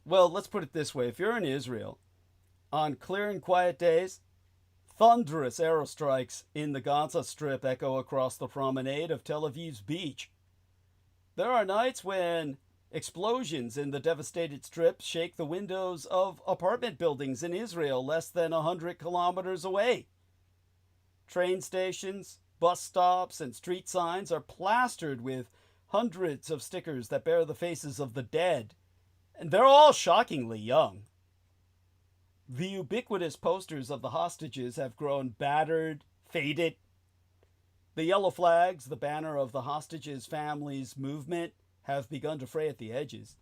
well, let's put it this way. If you're in Israel on clear and quiet days, thunderous aerostrikes in the Gaza Strip echo across the promenade of Tel Aviv's beach. There are nights when explosions in the devastated strip shake the windows of apartment buildings in Israel less than 100 kilometers away. Train stations, bus stops, and street signs are plastered with hundreds of stickers that bear the faces of the dead, and they're all shockingly young. The ubiquitous posters of the hostages have grown battered, faded. The yellow flags, the banner of the hostages' families' movement, have begun to fray at the edges.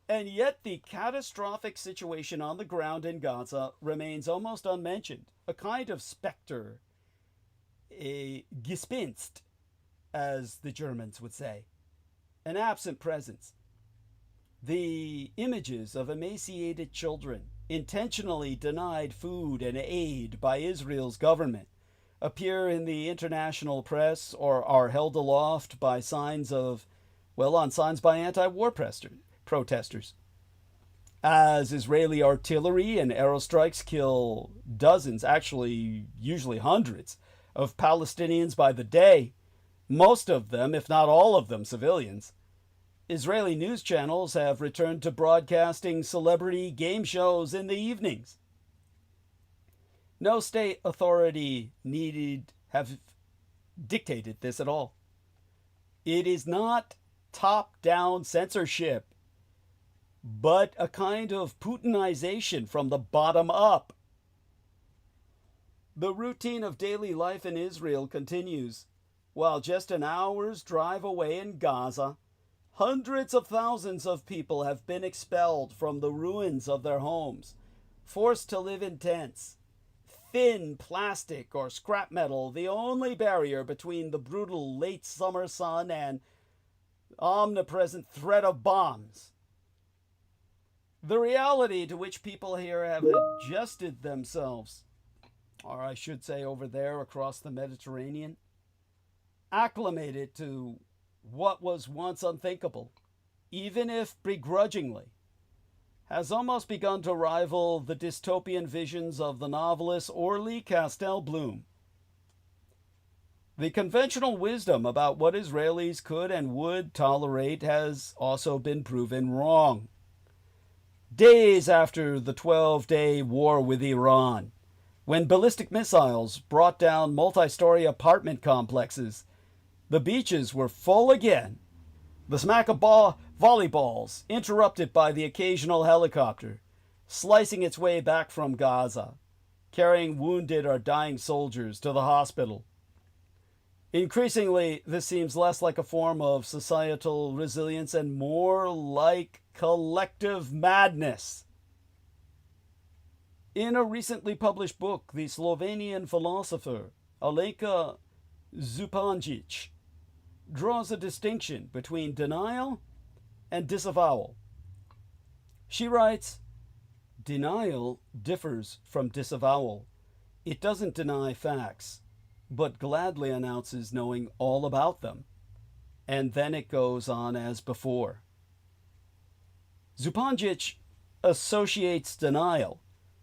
And yet the catastrophic situation on the ground in Gaza remains almost unmentioned, a kind of specter, a Gespenst, as the Germans would say, an absent presence. The images of emaciated children, intentionally denied food and aid by Israel's government, appear in the international press or are held aloft by signs by anti-war protesters. As Israeli artillery and aerostrikes kill dozens, actually usually hundreds, of Palestinians by the day, most of them, if not all of them, civilians, Israeli news channels have returned to broadcasting celebrity game shows in the evenings. No state authority have dictated this at all. It is not top-down censorship, but a kind of Putinization from the bottom up. The routine of daily life in Israel continues, while just an hour's drive away in Gaza, hundreds of thousands of people have been expelled from the ruins of their homes, forced to live in tents. Thin plastic or scrap metal, the only barrier between the brutal late summer sun and omnipresent threat of bombs. The reality to which people here have adjusted themselves, or I should say over there across the Mediterranean, acclimated to what was once unthinkable, even if begrudgingly, has almost begun to rival the dystopian visions of the novelist Orly Castel-Bloom. The conventional wisdom about what Israelis could and would tolerate has also been proven wrong. Days after the 12-day war with Iran, when ballistic missiles brought down multi-story apartment complexes, the beaches were full again. The smack of volleyballs, interrupted by the occasional helicopter, slicing its way back from Gaza, carrying wounded or dying soldiers to the hospital. Increasingly, this seems less like a form of societal resilience and more like collective madness. In a recently published book, the Slovenian philosopher Alenka Zupančič draws a distinction between denial and disavowal. She writes, "Denial differs from disavowal. It doesn't deny facts, but gladly announces knowing all about them, and then it goes on as before." Zupančič associates denial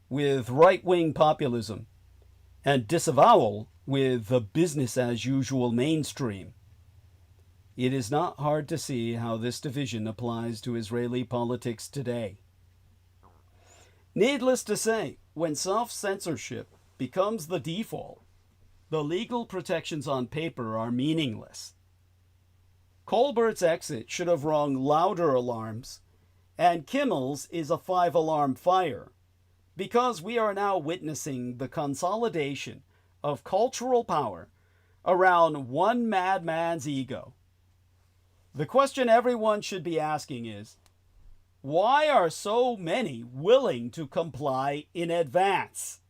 with right-wing populism and disavowal with the business-as-usual mainstream. It is not hard to see how this division applies to Israeli politics today. Needless to say, when self-censorship becomes the default, the legal protections on paper are meaningless. Colbert's exit should have rung louder alarms, and Kimmel's is a 5-alarm fire, because we are now witnessing the consolidation of cultural power around one madman's ego. The question everyone should be asking is, why are so many willing to comply in advance?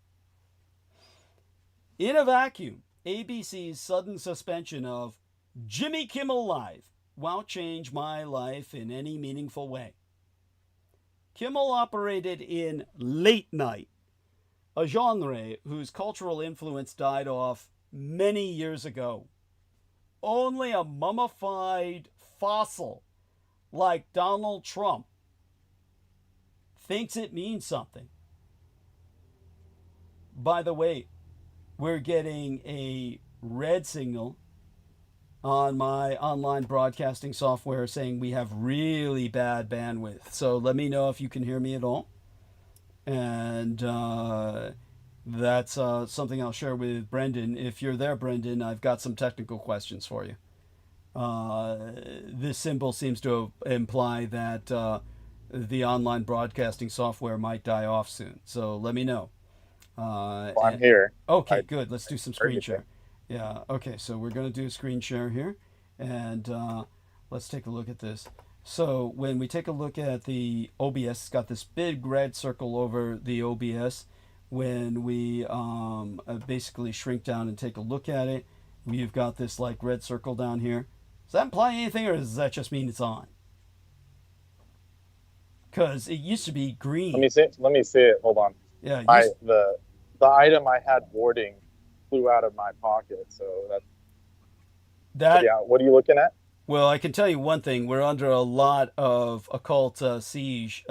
In a vacuum, ABC's sudden suspension of Jimmy Kimmel Live won't change my life in any meaningful way. Kimmel operated in late night, a genre whose cultural influence died off many years ago. Only a mummified fossil like Donald Trump thinks it means something. By the way, we're getting a red signal on my online broadcasting software saying we have really bad bandwidth. So let me know if you can hear me at all. And that's something I'll share with Brendan. If you're there, Brendan, I've got some technical questions for you. This symbol seems to imply that the online broadcasting software might die off soon. So let me know. I'm here. Okay, good. Let's do some screen share. Yeah, okay, so we're going to do a screen share here. And let's take a look at this. So when we take a look at the OBS, it's got this big red circle over the OBS. When we basically shrink down and take a look at it, we've got this like red circle down here. Does that imply anything, or does that just mean it's on? Because it used to be green. Let me see it. Hold on. Yeah. The item I had boarding flew out of my pocket, so that. Yeah. What are you looking at? Well, I can tell you one thing. We're under a lot of occult siege.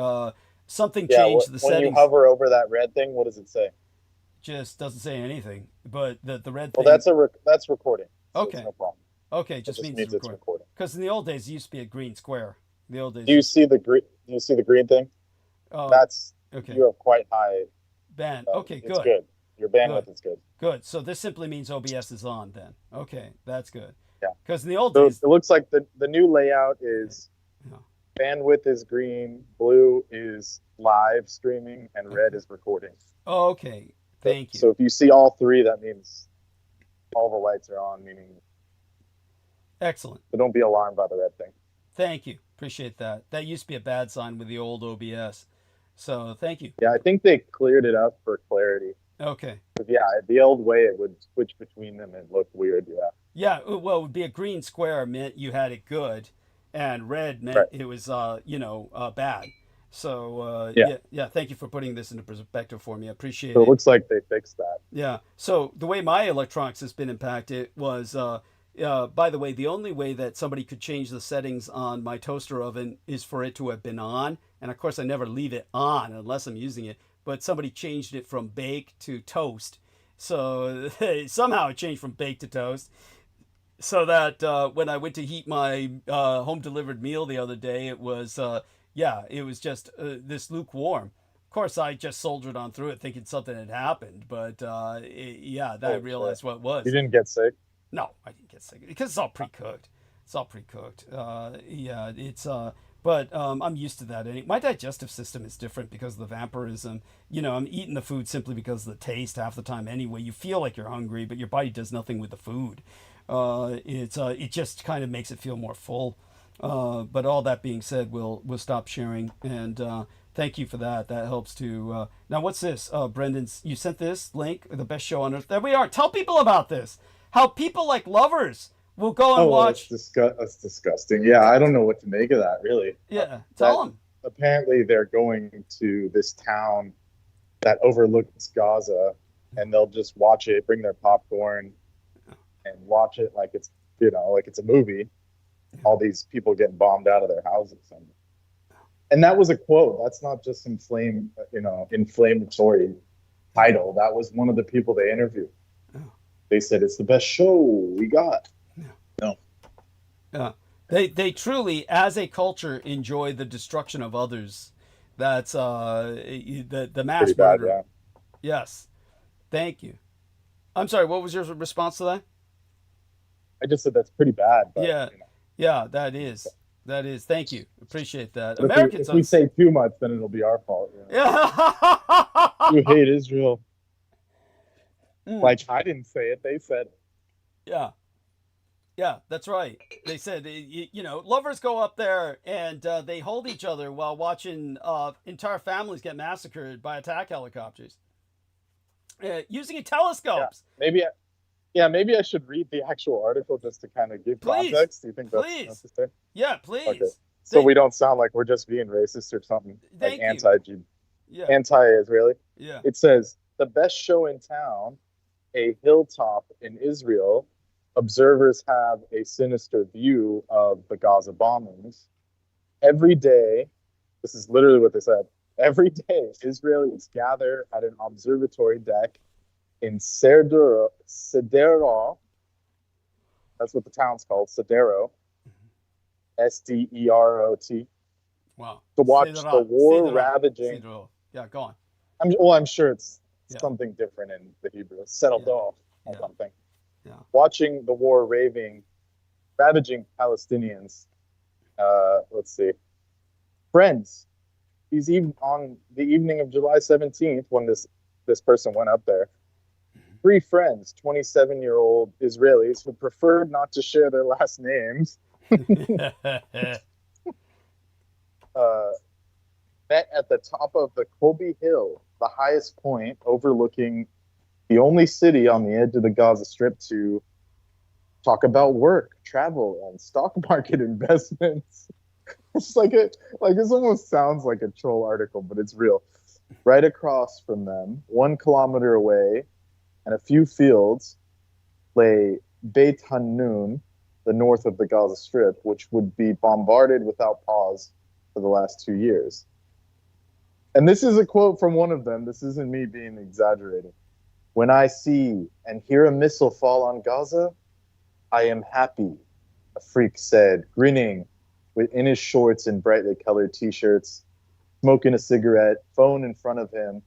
Something changed the settings. When you hover over that red thing, what does it say? Just doesn't say anything. But the red thing. Well, that's recording. So okay. No problem. Okay, just means it's recording. Because in the old days, it used to be a green square. The old days. Do you see the green? Do you see the green thing? That's okay. You have quite high band. Okay, it's good. Your bandwidth is good. Good. So this simply means OBS is on then. Okay, that's good. Yeah. Because in the old So days, it looks like the new layout is yeah. bandwidth is green, blue is live streaming, and red is recording. Oh, okay. Thank you. So if you see all three, that means all the lights are on, meaning. Excellent. So don't be alarmed by the red thing. Thank you. Appreciate that. That used to be a bad sign with the old OBS. So thank you. Yeah, I think they cleared it up for clarity. Okay. Yeah, the old way it would switch between them and look weird. Yeah. Yeah. Well, it would be a green square meant you had it good, and red meant it was bad. So yeah. Thank you for putting this into perspective for me. I appreciate it. So it looks like they fixed that. Yeah. So the way my electronics has been impacted was, by the way, the only way that somebody could change the settings on my toaster oven is for it to have been on. And of course, I never leave it on unless I'm using it. But somebody changed it from bake to toast. So somehow it changed from bake to toast. So that when I went to heat my home delivered meal the other day, it was, it was just this lukewarm. Of course, I just soldiered on through it thinking something had happened. But I realized what it was. You didn't get sick? No, I didn't get sick because it's all pre-cooked. But I'm used to that. My digestive system is different because of the vampirism. I'm eating the food simply because of the taste half the time anyway. You feel like you're hungry, but your body does nothing with the food. It just kind of makes it feel more full. But all that being said, we'll stop sharing. And thank you for that. That helps to... Now, what's this? Brendan, you sent this link, the best show on earth. There we are. Tell people about this. How people like Lovers will go and watch. That's disgusting. Yeah, I don't know what to make of that, really. Yeah, tell them. Apparently, they're going to this town that overlooks Gaza, and they'll just watch it, bring their popcorn, and watch it like it's a movie. All these people getting bombed out of their houses, and that was a quote. That's not just some inflammatory title. That was one of the people they interviewed. They said it's the best show we got. No. They truly, as a culture, enjoy the destruction of others. That's the mass murder. Yeah. Yes. Thank you. I'm sorry. What was your response to that? I just said that's pretty bad. But, yeah, that is. Thank you. Appreciate that. But Americans. If we say too much, then it'll be our fault. Yeah. You hate Israel. Like I didn't say it; they said it. Yeah, that's right. They said, lovers go up there and they hold each other while watching entire families get massacred by attack helicopters using telescopes. Yeah, maybe I should read the actual article just to kind of give context. Do you think that's necessary? Yeah, please. Okay. So we don't sound like we're just being racist or something, like anti-Israeli. Yeah. It says the best show in town. A hilltop in Israel, observers have a sinister view of the Gaza bombings. Every day, this is literally what they said, every day Israelis gather at an observatory deck in Sderot, that's what the town's called, Sderot, Sderot. Wow. To watch the war ravaging. Yeah, go on. I'm sure it's something different in the Hebrew. Settled off or something. Yeah. Watching the war ravaging Palestinians. Let's see. Friends. He's even on the evening of July 17th when this person went up there. 3 friends, 27-year-old Israelis who preferred not to share their last names. Met at the top of the Kobe Hill, the highest point overlooking the only city on the edge of the Gaza Strip, to talk about work, travel, and stock market investments. It's this almost sounds like a troll article, but it's real. Right across from them, 1 kilometer away, and a few fields, lay Beit Hanun, the north of the Gaza Strip, which would be bombarded without pause for the last 2 years. And this is a quote from one of them. This isn't me being exaggerating. When I see and hear a missile fall on Gaza, I am happy, a freak said, grinning in his shorts and brightly colored T-shirts, smoking a cigarette, phone in front of him.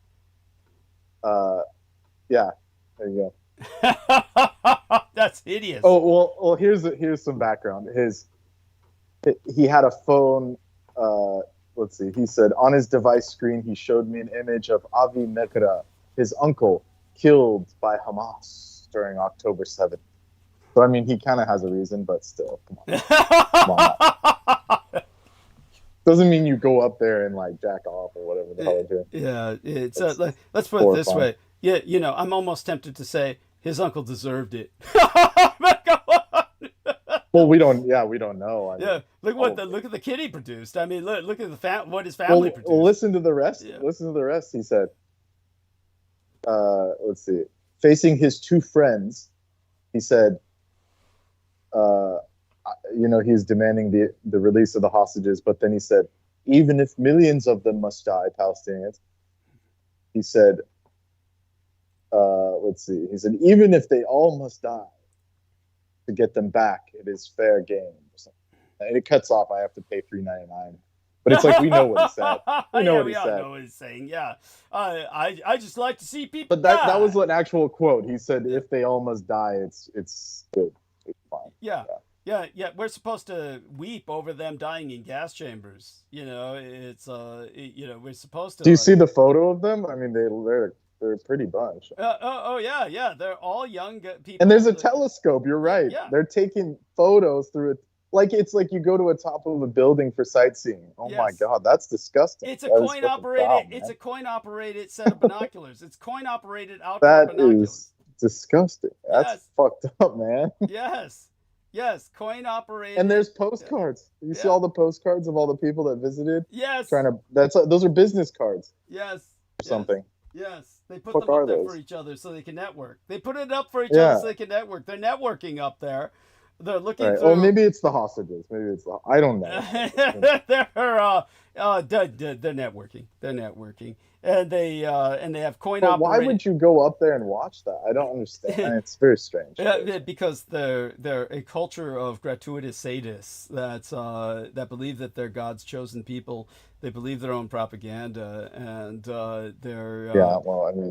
Yeah, there you go. That's hideous. Oh well. Here's some background. He had a phone. Let's see. He said on his device screen he showed me an image of Wdy92425, his uncle, killed by Hamas during October 7th. So I mean, he kind of has a reason, but still, come on. Come on. Doesn't mean you go up there and like jack off or whatever the hell you're doing. Yeah, let's put it this way. Yeah, I'm almost tempted to say his uncle deserved it. Well, we don't know. Look at the kid he produced. I mean, look at what his family produced. Well, listen to the rest. Yeah. Listen to the rest. He said, let's see. Facing his two friends, he said, he's demanding the release of the hostages, but then he said, even if millions of them must die, Palestinians, he said, let's see. He said, even if they all must die to get them back, it is fair game. Or something. And it cuts off. I have to pay $3.99. But it's like we know what he said. We know what he's saying. Yeah. I just like to see people. But that was an actual quote. He said, "If they all must die, it's good. It's fine." Yeah. We're supposed to weep over them dying in gas chambers. It's we're supposed to. Do you see the photo of them? I mean, they're a pretty bunch. Yeah. They're all young people. And there's a telescope. You're right. Yeah. They're taking photos through it. Like it's like you go to a top of a building for sightseeing. Oh my God, that's disgusting. It's a coin operated. It's a coin operated set of binoculars. It's coin operated outdoor binoculars. That is disgusting. That's fucked up, man. Yes, coin operated. And there's postcards. You see all the postcards of all the people that visited. Yes. Those are business cards. Yes. Something. Yes, they put them up there for each other so they can network. They put it up for each other so they can network. They're networking up there. They're looking through. Or maybe it's the hostages. I don't know. They're networking. They're networking, and they have coin operated. Why would you go up there and watch that? I don't understand. It's very strange. Because they're a culture of gratuitous sadists that believe that they're God's chosen people. They believe their own propaganda, and they're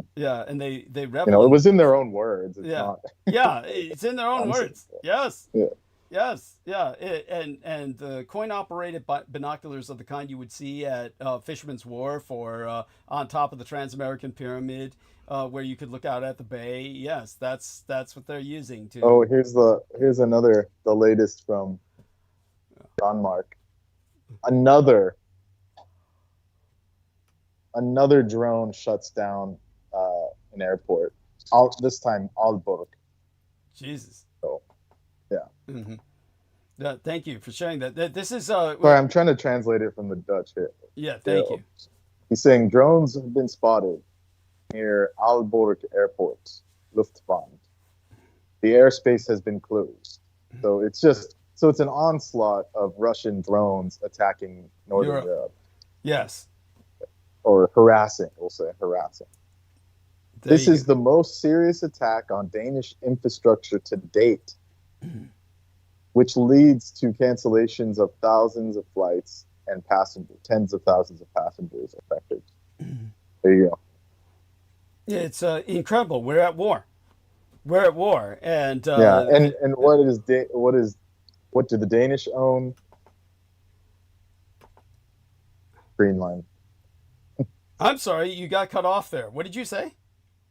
and they revel. It was in their own words. It's not. It's in their own words. Yes. Yeah. Yes, and the coin-operated binoculars of the kind you would see at Fisherman's Wharf or on top of the Trans-American Pyramid, where you could look out at the bay. Yes, that's what they're using to. Oh, here's the latest from Denmark. Another drone shuts down an airport. This time Aalborg. Jesus. So, yeah. Mm-hmm. Thank you for sharing that. This is. Sorry, I'm trying to translate it from the Dutch here. Yeah, thank you. He's saying drones have been spotted near Aalborg Airport, Luftbahn. The airspace has been closed. So it's an onslaught of Russian drones attacking Northern Europe. Yes. Or harassing, we'll say harassing. This is the most serious attack on Danish infrastructure to date, which leads to cancellations of thousands of flights and tens of thousands of passengers affected. There you go. Yeah, it's incredible. We're at war. And and what do the Danish own? Greenland. I'm sorry, you got cut off there. What did you say?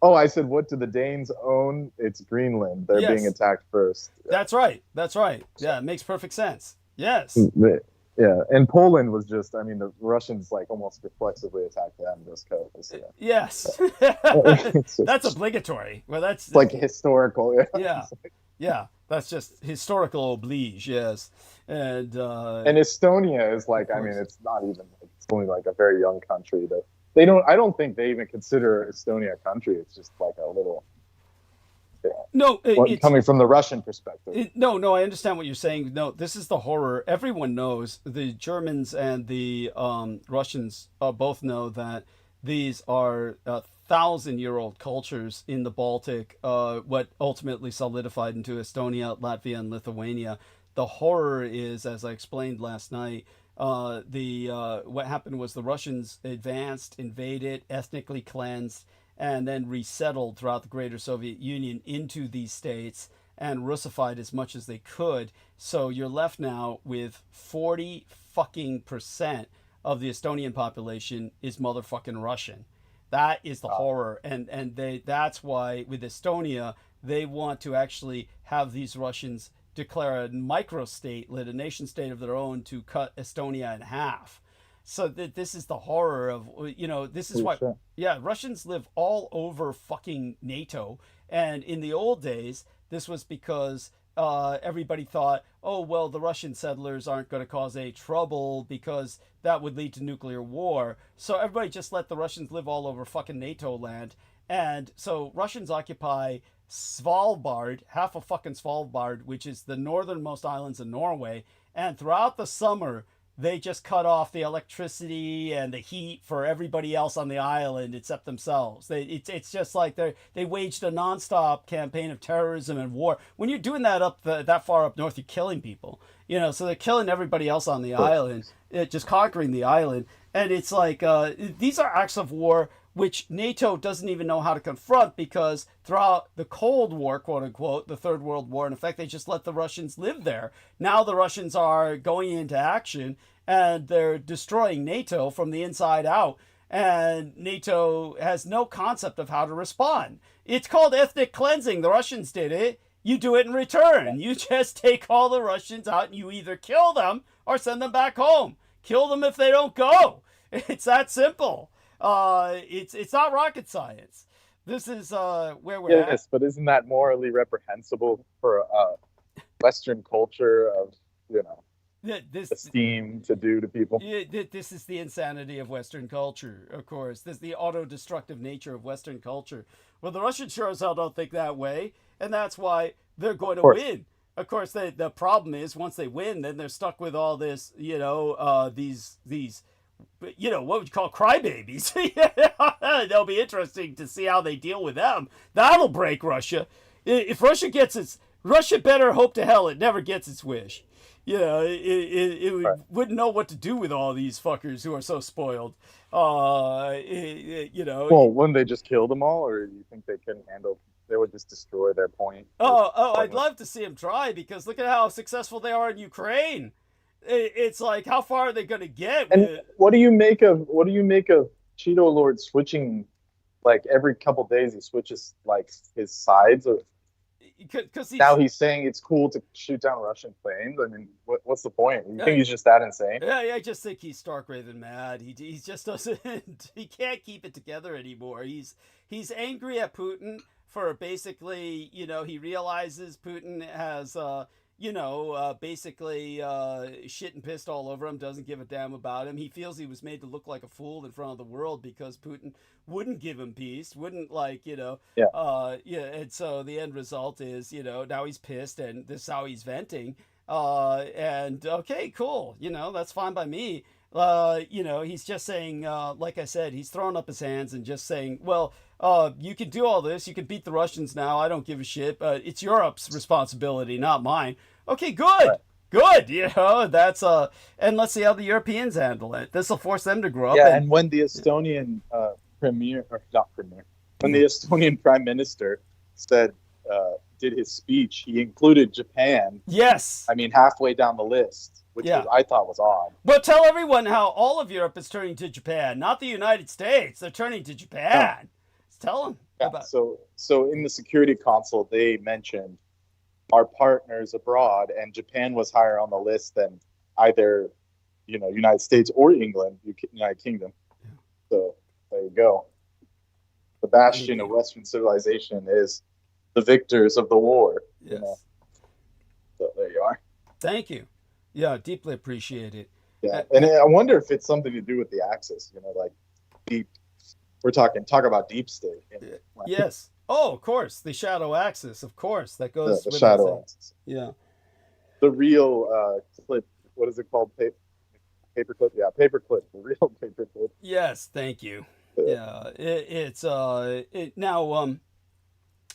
Oh, I said, what do the Danes own? It's Greenland. They're being attacked first. Yeah. That's right. Yeah, it makes perfect sense. Yes. Yeah, and Poland was the Russians almost reflexively attacked them just because. Yeah. Yes. That's obligatory. Well, that's historical. Yeah. That's just historical oblige. Yes. And Estonia is it's not even. It's only a very young country that. I don't think they even consider Estonia a country. It's just a little. Yeah. No, coming from the Russian perspective. No, I understand what you're saying. No, this is the horror. Everyone knows. The Germans and the Russians both know that these are 1,000-year-old cultures in the Baltic. What ultimately solidified into Estonia, Latvia, and Lithuania. The horror is, as I explained last night. What happened was the Russians advanced, invaded, ethnically cleansed, and then resettled throughout the greater Soviet Union into these states and Russified as much as they could. So you're left now with 40 fucking percent of the Estonian population is motherfucking Russian. That is the horror, and that's why with Estonia they want to actually have these Russians declare a microstate, a nation state of their own, to cut Estonia in half. So this is the horror of, this is why, yeah, Russians live all over fucking NATO. And in the old days, this was because everybody thought, oh, well, the Russian settlers aren't going to cause any trouble because that would lead to nuclear war. So everybody just let the Russians live all over fucking NATO land. And so Russians occupy Svalbard, half of fucking Svalbard, which is the northernmost islands in Norway. And throughout the summer, they just cut off the electricity and the heat for everybody else on the island except themselves. It's just like they waged a nonstop campaign of terrorism and war. When you're doing that that far up north, you're killing people. So they're killing everybody else on the island, just conquering the island. And it's like these are acts of war which NATO doesn't even know how to confront, because throughout the Cold War, quote unquote, the Third World War, in effect, they just let the Russians live there. Now the Russians are going into action and they're destroying NATO from the inside out. And NATO has no concept of how to respond. It's called ethnic cleansing. The Russians did it. You do it in return. You just take all the Russians out and you either kill them or send them back home. Kill them if they don't go. It's that simple. It's not rocket science. This is where we're at. Yes, but isn't that morally reprehensible for Western culture of esteem to do to people? This is the insanity of Western culture, of course. This is the auto-destructive nature of Western culture. Well, the Russians sure as hell don't think that way, and that's why they're going to win. Of course, the problem is once they win, then they're stuck with all this, these what would you call crybabies? That'll be interesting to see how they deal with them. That'll break Russia. If Russia gets Russia better hope to hell it never gets its wish. It wouldn't know what to do with all these fuckers who are so spoiled. Well, wouldn't they just kill them all, or do you think they couldn't handle? They would just destroy their point. I'd love to see them try, because look at how successful they are in Ukraine. It's like, how far are they going to get? And what do you make of Cheeto Lord switching, like every couple days he switches like his sides? Because now he's saying it's cool to shoot down Russian planes. I mean, what's the point? You think he's just that insane? Yeah, I just think he's stark raving mad. He just doesn't. He can't keep it together anymore. He's angry at Putin for basically, he realizes Putin has. Basically shit and pissed all over him, doesn't give a damn about him. He feels he was made to look like a fool in front of the world because Putin wouldn't give him peace, wouldn't and so the end result is, now he's pissed and this is how he's venting. And okay, cool, that's fine by me. He's just saying, like I said, he's throwing up his hands and just saying, well, you can do all this. You can beat the Russians now. I don't give a shit. But it's Europe's responsibility, not mine. Okay, good. Good. That's and let's see how the Europeans handle it. This will force them to grow up. Yeah, and when the Estonian when the Estonian prime minister did his speech, he included Japan. Yes. I mean, halfway down the list, which I thought was odd. But tell everyone how all of Europe is turning to Japan, not the United States. They're turning to Japan. No. Tell them. Yeah, so in the Security Council, they mentioned our partners abroad, and Japan was higher on the list than either, United States or England, United Kingdom. So there you go. The bastion of Western civilization is the victors of the war. Yes. So there you are. Thank you. Yeah, deeply appreciate it. Yeah, and I wonder if it's something to do with the Axis. Like deep. We're talk about deep state. Yes. Oh, of course, the shadow axis. Of course, that goes. The shadow axis. Yeah. The real clip. What is it called? Paperclip. Yeah, paperclip. The real paperclip. Yes. Thank you. Yeah. Now.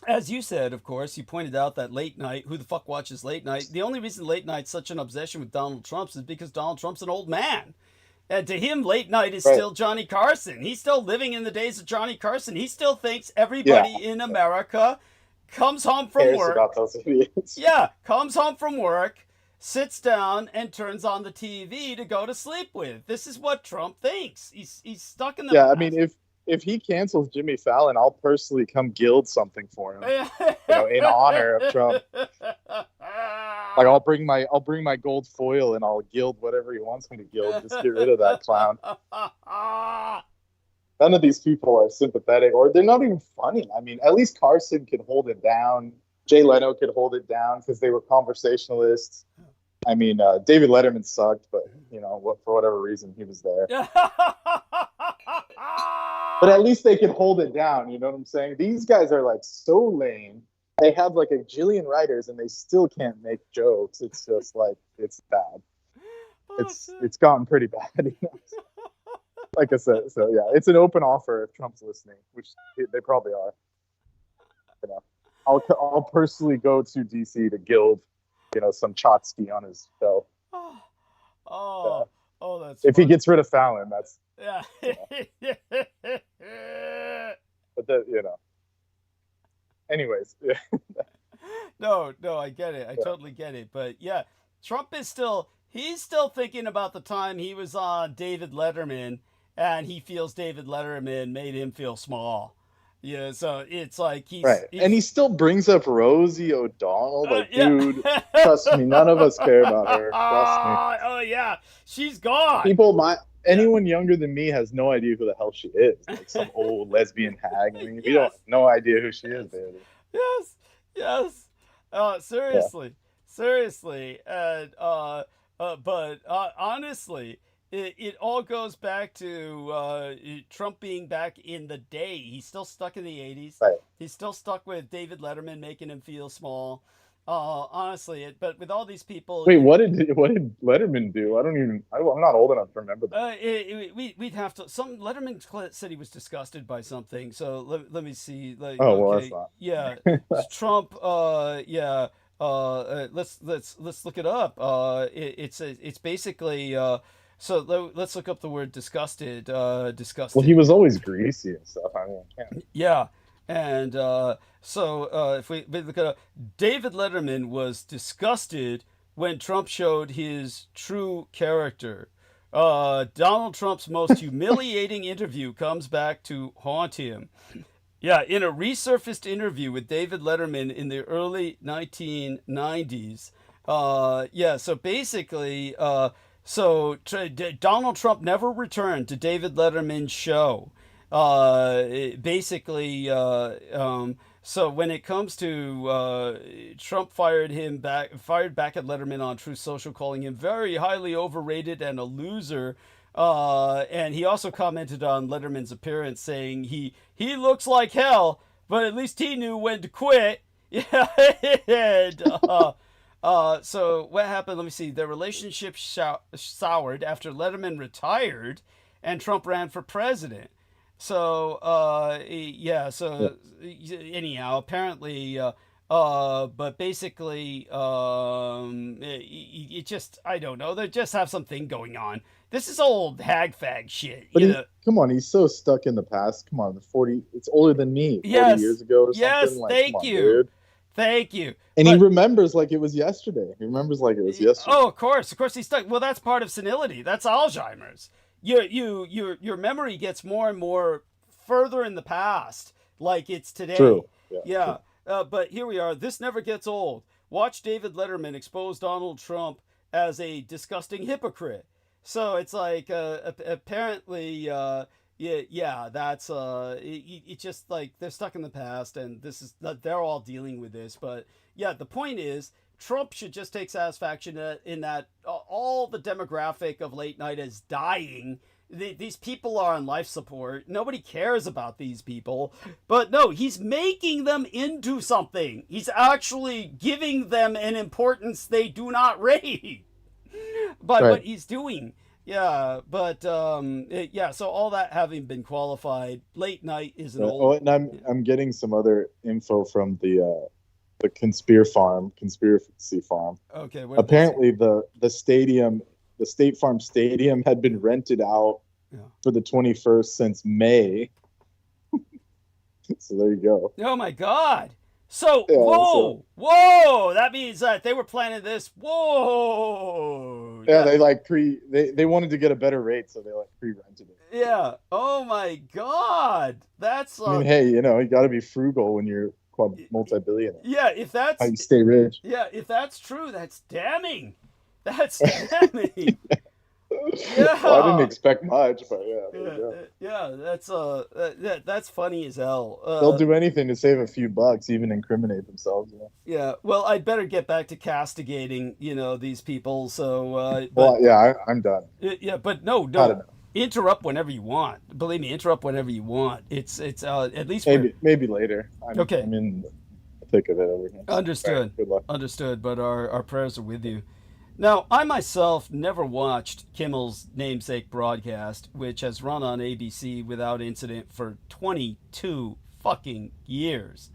As you said, of course, you pointed out that late night. Who the fuck watches late night? The only reason late night's such an obsession with Donald Trump is because Donald Trump's an old man. And to him, late night is Right. still Johnny Carson. He's still living in the days of Johnny Carson. He still thinks everybody in America comes home from Cares work. about those idiots. Yeah, comes home from work, sits down, and turns on the TV to go to sleep with. This is what Trump thinks. He's stuck in the Yeah, past. I mean, if he cancels Jimmy Fallon, I'll personally come gild something for him, in honor of Trump. Like I'll bring my gold foil and I'll gild whatever he wants me to gild. Just get rid of that clown. None of these people are sympathetic, or they're not even funny. I mean, at least Carson could hold it down. Jay Leno could hold it down because they were conversationalists. I mean, David Letterman sucked, but for whatever reason, he was there. But at least they could hold it down. You know what I'm saying? These guys are like so lame. They have like a jillion writers and they still can't make jokes. It's just like, it's bad. It's gotten pretty bad. Like I said, so yeah, it's an open offer if Trump's listening, which they probably are. I'll personally go to DC to gild, some Chotsky on his show. That's if funny. he gets rid of Fallon, that's but anyways. No, I get it. I totally get it. But yeah, Trump is he's still thinking about the time he was on David Letterman and he feels David Letterman made him feel small. Yeah, so it's like he's and he still brings up Rosie O'Donnell. Like, dude, trust me, none of us care about her. Trust me. Oh yeah, she's gone. Anyone younger than me has no idea who the hell she is. Like some old lesbian hag. I mean, we don't have no idea who she is, baby. Yes. Seriously. And but honestly, it all goes back to Trump being back in the day. He's still stuck in the 80s. Right. He's still stuck with David Letterman making him feel small. Honestly, but with all these people. Wait, what did Letterman do? I'm not old enough to remember that. We'd have to. Letterman said he was disgusted by something. So let me see. Like, that's not. Yeah, Trump. Let's look it up. It's basically. So let's look up the word disgusted. Disgusted. Well, he was always greasy and stuff. I mean, yeah. And if we look at David Letterman was disgusted when Trump showed his true character. Donald Trump's most humiliating interview comes back to haunt him. Yeah, in a resurfaced interview with David Letterman in the early 1990s. So basically, Donald Trump never returned to David Letterman's show. So when it comes to Trump fired back at Letterman on Truth Social, calling him very highly overrated and a loser. And he also commented on Letterman's appearance, saying he looks like hell, but at least he knew when to quit. Yeah. And, so what happened? Let me see. Their relationship soured after Letterman retired and Trump ran for president. So, anyhow, apparently, but basically, it just, I don't know, they just have something going on. This is old hag fag shit. But come on, he's so stuck in the past. Come on, it's older than me, 40 years ago or something. Yes, like, thank you. Dude. Thank you. And he remembers like it was yesterday. Oh, of course he's stuck. Well, that's part of senility. That's Alzheimer's. Your memory gets more and more further in the past, like it's today. True. Yeah. But here we are. This never gets old. Watch David Letterman expose Donald Trump as a disgusting hypocrite. So it's like apparently, that's it's just like they're stuck in the past, and they're all dealing with this. But yeah, the point is, Trump should just take satisfaction in that all the demographic of late night is dying. These people are on life support. Nobody cares about these people. But no, he's making them into something. He's actually giving them an importance they do not rate by what he's doing. Yeah, but so all that having been qualified, late night is an old. Oh, and I'm getting some other info from the conspiracy farm. Okay. Apparently, the the State Farm Stadium had been rented out for the 21st since May. So there you go. Oh my God. So, Yeah, whoa, that means that they were planning this. Whoa. Yeah, they wanted to get a better rate, so they like pre-rented it. Yeah. Oh my God. That's I mean, hey, you got to be frugal when you're multi-billionaire. Yeah, if that's how you stay rich. Yeah, if that's true, that's damning. That's damning. Yeah. Well, I didn't expect much, but that's funny as hell. They'll do anything to save a few bucks, even incriminate themselves. Yeah. Well, I'd better get back to castigating, these people. So. I'm done. Yeah, but no. Interrupt whenever you want. Believe me, interrupt whenever you want. It's at least maybe later. Okay. I'm in the thick of it over here. Understood. Right, good luck. Understood. But our prayers are with you. Now, I myself never watched Kimmel's namesake broadcast, which has run on ABC without incident for 22 fucking years.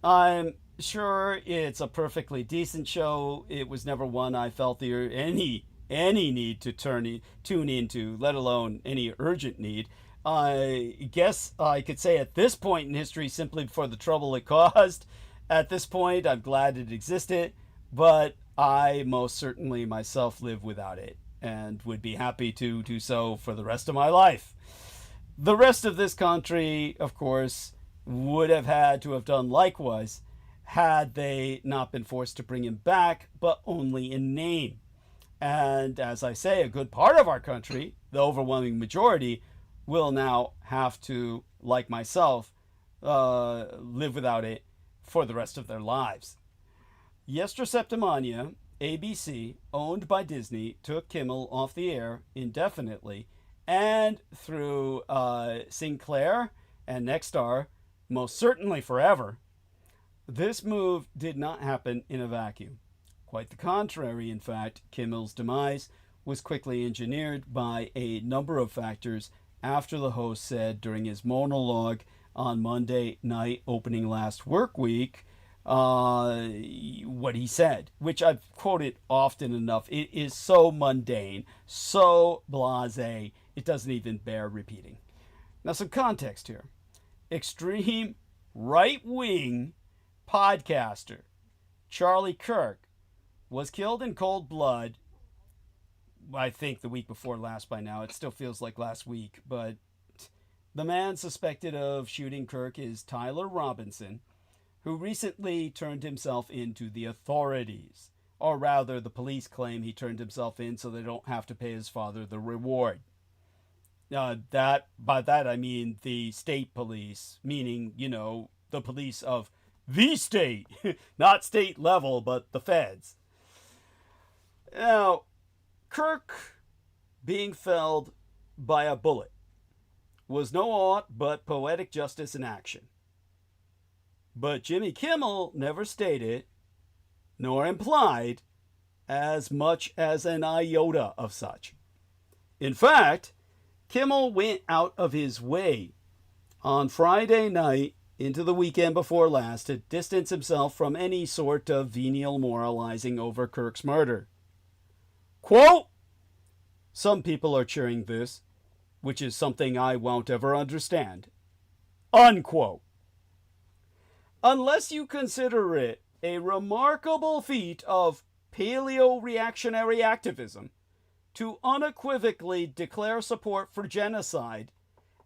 I'm sure it's a perfectly decent show. It was never one I felt any need to tune into, let alone any urgent need. I guess I could say at this point in history, simply for the trouble it caused. At this point, I'm glad it existed, but I most certainly myself live without it and would be happy to do so for the rest of my life. The rest of this country, of course, would have had to have done likewise had they not been forced to bring him back, but only in name. And as I say, a good part of our country, the overwhelming majority, will now have to, like myself, live without it for the rest of their lives. Yester Septimania, ABC, owned by Disney, took Kimmel off the air indefinitely, and through Sinclair and Nexstar, most certainly forever. This move did not happen in a vacuum. Quite the contrary, in fact. Kimmel's demise was quickly engineered by a number of factors after the host said during his monologue on Monday night opening last work week what he said, which I've quoted often enough. It is so mundane, so blasé, it doesn't even bear repeating. Now, some context here. Extreme right-wing podcaster Charlie KIRK was killed in cold blood, I think the week before last by now. It still feels like last week, but the man suspected of shooting Kirk is Tyler Robinson, who recently turned himself in to the authorities. Or rather, the police claim he turned himself in so they don't have to pay his father the reward. By that I mean the state police, meaning, the police of the state. Not state level, but the feds. Now, Kirk being felled by a bullet was no aught but poetic justice in action. But Jimmy Kimmel never stated, nor implied, as much as an iota of such. In fact, Kimmel went out of his way on Friday night into the weekend before last to distance himself from any sort of venial moralizing over Kirk's murder. Quote, "Some people are cheering this, which is something I won't ever understand." Unquote. Unless you consider it a remarkable feat of paleo-reactionary activism to unequivocally declare support for genocide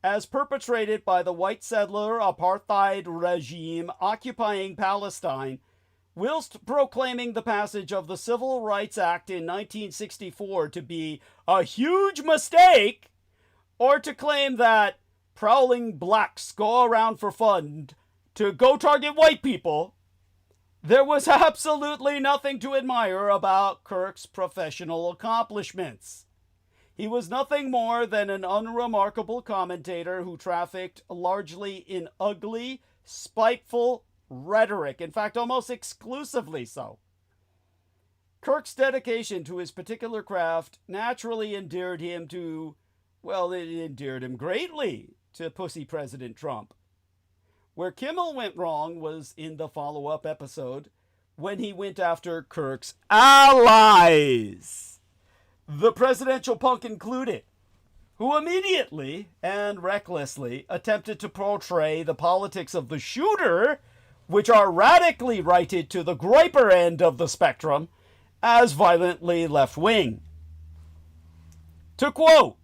as perpetrated by the white settler apartheid regime occupying Palestine, whilst proclaiming the passage of the Civil Rights Act in 1964 to be a huge mistake, or to claim that prowling blacks go around for fun to go target white people, there was absolutely nothing to admire about Kirk's professional accomplishments. He was nothing more than an unremarkable commentator who trafficked largely in ugly, spiteful rhetoric, in fact, almost exclusively so. Kirk's dedication to his particular craft naturally endeared him greatly to Pussy President Trump. Where Kimmel went wrong was in the follow-up episode when he went after Kirk's allies. the presidential punk included, who immediately and recklessly attempted to portray the politics of the shooter, which are radically righted to the griper end of the spectrum, as violently left-wing. To quote,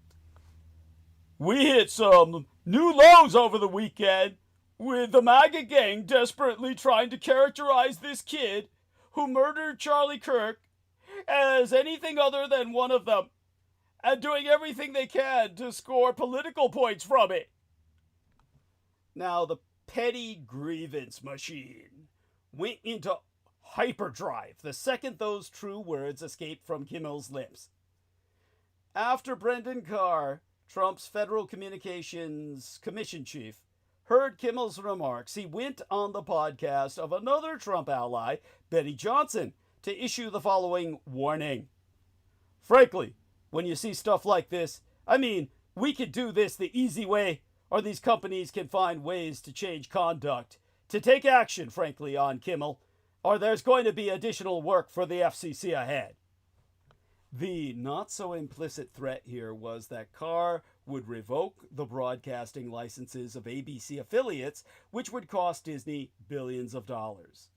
"We hit some new lows over the weekend with the MAGA gang desperately trying to characterize this kid who murdered Charlie Kirk as anything other than one of them, and doing everything they can to score political points from it." Now, the petty grievance machine went into hyperdrive the second those true words escaped from Kimmel's lips. After Brendan Carr, Trump's Federal Communications Commission chief, heard Kimmel's remarks, he went on the podcast of another Trump ally, Betty Johnson, to issue the following warning. "Frankly, when you see stuff like this, I mean, we could do this the easy way, or these companies can find ways to change conduct, to take action, frankly, on Kimmel, or there's going to be additional work for the FCC ahead." The not-so-implicit threat here was that Carr would revoke the broadcasting licenses of ABC affiliates, which would cost Disney billions of dollars.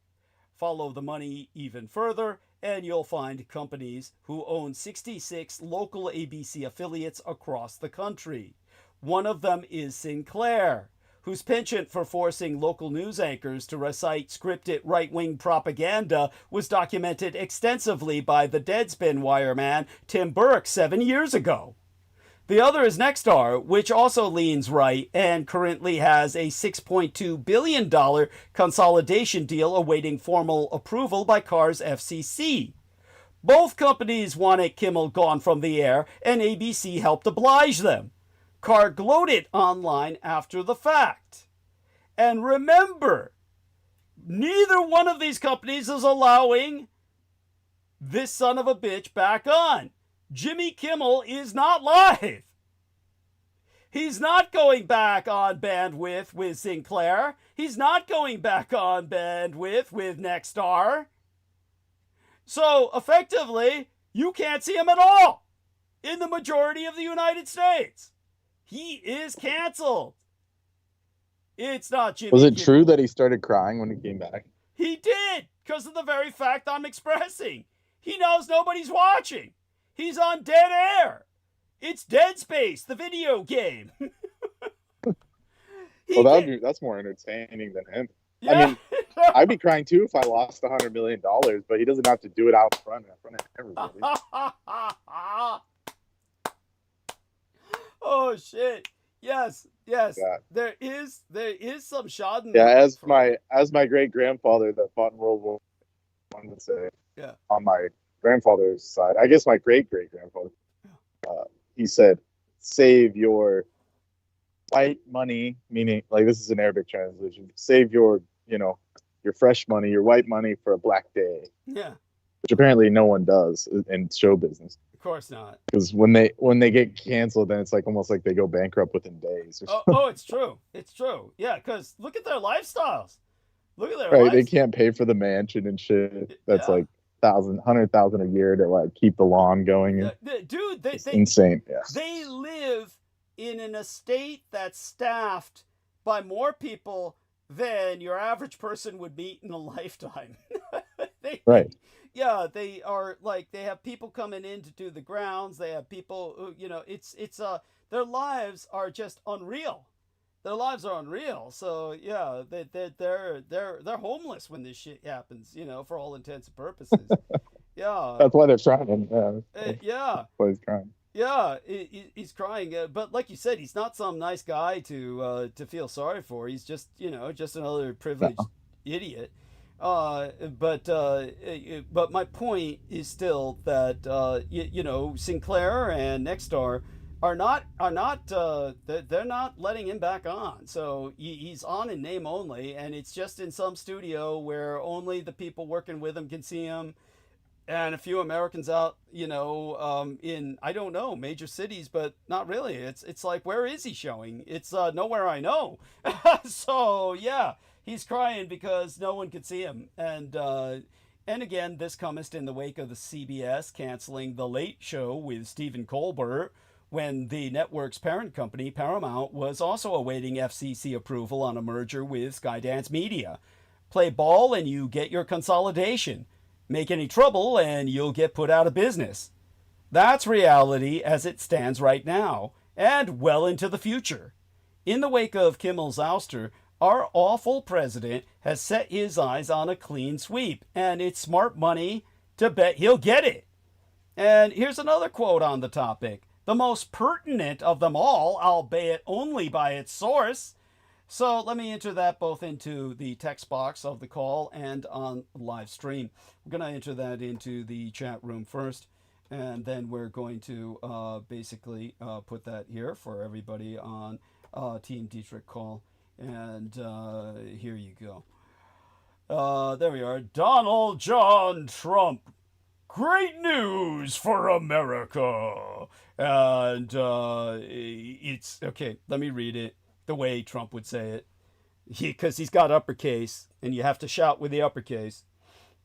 Follow the money even further, and you'll find companies who own 66 local ABC affiliates across the country. One of them is Sinclair, whose penchant for forcing local news anchors to recite scripted right-wing propaganda was documented extensively by the Deadspin wireman Tim Burke 7 years ago. The other is Nexstar, which also leans right and currently has a $6.2 billion consolidation deal awaiting formal approval by Carr's FCC. Both companies wanted Kimmel gone from the air, and ABC helped oblige them. Carr gloated online after the fact. And remember, neither one of these companies is allowing this son of a bitch back on. Jimmy Kimmel is not live. He's not going back on bandwidth with Sinclair. He's not going back on bandwidth with Nexstar. So, effectively, you can't see him at all in the majority of the United States. He is canceled. It's not Jimmy Was it Kimmel. true that he started crying when he came back? He did, because of the very fact I'm expressing. He knows nobody's watching. He's on dead air. It's Dead Space, the video game. That's more entertaining than him. Yeah. I mean, I'd be crying too if I lost $100 million, but he doesn't have to do it out front of everybody. Oh shit! Yes. Yeah. There is some Schaden. Yeah, as my great grandfather that fought in World War I would say. Yeah. On my grandfather's side, I guess my great grandfather, he said, "Save your white money," meaning like this is an Arabic translation. Save your fresh money, your white money for a black day. Yeah. Which apparently no one does in show business. Of course not. Because when they get canceled, then it's like almost like they go bankrupt within days. Oh, it's true. It's true. Yeah, because look at their lifestyles. Look at their right. lives. They can't pay for the mansion and shit. That's Yeah. like $100,000 a year to like keep the lawn going. Dude, they insane. Yeah. They live in an estate that's staffed by more people than your average person would meet in a lifetime. Right. Yeah, they are like they have people coming in to do the grounds. They have people who, it's their lives are just unreal. Their lives are unreal. So yeah, they're homeless when this shit happens. For all intents and purposes. Yeah. That's why they're trying. Yeah. That's why he's trying. Yeah, he's crying. But like you said, he's not some nice guy to feel sorry for. He's just just another privileged idiot. But my point is still that Sinclair and Nexstar are not they're not letting him back on. So he's on in name only, and it's just in some studio where only the people working with him can see him, and a few Americans out in I don't know major cities, but not really. It's like, where is he showing? It's nowhere I know. So yeah. He's crying because no one could see him, and And again, this comest in the wake of the CBS canceling The Late Show with Stephen Colbert, when the network's parent company, Paramount, was also awaiting FCC approval on a merger with Skydance Media. Play ball and you get your consolidation. Make any trouble and you'll get put out of business. That's reality as it stands right now, and well into the future. In the wake of Kimmel's ouster, our awful president has set his eyes on a clean sweep, and it's smart money to bet he'll get it. And here's another quote on the topic, the most pertinent of them all, albeit only by its source. So let me enter that both into the text box of the call and on live stream. We're going to enter that into the chat room first, and then we're going to basically put that here for everybody on Team Dietrich call. And here you go. There we are. Donald John Trump. Great news for America. And it's okay. Let me read it the way Trump would say it, because he's got uppercase, and you have to shout with the uppercase.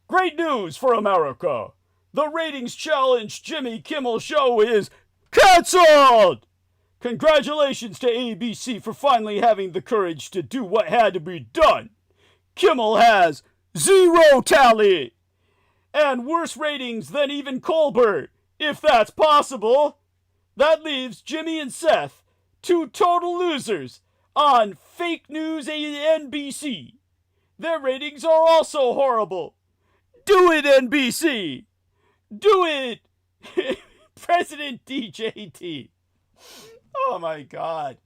Great news for America. The ratings challenge Jimmy Kimmel show is canceled. Congratulations to ABC for finally having the courage to do what had to be done. Kimmel has 0 tally. And worse ratings than even Colbert, if that's possible. That leaves Jimmy and Seth, 2 total losers, on fake news NBC. Their ratings are also horrible. Do it, NBC. Do it, President DJT. Oh my God.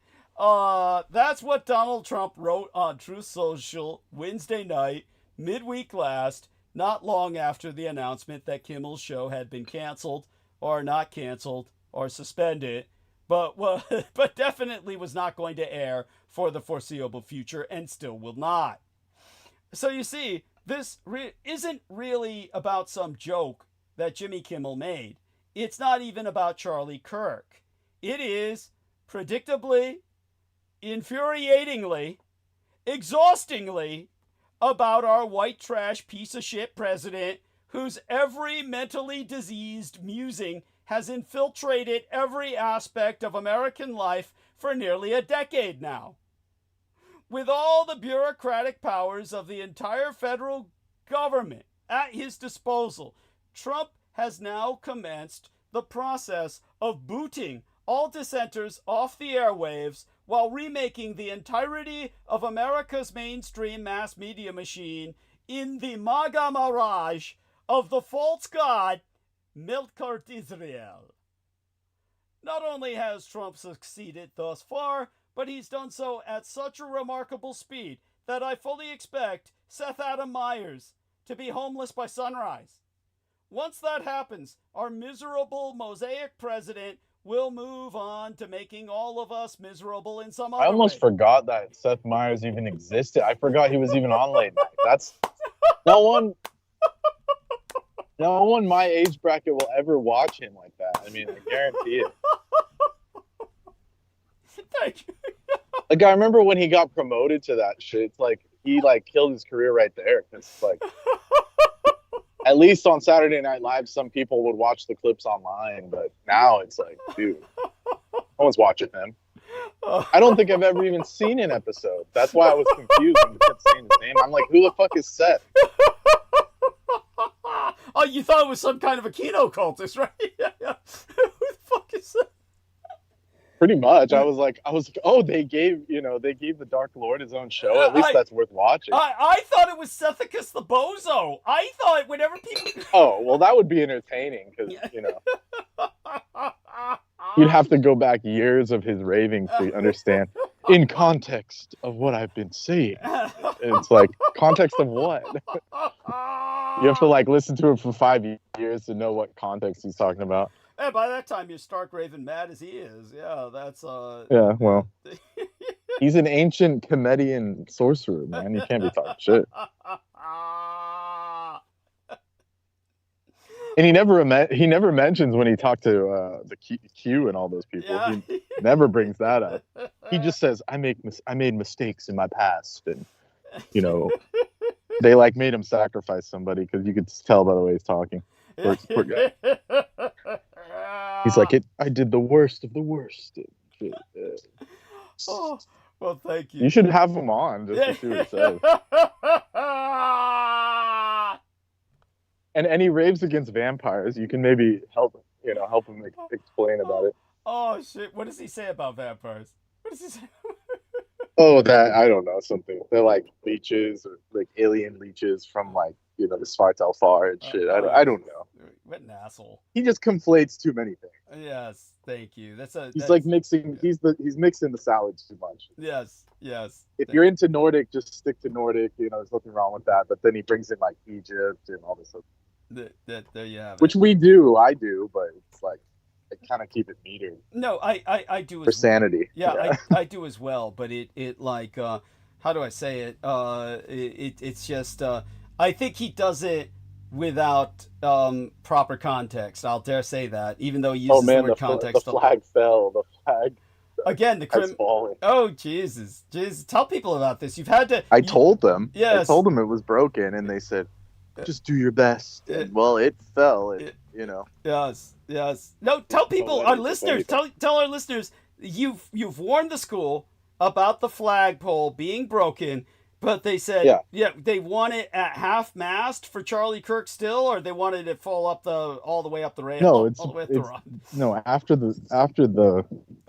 That's what Donald Trump wrote on Truth Social Wednesday night, midweek last, not long after the announcement that Kimmel's show had been canceled, or not canceled, or suspended, but definitely was not going to air for the foreseeable future, and still will not. So you see, this isn't really about some joke that Jimmy Kimmel made. It's not even about Charlie Kirk. It is, predictably, infuriatingly, exhaustingly, about our white trash piece of shit president whose every mentally diseased musing has infiltrated every aspect of American life for nearly a decade now. With all the bureaucratic powers of the entire federal government at his disposal, Trump has now commenced the process of booting all dissenters off the airwaves while remaking the entirety of America's mainstream mass media machine in the MAGA mirage of the false god Melkart Israel. Not only has Trump succeeded thus far, but he's done so at such a remarkable speed that I fully expect Seth Adam Myers to be homeless by sunrise. Once that happens, our miserable mosaic president will move on to making all of us miserable in some other way. I almost forgot that Seth Meyers even existed. I forgot he was even on late night. That's no one my age bracket will ever watch him like that. I mean, I guarantee it. Thank you. Like, I remember when he got promoted to that shit. It's like he killed his career right there. It's like, at least on Saturday Night Live, some people would watch the clips online, but now it's like, dude, no one's watching him. I don't think I've ever even seen an episode. That's why I was confused when you kept saying his name. I'm like, who the fuck is Seth? Oh, you thought it was some kind of a Kino cultist, right? Yeah. Who the fuck is that? Pretty much. I was like, oh, they gave the Dark Lord his own show. At least that's worth watching. I thought it was Sethicus the Bozo. I thought whenever people... Oh, well, that would be entertaining because, you'd have to go back years of his raving to understand in context of what I've been saying. It's like, context of what? You have to listen to it for 5 years to know what context he's talking about. And by that time, you're stark raving mad as he is. Yeah, that's... Yeah, well... He's an ancient comedian sorcerer, man. He can't be talking shit. And he never mentions when he talked to the Q and all those people. Yeah. He never brings that up. He just says, I made mistakes in my past, and They like made him sacrifice somebody because you could tell by the way he's talking. Poor guy. He's like, I did the worst of the worst. Oh, well, thank you. You should have him on just to see what he says. And he raves against vampires. You can maybe help him explain about it. Oh shit! What does he say about vampires? What does he say? Oh, that I don't know, something. They're like leeches or like alien leeches from like the Svartalfar far and shit. I don't know. What an asshole! He just conflates too many things. Yes, thank you. He's like mixing. He's mixing the salads too much. Yes. If you're into Nordic, just stick to Nordic. There's nothing wrong with that. But then he brings in like Egypt and all this stuff. There you have it. Which we do, I do, but it's like I kind of keep it metered. No, I do for sanity. Yeah, I do as well. But it like how do I say it? It's just I think he does it without proper context. I'll dare say that, even though he uses the word context. The flag fell. The flag. Again, Oh Jesus! Tell people about this. You've had to. I told them. Yes. I told them it was broken, and they said, "Just do your best." Well, it fell. Yes. No, tell people, our listeners. Tell our listeners you've warned the school about the flagpole being broken, but they said they want it at half mast for Charlie Kirk still, or they wanted it fall up all the way up the rail. No, all the way up the run. No. After the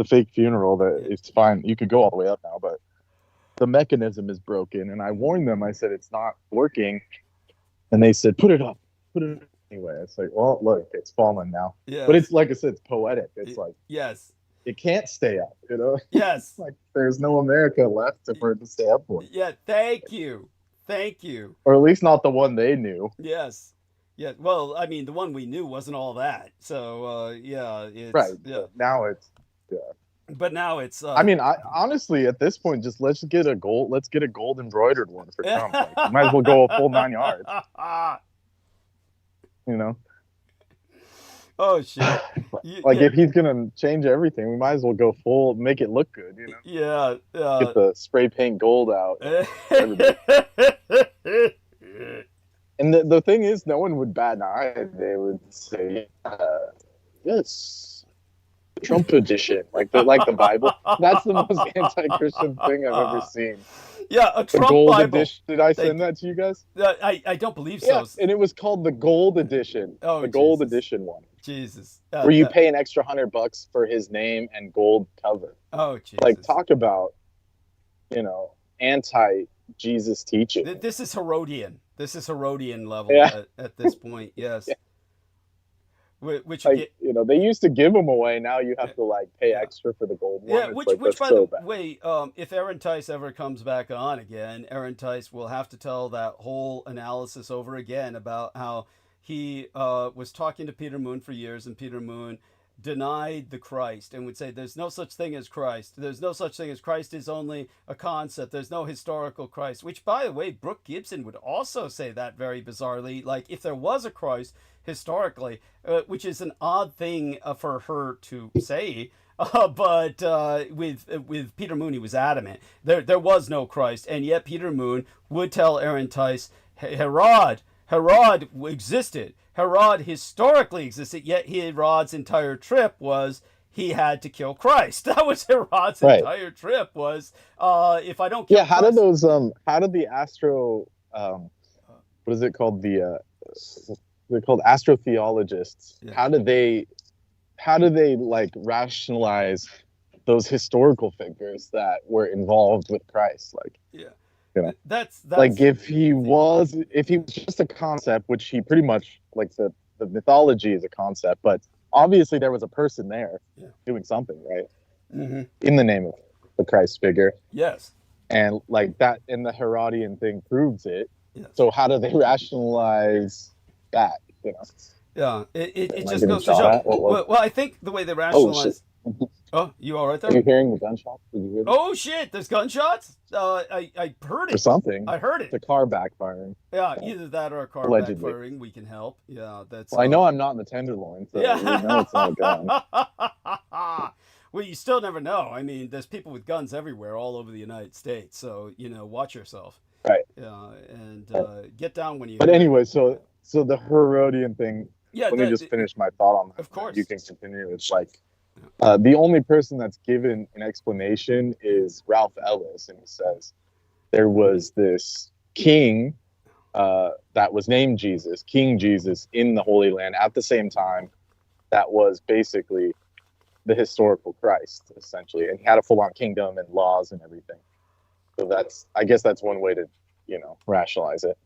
fake funeral, it's fine. You could go all the way up now, but the mechanism is broken, and I warned them. I said it's not working, and they said put it up. Anyway, it's like, well, look, it's fallen now. Yeah. But it's like I said, it's poetic. It's like it can't stay up. Yes. Like there's no America left for it to stay up for. Yeah. Thank you. Or at least not the one they knew. Yes. Yeah. Well, I mean, the one we knew wasn't all that. So it's, right. Yeah. But now it's. I mean, I honestly, at this point, just let's get a gold embroidered one for Trump. Like, you might as well go a full 9 yards. Oh shit! If he's gonna change everything, we might as well go full, make it look good. Yeah. Get the spray paint gold out. And the thing is, no one would bat an eye. They would say, "Yes, Trump edition," like the Bible. That's the most anti-Christian thing I've ever seen. Yeah, a Trump gold Bible. Edition. Did I send that to you guys? I don't believe so. Yeah, and it was called the Gold Edition. Oh, the Gold Edition one. Jesus. Where you pay an extra $100 for his name and gold cover. Oh, Jesus. Like, talk about, anti-Jesus teaching. This is Herodian. This is Herodian level at this point. Yes. Yeah. Which they used to give them away. Now you have to pay extra for the gold one. Yeah, which by the way, if Aaron Tice ever comes back on again, Aaron Tice will have to tell that whole analysis over again about how he was talking to Peter Moon for years, and Peter Moon denied the Christ and would say there's no such thing as Christ. There's no such thing as Christ is only a concept. There's no historical Christ, which, by the way, Brooke Gibson would also say that very bizarrely. Like, if there was a Christ historically, which is an odd thing for her to say, but with Peter Moon, he was adamant. There was no Christ, and yet Peter Moon would tell Aaron Tice, Herod existed. Herod historically existed, yet Herod's entire trip was he had to kill Christ. That was Herod's entire trip was, if I don't kill Christ. How did the what is it called? They're called astrotheologists. Yeah. How do they rationalize those historical figures that were involved with Christ? That's if he was just a concept, which he pretty much the mythology is a concept, but obviously there was a person there doing something, right? Mm-hmm. In the name of the Christ figure. Yes. And that, and the Herodian thing proves it. Yes. So how do they rationalize that? Yeah, it just goes to show. Well, I think the way they rationalize. Oh, you all right there? Are you hearing the gunshots? Did you hear that? Oh shit! There's gunshots. I heard it. Or something. I heard it. It's a car backfiring. Yeah, either that or a car backfiring. We can help. Yeah, that's. Well, I know I'm not in the Tenderloin, so we know it's not a gun. Well, you still never know. I mean, there's people with guns everywhere, all over the United States. So watch yourself. Right. And Right. get down when you But hear it. anyway, so the Herodian thing. Yeah, Let me just finish my thought on that. of And then course. you can continue. It's like the only person that's given an explanation is Ralph Ellis, and he says there was this king that was named Jesus, King Jesus, in the Holy Land at the same time. That was basically the historical Christ, essentially, and he had a full-on kingdom and laws and everything. So I guess that's one way to, rationalize it.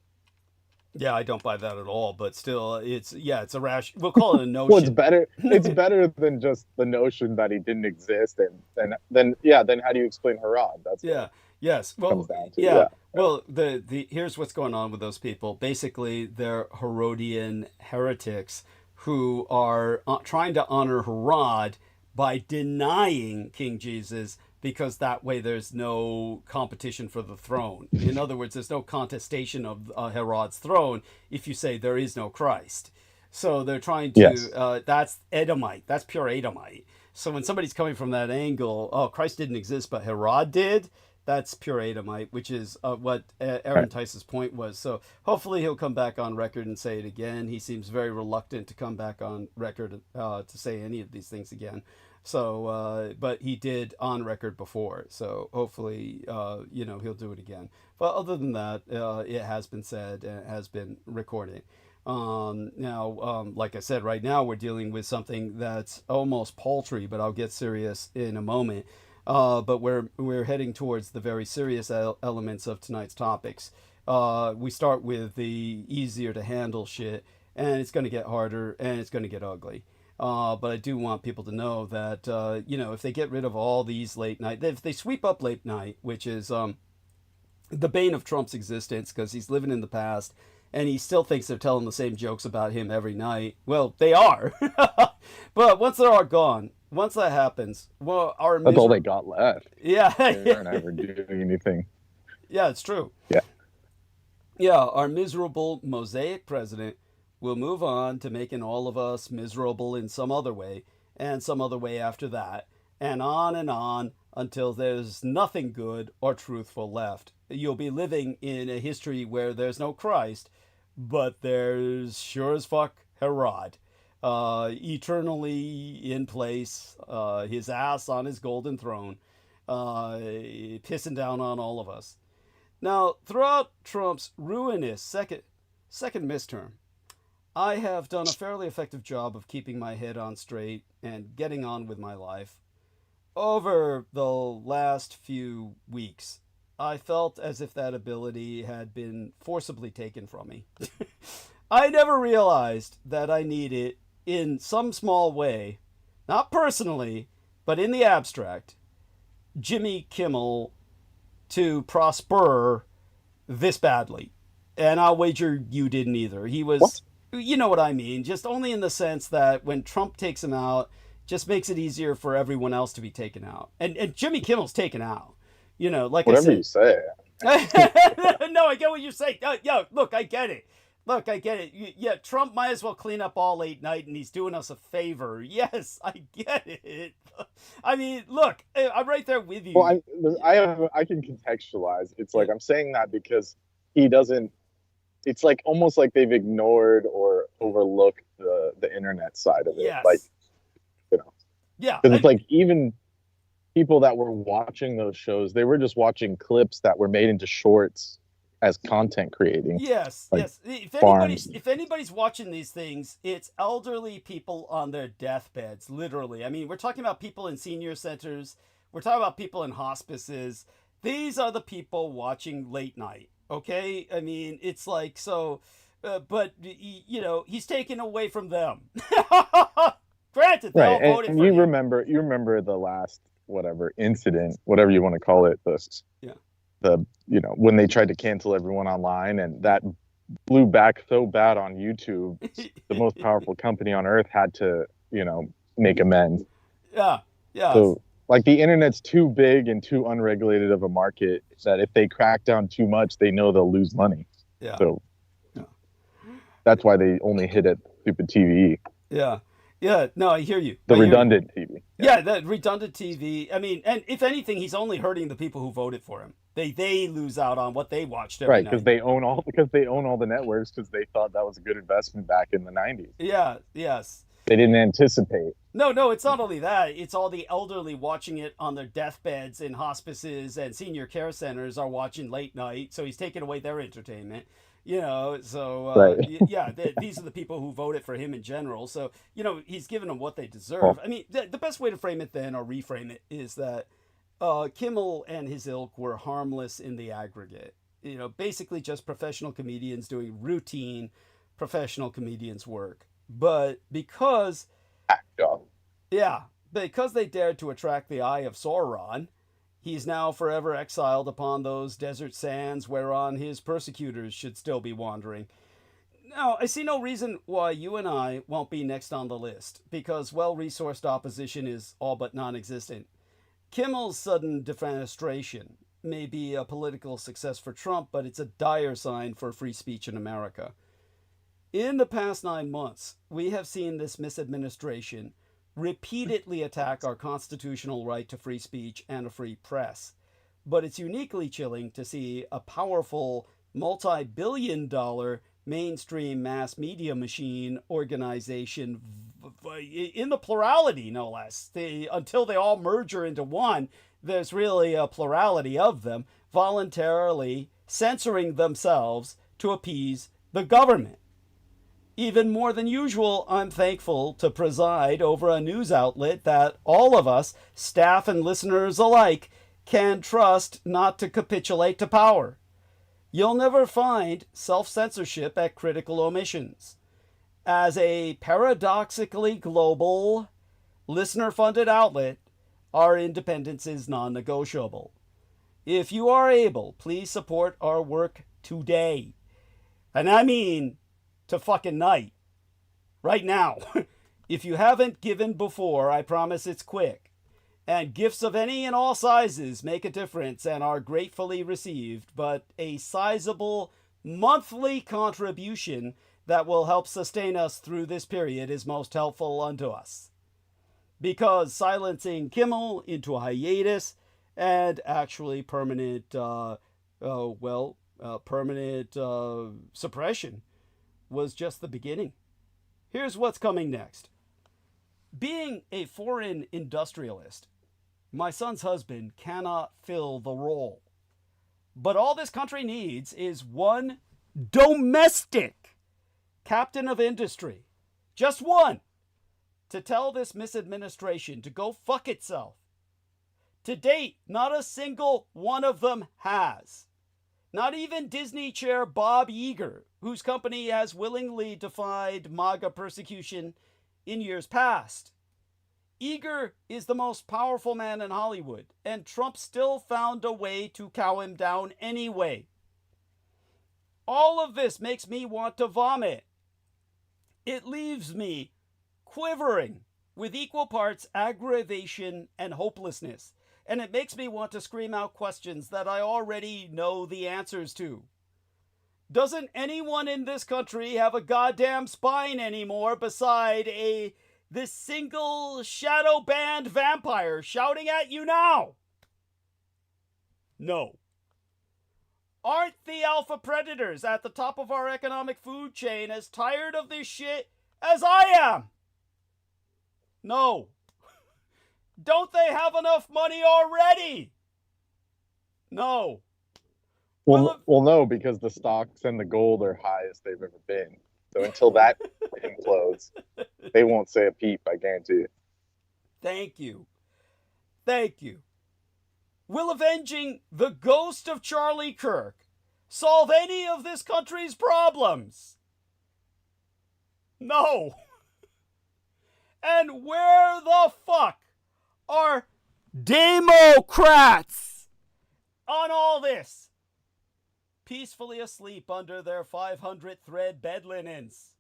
Yeah, I don't buy that at all, but still, it's a rash. We'll call it a notion. Well, it's better. It's better than just the notion that he didn't exist, and then how do you explain Herod? That's what yes. it Well, comes down to. Yeah. Well, the here's what's going on with those people. Basically, they're Herodian heretics who are trying to honor Herod by denying King Jesus, because that way there's no competition for the throne. In other words, there's no contestation of Herod's throne if you say there is no Christ. So they're trying to, Yes. That's Edomite. That's pure Edomite. So when somebody's coming from that angle, oh, Christ didn't exist, but Herod did, that's pure Edomite, which is what Aaron Tice's point was. So hopefully he'll come back on record and say it again. He seems very reluctant to come back on record to say any of these things again. So, but he did on record before. So hopefully, he'll do it again. But other than that, it has been said and it has been recorded. Now, like I said, right now we're dealing with something that's almost paltry, but I'll get serious in a moment. But we're heading towards the very serious elements of tonight's topics. We start with the easier to handle shit, and it's going to get harder, and it's going to get ugly. But I do want people to know that, if they get rid of all these late night, if they sweep up late night, which is the bane of Trump's existence because he's living in the past and he still thinks they're telling the same jokes about him every night. Well, they are. But once they're all gone, once that happens, well, that's all they got left. Yeah. They're never doing anything. Yeah, it's true. Yeah. Yeah, our miserable mosaic president will move on to making all of us miserable in some other way, and some other way after that, and on until there's nothing good or truthful left. You'll be living in a history where there's no Christ, but there's sure as fuck Herod, eternally in place, his ass on his golden throne, pissing down on all of us. Now, throughout Trump's ruinous second midterm, I have done a fairly effective job of keeping my head on straight and getting on with my life. Over the last few weeks, I felt as if that ability had been forcibly taken from me. I never realized that I needed, in some small way, not personally, but in the abstract, Jimmy Kimmel to prosper this badly. And I'll wager you didn't either. He was... What? You know what I mean, just only in the sense that when Trump takes him out, just makes it easier for everyone else to be taken out. And Jimmy Kimmel's taken out. Like Whatever I said. you say. No, I get what you're saying. Look, I get it. Yeah, Trump might as well clean up all late night, and he's doing us a favor. Yes, I get it. I mean, look, I'm right there with you. Well, I can contextualize. It's like I'm saying that because he doesn't. It's like almost like they've ignored or overlooked the internet side of it. Yes. Like, Yeah. Because it's like even people that were watching those shows, they were just watching clips that were made into shorts as content creating. Yes, like yes. If anybody's watching these things, it's elderly people on their deathbeds, literally. I mean, we're talking about people in senior centers. We're talking about people in hospices. These are the people watching late night. Okay, I mean, it's like so, but he's taken away from them. Granted, they all voted and for you him. remember the last incident, whatever you want to call it, when they tried to cancel everyone online, and that blew back so bad on YouTube. The most powerful company on earth had to make amends. Yeah. So like the internet's too big and too unregulated of a market that if they crack down too much, they know they'll lose money. Yeah. So that's why they only hit at stupid TV. Yeah. Yeah. No, I hear you. The redundant TV. Yeah, the redundant TV. I mean, and if anything, he's only hurting the people who voted for him. They lose out on what they watched every Right, night. because they own all the networks because they thought that was a good investment back in the 90s. Yeah, yes. They didn't anticipate. No, it's not only that. It's all the elderly watching it on their deathbeds in hospices and senior care centers are watching late night, so he's taking away their entertainment. So Right. yeah, these are the people who voted for him in general. So he's giving them what they deserve. Well, I mean, the best way to frame it then, or reframe it, is that Kimmel and his ilk were harmless in the aggregate. Basically just professional comedians doing routine professional comedians work. But because job. yeah, because they dared to attract the eye of Sauron, he's now forever exiled upon those desert sands whereon his persecutors should still be wandering. Now, I see no reason why you and I won't be next on the list, because well-resourced opposition is all but non-existent. Kimmel's sudden defenestration may be a political success for Trump, but it's a dire sign for free speech in America. In the past 9 months, we have seen this misadministration repeatedly attack our constitutional right to free speech and a free press. But it's uniquely chilling to see a powerful, multi-billion-dollar mainstream mass media machine organization, in the plurality, no less. Until they all merge into one, there's really a plurality of them, voluntarily censoring themselves to appease the government. Even more than usual, I'm thankful to preside over a news outlet that all of us, staff and listeners alike, can trust not to capitulate to power. You'll never find self-censorship at Critical Omissions. As a paradoxically global, listener-funded outlet, our independence is non-negotiable. If you are able, please support our work today. And I mean to fucking night. Right now. If you haven't given before, I promise it's quick. And gifts of any and all sizes make a difference and are gratefully received, but a sizable monthly contribution that will help sustain us through this period is most helpful unto us. Because silencing Kimmel into a hiatus and actually permanent suppression was just the beginning. Here's what's coming next. Being a foreign industrialist, my son's husband cannot fill the role. But all this country needs is one domestic captain of industry. Just one. To tell this misadministration to go fuck itself. To date, not a single one of them has. Not even Disney chair Bob Iger, whose company has willingly defied MAGA persecution in years past. Iger is the most powerful man in Hollywood, and Trump still found a way to cow him down anyway. All of this makes me want to vomit. It leaves me quivering with equal parts aggravation and hopelessness. And it makes me want to scream out questions that I already know the answers to. Doesn't anyone in this country have a goddamn spine anymore beside this single shadow band vampire shouting at you now? No. Aren't the alpha predators at the top of our economic food chain as tired of this shit as I am? No. Don't they have enough money already? No. Well, no, because the stocks and the gold are highest they've ever been. So until that implodes, they won't say a peep, I guarantee you. Thank you. Thank you. Will avenging the ghost of Charlie Kirk solve any of this country's problems? No. And where the fuck are Democrats on all this? Peacefully asleep under their 500 thread bed linens.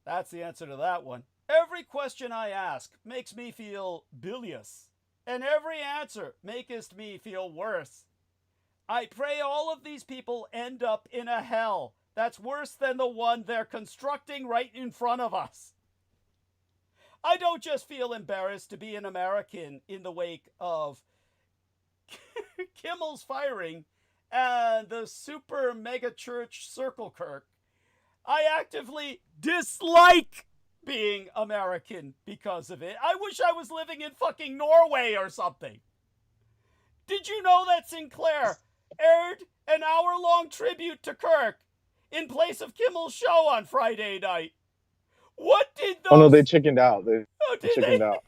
That's the answer to that one. Every question I ask makes me feel bilious, and every answer maketh me feel worse. I pray all of these people end up in a hell that's worse than the one they're constructing right in front of us. I don't just feel embarrassed to be an American in the wake of Kimmel's firing and the super mega church Circle KIRK, I actively dislike being American because of it. I wish I was living in fucking Norway or something. Did you know that Sinclair aired an hour-long tribute to KIRK in place of Kimmel's show on Friday night? What did those... Oh no, they chickened out. They did chickened out.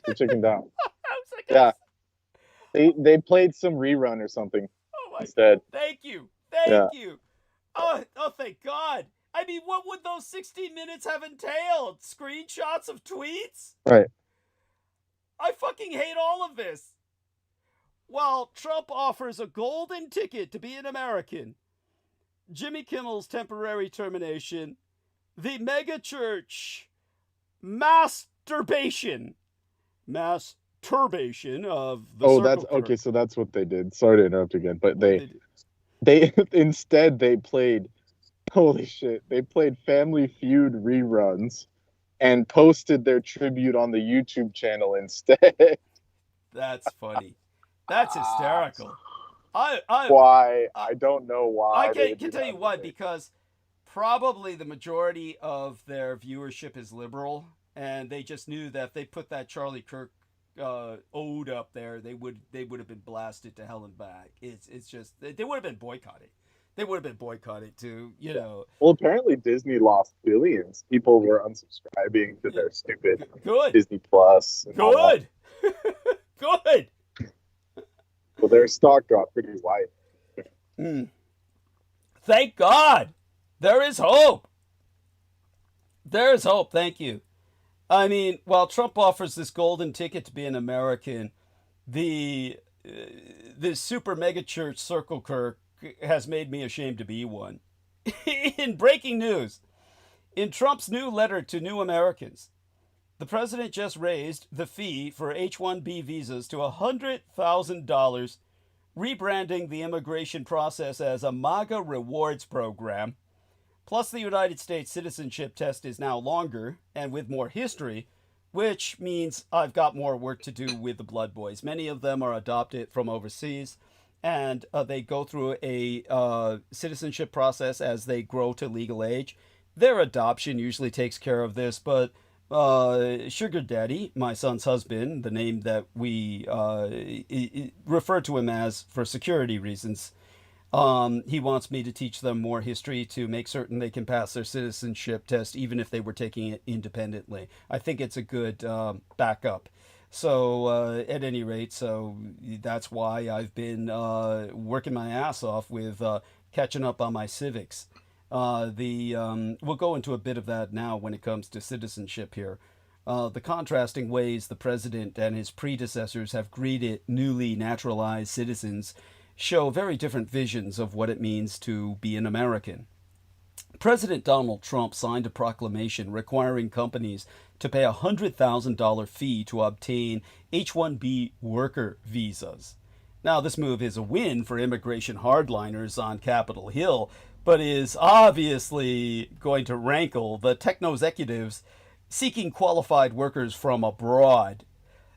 They chickened out. I was like, Yeah. They played some rerun or something oh my instead. Thank you. Thank you. Oh, thank God. I mean, what would those 60 minutes have entailed? Screenshots of tweets? Right. I fucking hate all of this. While Trump offers a golden ticket to be an American, Jimmy Kimmel's temporary termination, the megachurch masturbation of the Oh, Circle that's KIRK. okay. So that's what they did. Sorry to interrupt again, but What they instead they played, holy shit, they played Family Feud reruns and posted their tribute on the YouTube channel instead. That's funny. That's hysterical. Why? I don't know why. I can tell you why, because probably the majority of their viewership is liberal, and they just knew that if they put that Charlie Kirk ode up there, they would have been blasted to hell and back. It's just they would have been boycotted. They would have been boycotted too, you know. Well, apparently Disney lost billions. People were unsubscribing to their stupid Disney Plus. Good. Good. Well, their stock got pretty wide. Thank God. There is hope. There is hope. Thank you. I mean, while Trump offers this golden ticket to be an American, the super mega church Circle KIRK has made me ashamed to be one. In breaking news, in Trump's new letter to new Americans, the president just raised the fee for H-1B visas to $100,000, rebranding the immigration process as a MAGA rewards program. Plus, the United States citizenship test is now longer and with more history, which means I've got more work to do with the Blood Boys. Many of them are adopted from overseas, and they go through a citizenship process as they grow to legal age. Their adoption usually takes care of this, but Sugar Daddy, my son's husband, the name that we refer to him as for security reasons, he wants me to teach them more history to make certain they can pass their citizenship test even if they were taking it independently. I think it's a good backup. So at any rate, so that's why I've been working my ass off with catching up on my civics. We'll go into a bit of that now when it comes to citizenship here. The contrasting ways the president and his predecessors have greeted newly naturalized citizens show very different visions of what it means to be an American. President Donald Trump signed a proclamation requiring companies to pay a $100,000 fee to obtain H-1B worker visas. Now, this move is a win for immigration hardliners on Capitol Hill, but is obviously going to rankle the techno-executives seeking qualified workers from abroad.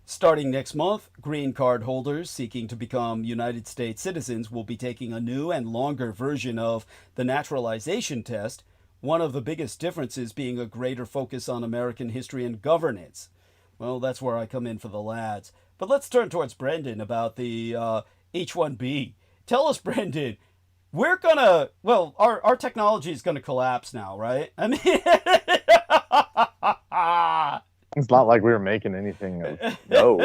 Starting next month, green card holders seeking to become United States citizens will be taking a new and longer version of the naturalization test, one of the biggest differences being a greater focus on American history and governance. Well, that's where I come in for the lads. But let's turn towards Brendan about the H-1B. Tell us, Brendan, we're gonna, well, our technology is gonna collapse now, right? I mean, it's not like we were making anything. No.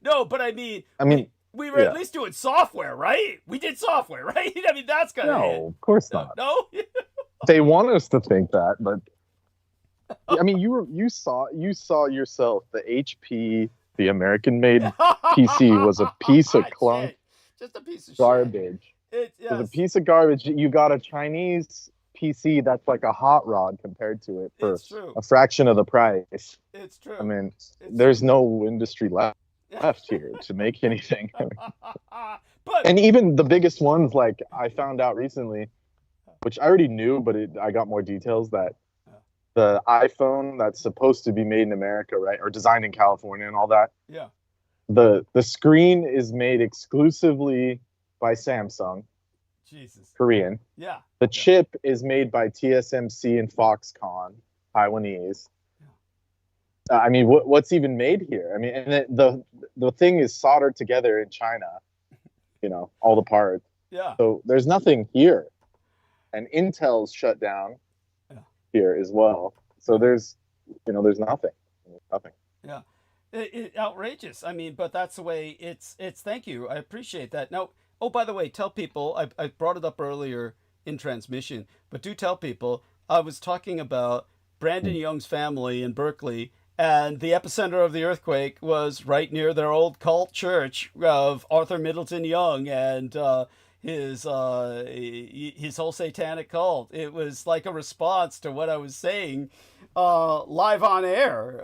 No, but I mean, we were at least doing software, right? We did software, right? I mean, that's gonna No, of course not. No. They want us to think that, but I mean, you saw yourself the HP, the American-made PC was a piece of clunk. Shit. Just a piece of garbage. It was a piece of garbage. You got a Chinese PC that's like a hot rod compared to it for a fraction of the price. It's true. I mean, there's no industry left here to make anything. And even the biggest ones, like I found out recently, which I already knew, but I got more details that the iPhone that's supposed to be made in America, right, or designed in California and all that. Yeah. The screen is made exclusively by Samsung, Jesus. Korean. Yeah. The chip is made by TSMC and Foxconn, Taiwanese. I mean, what's even made here? I mean, and the thing is soldered together in China, you know, all the parts. Yeah. So there's nothing here, and Intel's shut down here as well. So there's nothing. Nothing. Yeah. Outrageous. I mean, but that's the way it's thank you. I appreciate that. Now, oh, by the way, tell people, I brought it up earlier in transmission, but do tell people, I was talking about Brandon Young's family in Berkeley, and the epicenter of the earthquake was right near their old cult church of Arthur Middleton Young and his whole satanic cult. It was like a response to what I was saying live on air.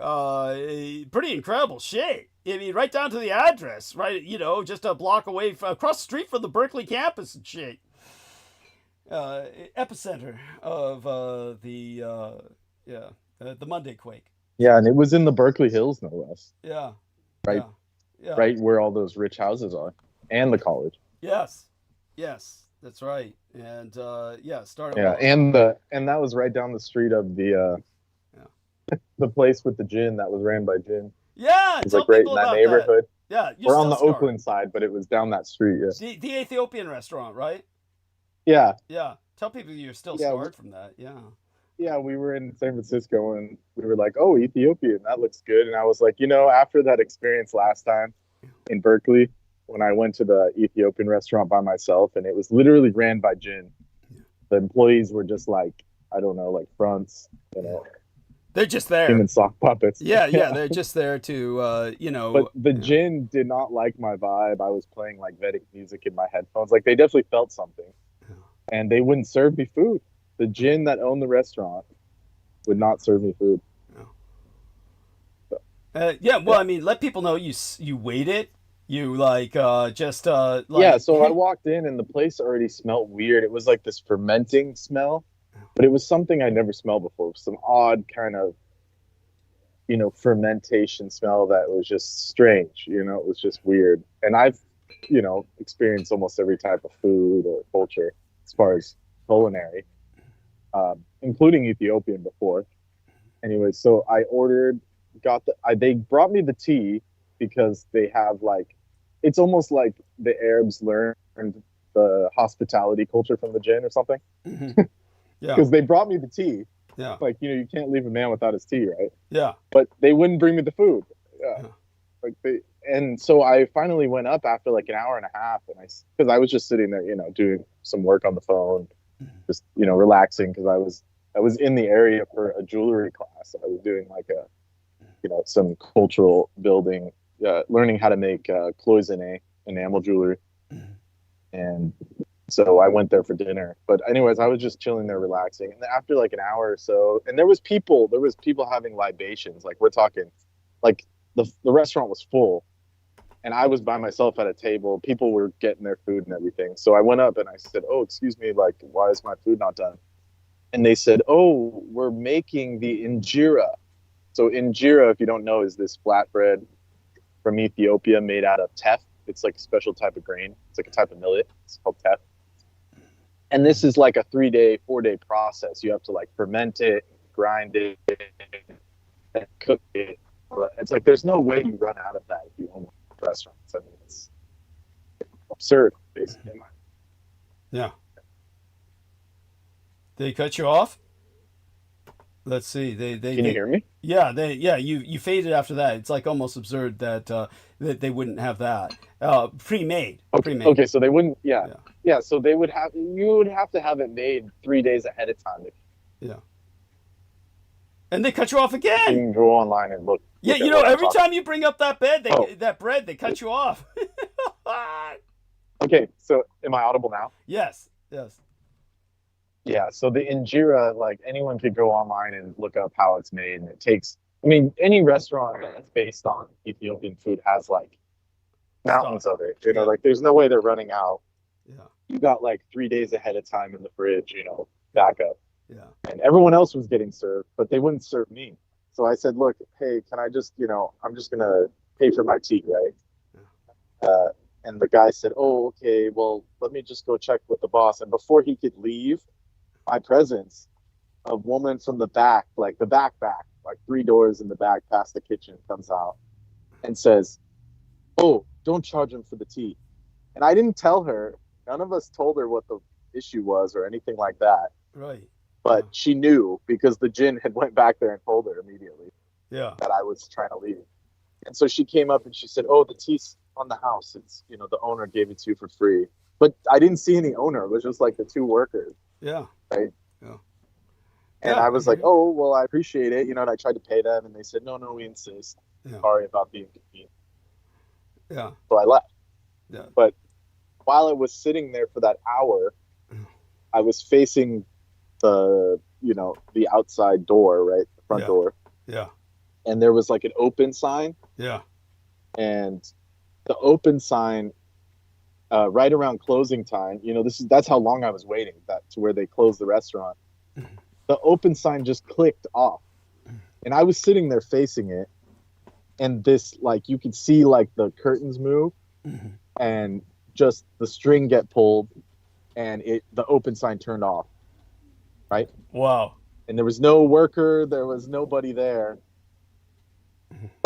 Pretty incredible shit. I mean, right down to the address, right? You know, just a block away, across the street from the Berkeley campus and shit. Epicenter of the Monday quake. Yeah, and it was in the Berkeley Hills, no less. Yeah. Right. Yeah. Right where all those rich houses are, and the college. Yes. That's right. And started. Yeah, and that was right down the street of the the place with the gin that was ran by Gin. Yeah, it's like right in that neighborhood. That. Yeah, we're on the Oakland side, but it was down that street. Yeah, the Ethiopian restaurant, right? Yeah. Tell people you're still scarred from that. Yeah, we were in San Francisco and we were like, oh, Ethiopian, that looks good. And I was like, you know, after that experience last time in Berkeley, when I went to the Ethiopian restaurant by myself, and it was literally ran by Jin. The employees were just like, I don't know, like fronts, you know. They're just there. Human sock puppets. Yeah, they're just there to, you know. But the Jin did not like my vibe. I was playing like Vedic music in my headphones. Like they definitely felt something. And they wouldn't serve me food. The Jin that owned the restaurant would not serve me food. I mean, let people know you waited. You like just like yeah. So I walked in and the place already smelled weird. It was like this fermenting smell, but it was something I never smelled before. Some odd kind of, you know, fermentation smell that was just strange. You know, it was just weird. And I've, you know, experienced almost every type of food or culture as far as culinary, including Ethiopian before. Anyway, so I ordered, they brought me the tea because they have like, it's almost like the Arabs learned the hospitality culture from the Jinn or something. Mm-hmm. Yeah. Because they brought me the tea. Yeah. Like, you know, you can't leave a man without his tea, right? Yeah. But they wouldn't bring me the food. Yeah. And so I finally went up after like an hour and a half, and because I was just sitting there, you know, doing some work on the phone, just, you know, relaxing, because I was in the area for a jewelry class. I was doing like some cultural building, learning how to make cloisonné enamel jewelry, and so I went there for dinner. But anyways, I was just chilling there, relaxing, and after like an hour or so, and there was people having libations. Like we're talking, like the restaurant was full. And I was by myself at a table. People were getting their food and everything. So I went up and I said, oh, excuse me, like, why is my food not done? And they said, oh, we're making the injera. So injera, if you don't know, is this flatbread from Ethiopia made out of teff. It's like a special type of grain. It's like a type of millet. It's called teff. And this is like a 4-day process. You have to like ferment it, grind it, and cook it. It's like there's no way you run out of that if you own restaurants. I mean, it's absurd, basically. Yeah. They cut you off? Let's see. They Can you hear me? Yeah, you faded after that. It's like almost absurd that that they wouldn't have that. Pre-made. Okay, so they wouldn't so you would have to have it made 3 days ahead of time. Yeah. And they cut you off again. You can go online and look. Yeah, you know, every time you bring up that bread, they cut you off. Okay, so am I audible now? Yes. Yeah, so the injera, like anyone could go online and look up how it's made, and it takes, I mean, any restaurant that's based on Ethiopian food has like mountains of it. You know, like there's no way they're running out. Yeah. You got like 3 days ahead of time in the fridge, you know, backup. Yeah. And everyone else was getting served, but they wouldn't serve me. So I said, look, hey, can I just, you know, I'm just going to pay for my tea, right? and the guy said, "Oh, okay, well, let me just go check with the boss." And before he could leave my presence, a woman from the back, like the back, like 3 doors in the back past the kitchen, comes out and says, "Oh, don't charge him for the tea." And I didn't tell her. None of us told her what the issue was or anything like that. Right. But she knew because the djinn had went back there and told her immediately Yeah. that I was trying to leave. And so she came up and she said, "Oh, the tea's on the house. It's, the owner gave it to you for free." But I didn't see any owner. It was just like the 2 workers. Yeah. Right. Yeah. And Yeah, I was like, "Oh, well, I appreciate it." And I tried to pay them and they said, "No, we insist. Yeah. Sorry about the inconvenience." Yeah. So I left. Yeah. But while I was sitting there for that hour, I was facing the outside door, right? The front door. Yeah. And there was like an open sign. Yeah. And the open sign, right around closing time, that's how long I was waiting, that to where they closed the restaurant. The open sign just clicked off. And I was sitting there facing it. And this, like, you could see like the curtains move and just the string get pulled and the open sign turned off. Right? Wow. And there was no worker, there was nobody there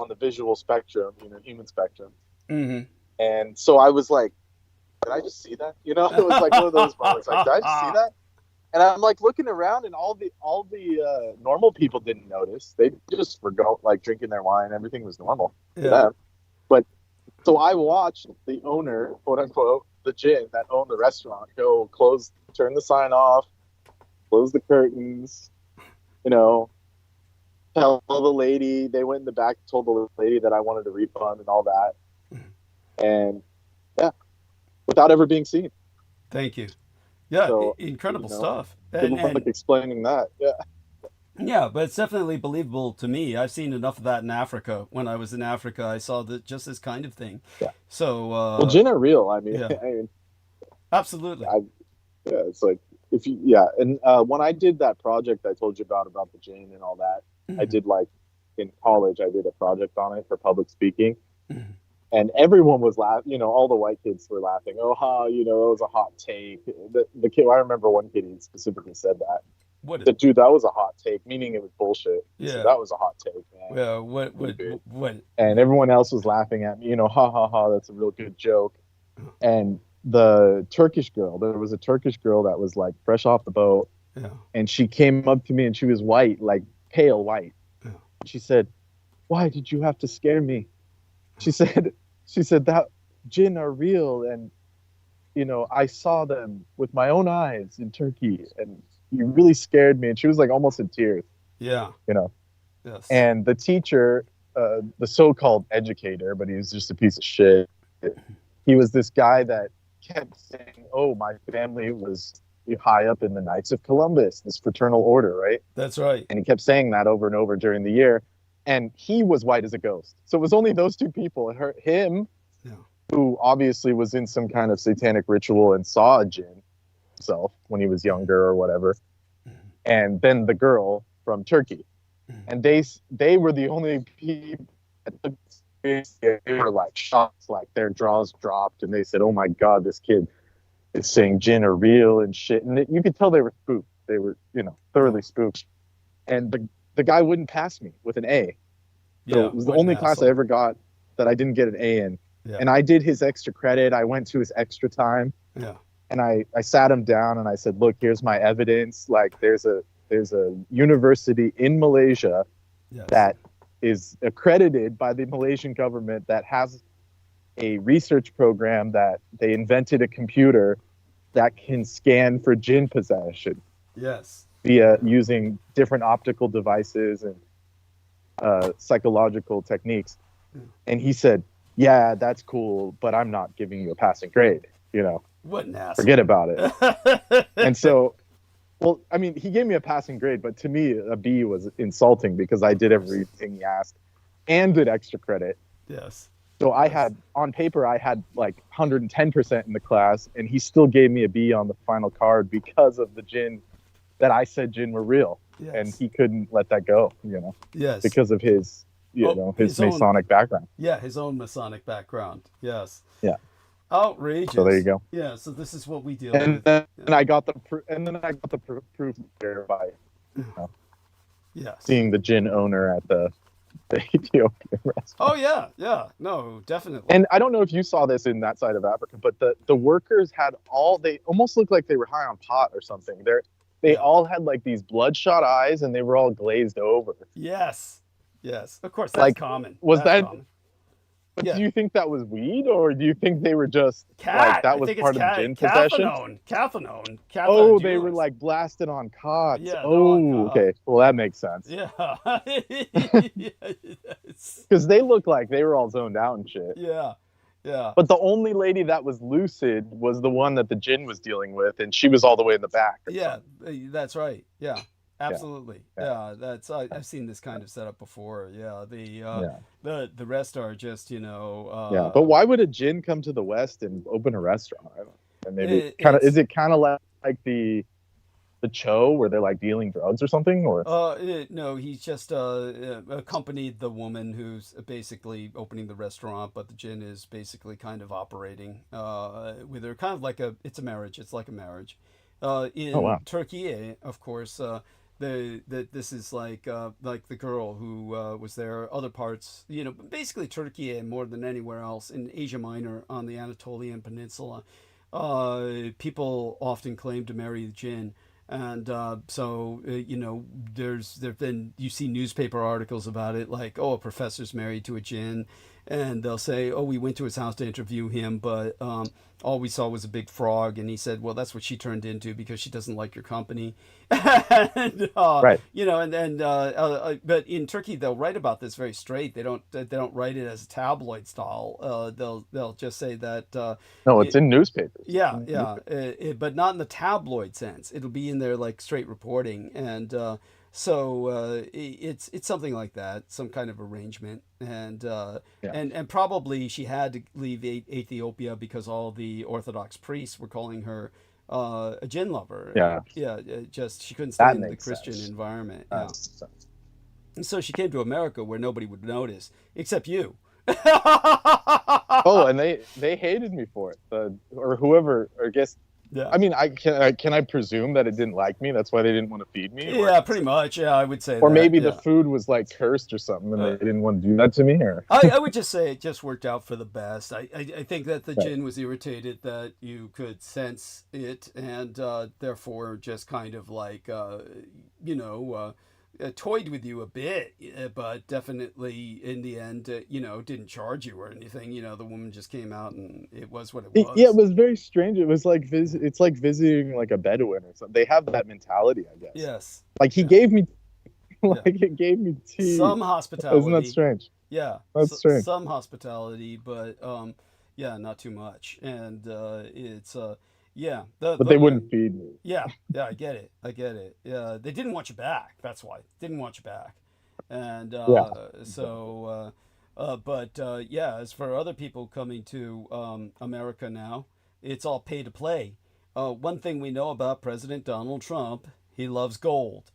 on the visual spectrum, human spectrum. Mm-hmm. And so I was like, did I just see that? It was like one of those moments, like, did I just see that? And I'm like looking around, and all the normal people didn't notice. They just were like drinking their wine. Everything was normal to them. But so I watched the owner, quote unquote, the djinn that owned the restaurant, go turn the sign off, close the curtains, tell the lady. They went in the back, told the lady that I wanted a refund and all that. And yeah, without ever being seen. Thank you. Yeah, so, incredible stuff. And explaining that. Yeah. Yeah, but it's definitely believable to me. I've seen enough of that in Africa. When I was in Africa, I saw just this kind of thing. Yeah. So well, djinn are real. I mean, yeah. Absolutely. It's like and when I did that project I told you about the djinn and all that, I did, like, in college, I did a project on it for public speaking. And everyone was laughing, all the white kids were laughing. "Oh, it was a hot take." The kid, I remember one kid, he specifically said that. Dude, that was a hot take, meaning it was bullshit. Yeah. So that was a hot take, man. Yeah, what? And everyone else was laughing at me, that's a real good joke. And the Turkish girl, there was a Turkish girl that was like fresh off the boat. Yeah. And she came up to me and she was white, like pale white. Yeah. She said, "Why did you have to scare me?" She said that djinn are real, and I saw them with my own eyes in Turkey, and you really scared me. And she was like almost in tears. Yeah. Yes. And the teacher, the so-called educator, but he was just a piece of shit. He was this guy that kept saying, "Oh, my family was high up in the Knights of Columbus, this fraternal order," right? That's right. And he kept saying that over and over during the year. And he was white as a ghost. So it was only those two people. Him, who obviously was in some kind of satanic ritual and saw a djinn himself when he was younger or whatever. And then the girl from Turkey. And they were the only people that they were like shocked, like their jaws dropped. And they said, "Oh my God, this kid is saying djinn are real and shit." And you could tell they were spooked. They were, thoroughly spooked. And the guy wouldn't pass me with an A. So it was the only class I ever got that I didn't get an A in. Yeah. And I did his extra credit. I went to his extra time. Yeah. And I sat him down and I said, "Look, here's my evidence. Like, there's a university in Malaysia that is accredited by the Malaysian government that has a research program that they invented a computer that can scan for djinn possession." Yes. Via using different optical devices and psychological techniques. And he said, "Yeah, that's cool, but I'm not giving you a passing grade, What an ass. Forget about it." And so, well, I mean, he gave me a passing grade, but to me, a B was insulting because I did everything he asked and did extra credit. Yes. So I had, on paper, I had like 110% in the class, and he still gave me a B on the final card because of the djinn that I said djinn were real. Yes. And he couldn't let that go, Yes. because of his, you Oh, know, his his own. Masonic background. Yeah, his own Masonic background. Yes. Yeah. Outrageous. So there you go. Yeah. So this is what we deal And with. then Yeah. I got the proof there by Yes. seeing the gin owner at the Ethiopian restaurant. Oh yeah, yeah. No, definitely. And I don't know if you saw this in that side of Africa, but the workers had they almost looked like they were high on pot or something. They all had like these bloodshot eyes, and they were all glazed over. Yes. Yes. Of course, that's Like, common. was That's that- common. But Yeah. do you think that was weed, or do you think they were just Cat. like that I was think part it's of gin possession? Cathinone. Oh, they were like blasted on cots. Yeah, they're on Oh, cot. okay. Well, that makes sense. Yeah. Yes. Because they looked like they were all zoned out and shit. Yeah. Yeah. But the only lady that was lucid was the one that the gin was dealing with, and she was all the way in the back. or Yeah, something. that's right. Yeah, absolutely. Yeah. Yeah, that's I've seen this kind of setup before. Yeah, Yeah. the rest are just Yeah. But why would a gin come to the West and open a restaurant? I don't know. And maybe It's- is it kind of like the Cho where they're like dealing drugs or something, or no, he's just accompanied the woman who's basically opening the restaurant, but the gin is basically kind of operating with her, kind of like it's a marriage. It's like a marriage. In Oh, wow. Turkey, of course, this is like the girl who was there. Other parts, basically Turkey more than anywhere else in Asia Minor on the Anatolian Peninsula, people often claim to marry the jinn. And so there've been, you see newspaper articles about it, like, oh, a professor's married to a jinn, and they'll say, oh, we went to his house to interview him, but all we saw was a big frog, and he said, well, that's what she turned into because she doesn't like your company. And, Right. But in Turkey they'll write about this very straight. They don't write it as a tabloid style. They'll just say that no, it's in newspapers. yeah, It's in yeah, newspapers. but not in the tabloid sense. It'll be in there like straight reporting, and so it's something like that, some kind of arrangement, and and probably she had to leave Ethiopia because all the Orthodox priests were calling her a jinn lover. Yeah. Just she couldn't stay That in the makes Christian sense. environment. That Yeah. makes sense. And so she came to America where nobody would notice except you. Oh, and they hated me for it, or whoever. Or I guess. Yeah. I mean, can I presume that it didn't like me? That's why they didn't want to feed me. Yeah, pretty much. Yeah, I would say. Or that, maybe yeah. the food was like cursed or something, and they didn't want to do that to me. Or I would just say it just worked out for the best. I think that the Right. jinn was irritated that you could sense it, and therefore just kind of like toyed with you a bit, but definitely in the end, didn't charge you or anything. The woman just came out and it was what it was. yeah, it was very strange. It was like it's like visiting like a Bedouin or something. They have that mentality, I guess. Yes. Like he gave me, it gave me tea. Some hospitality. Isn't that strange? Yeah, That's strange. Some hospitality, but not too much. And it's But they wouldn't feed me. Yeah, I get it. Yeah, they didn't want you back. That's why. Didn't want you back. And as for other people coming to America now, it's all pay to play. One thing we know about President Donald Trump, he loves gold.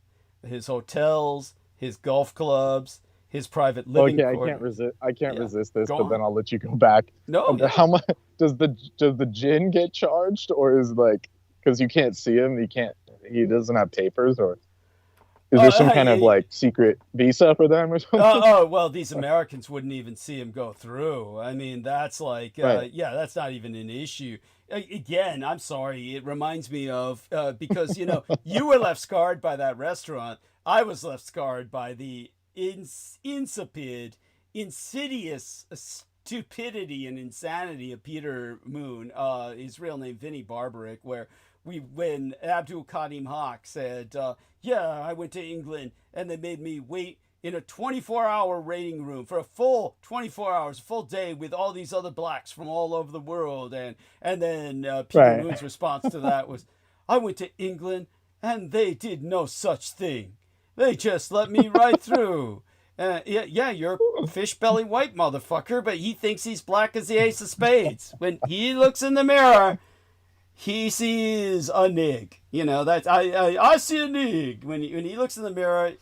His hotels, his golf clubs, his private living Okay, quarters. I can't resist this, Go but on. then I'll let you go back. No, yeah. How much does the gin get charged, or is like because you can't see him, he doesn't have papers, or is there some kind of like secret visa for them or something? Well, these Americans wouldn't even see him go through. I mean, that's like, Right. that's not even an issue. Again, I'm sorry. It reminds me of, because, you were left scarred by that restaurant. I was left scarred by the insipid, insidious stupidity and insanity of Peter Moon, his real name, Vinny Barbaric, where when Abdul Kadim Haq said, I went to England and they made me wait in a 24-hour waiting room for a full 24 hours, full day with all these other blacks from all over the world. And then Peter Right. Moon's response to that was, I went to England and they did no such thing. They just let me right through. You're a fish belly white motherfucker, but he thinks he's black as the ace of spades. When he looks in the mirror, he sees a nig. That's I see a nig. When he looks in the mirror,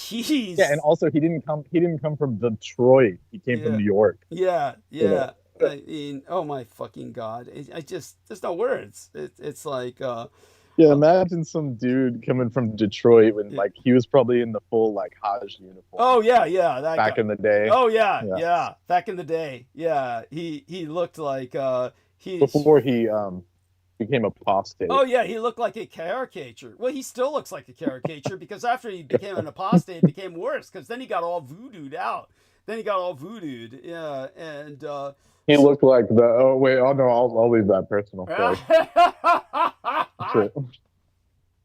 Yeah, and He's also he didn't come. He didn't come from Detroit. He came from yeah, New York. yeah, You know. yeah. I mean, oh my fucking god! I just there's no words. It's like Yeah, uh, imagine some dude coming from Detroit when it, like he was probably in the full like Hajj uniform oh yeah, yeah, that guy. back in the day. Oh yeah, Yeah, yeah. Back in the day, yeah, he looked like he's. before he became apostate. Oh yeah, he looked like a caricature. Well, he still looks like a caricature because after he became an apostate, it became worse because then he got all voodooed out. Then he got all voodooed, yeah, and He so. looked like the. Oh wait, oh no, I'll leave that personal. Sorry. Shit.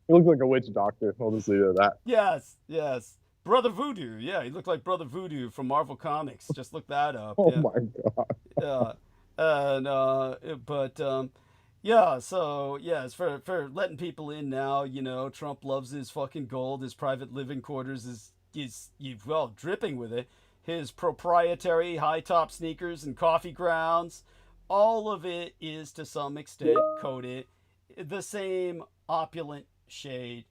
He looked like a witch doctor. I'll just leave it at that. Yes, yes. Brother Voodoo. Yeah, he looked like Brother Voodoo from Marvel Comics. Just look that up. Oh Yeah. my god. Yeah. And but yeah, so yes, for letting people in now, Trump loves his fucking gold. His private living quarters is well dripping with it. His proprietary high top sneakers and coffee grounds, all of it is to some extent coated the same opulent shade.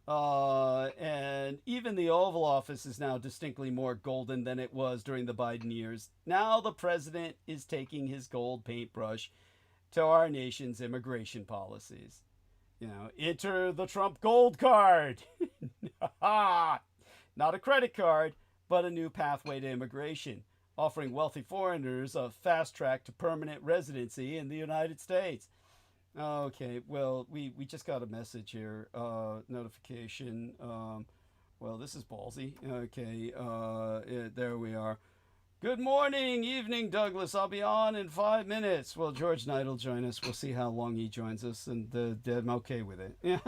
And even the Oval Office is now distinctly more golden than it was during the Biden years. Now the president is taking his gold paintbrush to our nation's immigration policies. Enter the Trump gold card. Not a credit card, but a new pathway to immigration, offering wealthy foreigners a fast track to permanent residency in the United States. Okay, well, we just got a message here, notification. Well, this is ballsy. Okay, yeah, there we are. Good morning, evening, Douglas. I'll be on in 5 minutes. Well, George Knight will join us. We'll see how long he joins us, and I'm okay with it. Yeah,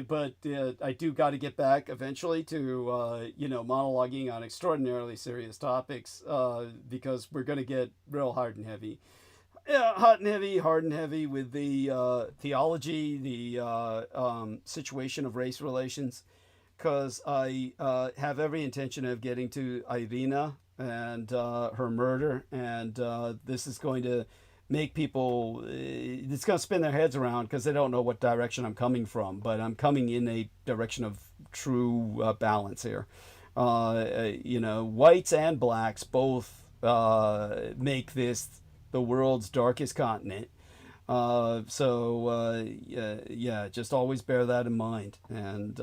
but I do got to get back eventually to monologuing on extraordinarily serious topics because we're going to get real hard and heavy. Yeah, hot and heavy, hard and heavy with the theology, the situation of race relations, because I have every intention of getting to Irina and her murder, and this is going to make people, it's going to spin their heads around because they don't know what direction I'm coming from, but I'm coming in a direction of true balance here. Whites and blacks both make this the world's darkest continent. Just always bear that in mind. And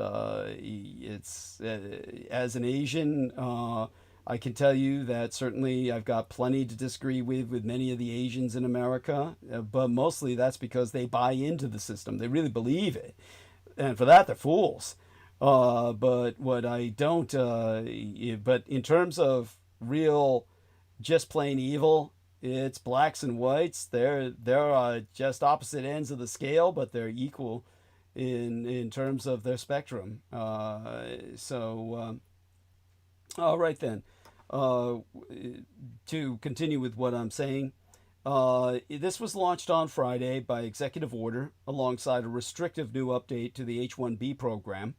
it's as an Asian, I can tell you that certainly I've got plenty to disagree with many of the Asians in America, but mostly that's because they buy into the system. They really believe it, and for that they're fools. But what I don't, but in terms of real, just plain evil, it's blacks and whites. They're just opposite ends of the scale, but they're equal in terms of their spectrum. All right then. To continue with what I'm saying, this was launched on Friday by executive order alongside a restrictive new update to the H-1B program.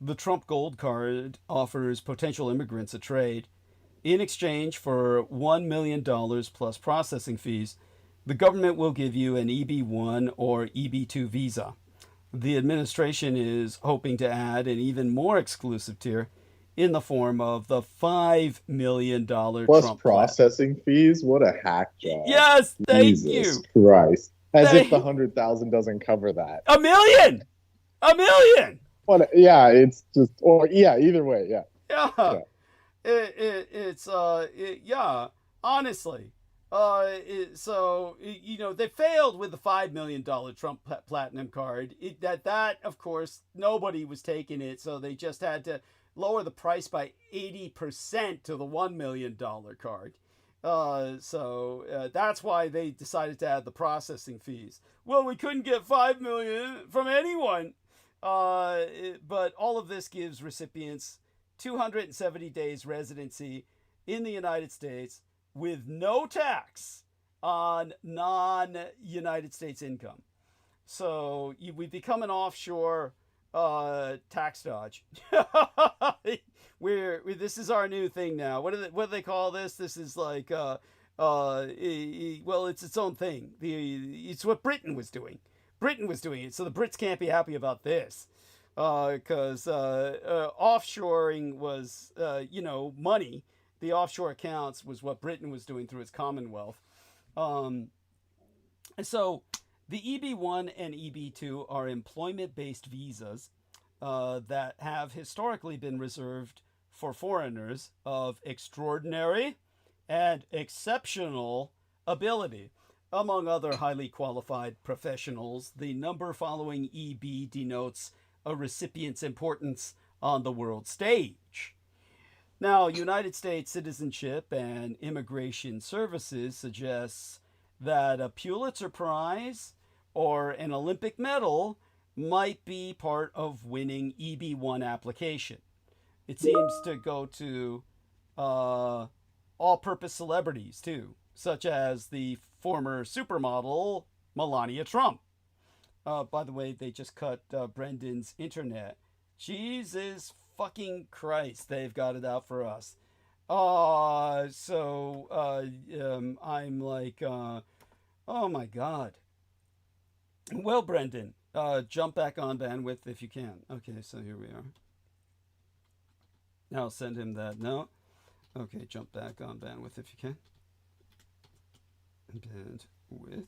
The Trump Gold Card offers potential immigrants a trade. In exchange for $1 million plus processing fees, the government will give you an EB-1 or EB-2 visa. The administration is hoping to add an even more exclusive tier in the form of the $5 million Plus Trump processing fees. What a hack job! Yes, thank Jesus you. Christ! As Thank if the 100,000 doesn't cover that. $1 million. $1 million. What? Yeah, it's just. Or yeah, either way, yeah. Yeah. Yeah. Honestly, they failed with the $5 million Trump Platinum card. That of course nobody was taking it, so they just had to lower the price by 80% to the $1 million card. That's why they decided to add the processing fees. Well, we couldn't get $5 million from anyone, but all of this gives recipients 270 days residency in the United States with no tax on non-United States income. So we become an offshore tax dodge. This is our new thing now. What do they call this? This is like well, it's its own thing. It's what Britain was doing. Britain was doing it, so the Brits can't be happy about this. because offshoring was, money. The offshore accounts was what Britain was doing through its Commonwealth. And so the EB1 and EB2 are employment-based visas that have historically been reserved for foreigners of extraordinary and exceptional ability. Among other highly qualified professionals, the number following EB denotes a recipient's importance on the world stage. Now, United States Citizenship and Immigration Services suggests that a Pulitzer Prize or an Olympic medal might be part of winning EB1 application. It seems to go to all-purpose celebrities too, such as the former supermodel Melania Trump. By the way, they just cut Brendan's internet. Jesus fucking Christ, they've got it out for us. I'm like, oh my God. Well, Brendan, jump back on bandwidth if you can. Okay, so here we are. I'll send him that note. Okay, jump back on bandwidth if you can. Bandwidth.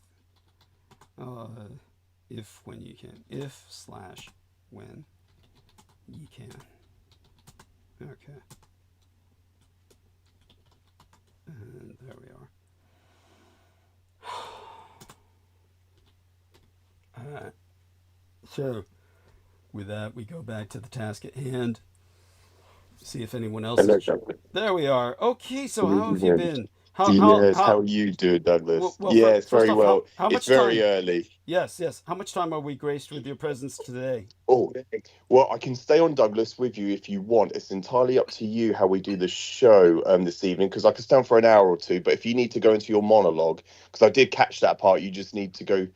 If when you can. If/when you can. Okay. And there we are. Alright. So, with that, we go back to the task at hand. See if anyone else Hello, is... Douglas. There we are. Okay, so how have you been? How are you doing, Douglas? Yes, very off, well. How it's much very time? early. Yes. How much time are we graced with your presence today? Oh, well, I can stay on, Douglas, with you if you want. It's entirely up to you how we do the show this evening, because I can stay on for an hour or two. But if you need to go into your monologue, because I did catch that part, you just need to go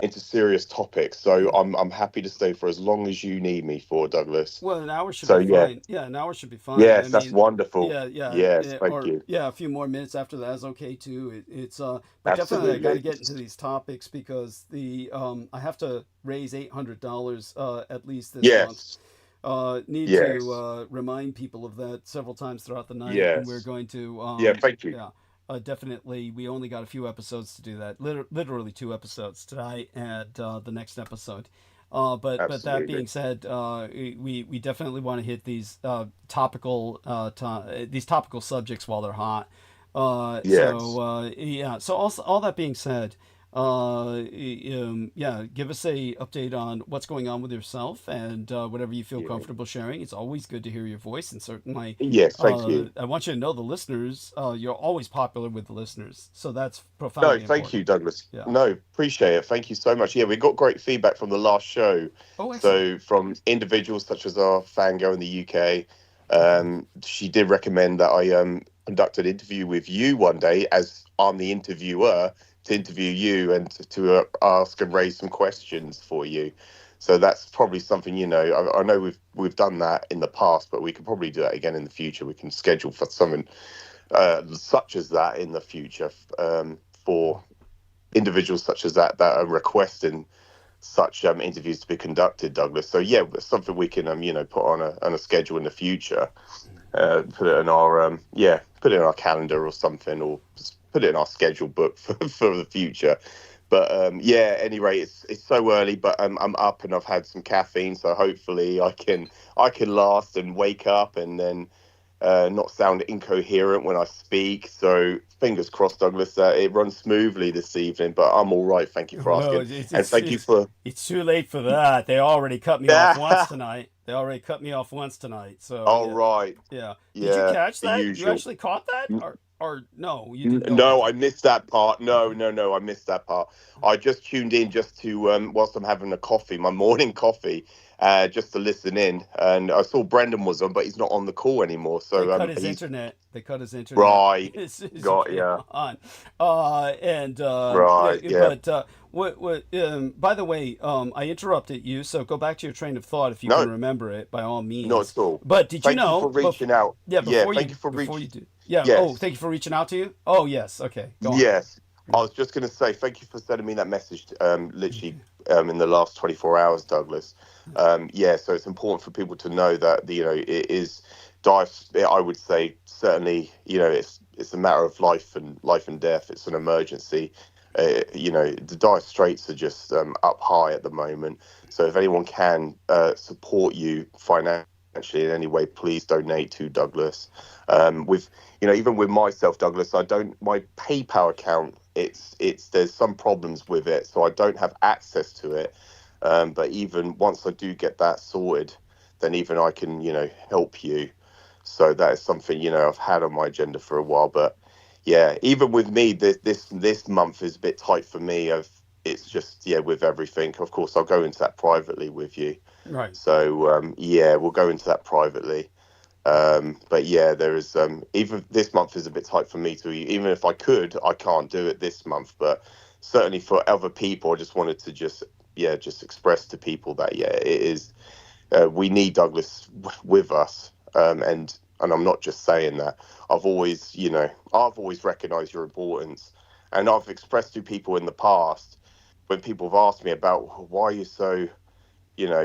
into serious topics. So I'm happy to stay for as long as you need me for, Douglas. Well, an hour should be fine. Yeah, an hour should be fine. Yes, that's wonderful. Yeah. Yes, thank you. Yeah, a few more minutes after that is okay too. It's but Absolutely. definitely I got to get into these topics because the I have to raise $800 at least this month. Need to remind people of that several times throughout the night, and we're going to thank you. Yeah. Definitely, we only got a few episodes to do that. Literally 2 episodes tonight and the next episode. But that being said, we definitely want to hit these topical subjects while they're hot. So also, all that being said, give us a update on what's going on with yourself and whatever you feel comfortable sharing. It's always good to hear your voice, and certainly, thank you. I want you to know the listeners. You're always popular with the listeners, so that's profoundly important. Thank you, Douglas. Yeah. No, appreciate it. Thank you so much. Yeah, we got great feedback from the last show. Oh, excellent. So from individuals such as our fangirl in the UK, she did recommend that I conduct an interview with you one day, as I'm the interviewer, to interview you and to ask and raise some questions for you. So that's probably something, I know we've done that in the past, but we could probably do that again in the future. We can schedule for something such as that in the future for individuals such as that are requesting such interviews to be conducted, Douglas. So yeah, something we can put on a schedule in the future. Put it in our calendar or something, or put it in our schedule book for the future. But at any rate, it's so early, but I'm up and I've had some caffeine, so hopefully I can last and wake up and then not sound incoherent when I speak. So fingers crossed, Douglas, that it runs smoothly this evening. But I'm all right. Thank you for asking, and thank you for. It's too late for that. They already cut me off once tonight. So. Right. Yeah. Did you catch that? You actually caught that, or no? You didn't. No, I missed that part. No, I missed that part. I just tuned in just to whilst I'm having my morning coffee. Just to listen in, and I saw Brendan was on, but he's not on the call anymore. So they cut his internet. Right. Got yeah. On. Right. Yeah. But what? By the way, I interrupted you, so go back to your train of thought if you can remember it, by all means. Not at all. But did you know? Thank you for reaching out. Yeah. Thank you for reaching out to you. Yeah. Yes. Oh, thank you for reaching out to you. Oh, yes. Okay. Go on. Yes. I was just going to say thank you for sending me that message. Literally in the last 24 hours, Douglas. Yeah, so it's important for people to know that it is dire. I would say certainly it's a matter of life and death. It's an emergency. The dire straits are just up high at the moment. So if anyone can support you financially in any way, please donate to Douglas. With even with myself, Douglas, my PayPal account, there's some problems with it, so I don't have access to it. But even once I do get that sorted, then even I can help you. So that is something I've had on my agenda for a while. But yeah, even with me, this month is a bit tight for me. It's just with everything. Of course, I'll go into that privately with you. Right. So we'll go into that privately. But yeah, there is even this month is a bit tight for me to even if I could, I can't do it this month. But certainly for other people, I just wanted to just express to people that it is we need Douglas with us. And I'm not just saying that. I've always recognised your importance, and I've expressed to people in the past when people have asked me about why you're so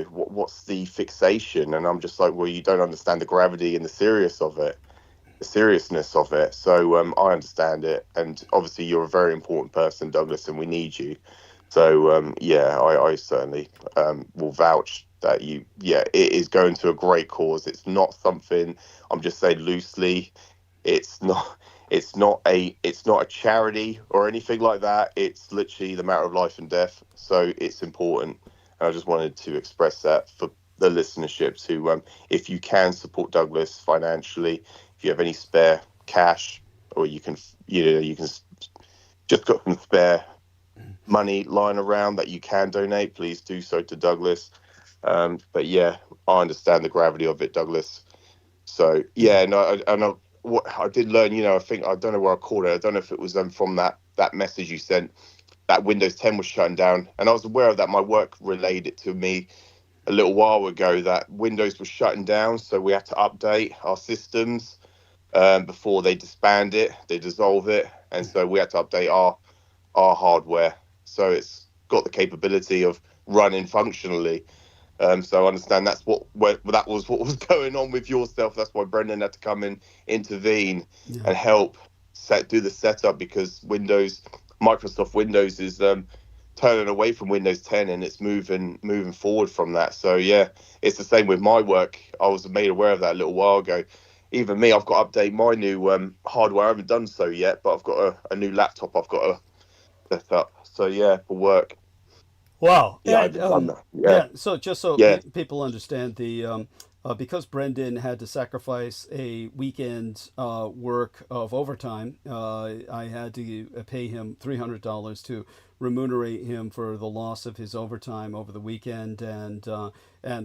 what's the fixation, and I'm just like, well, you don't understand the gravity and the seriousness of it. So I understand it, and obviously you're a very important person, Douglas, and we need you. So I certainly will vouch that it is going to a great cause. It's not something I'm just saying loosely. It's not a charity or anything like that. It's literally the matter of life and death. So it's important. And I just wanted to express that for the listenerships who, if you can support Douglas financially, if you have any spare cash, or you can just got some spare money lying around that you can donate, please do so to Douglas. But yeah, I understand the gravity of it, Douglas. So yeah, what I did learn, I think, I don't know where I caught it. I don't know if it was from that message you sent, that Windows 10 was shutting down. And I was aware of that. My work relayed it to me a little while ago that Windows was shutting down. So we had to update our systems before they disband it, they dissolve it. And so we had to update our hardware. So it's got the capability of running functionally. So I understand that was what was going on with yourself. That's why Brendan had to come in, intervene, and help do the setup, because Microsoft Windows is turning away from Windows 10, and it's moving forward from that. So yeah, it's the same with my work. I was made aware of that a little while ago. Even me, I've got to update my new hardware. I haven't done so yet, but I've got a new laptop I've got to set up. So yeah, for work. Wow. Yeah, I And, haven't done that. Yeah. so just so Yeah. people understand, because Brendan had to sacrifice a weekend work of overtime, I had to pay him $300 to remunerate him for the loss of his overtime over the weekend, and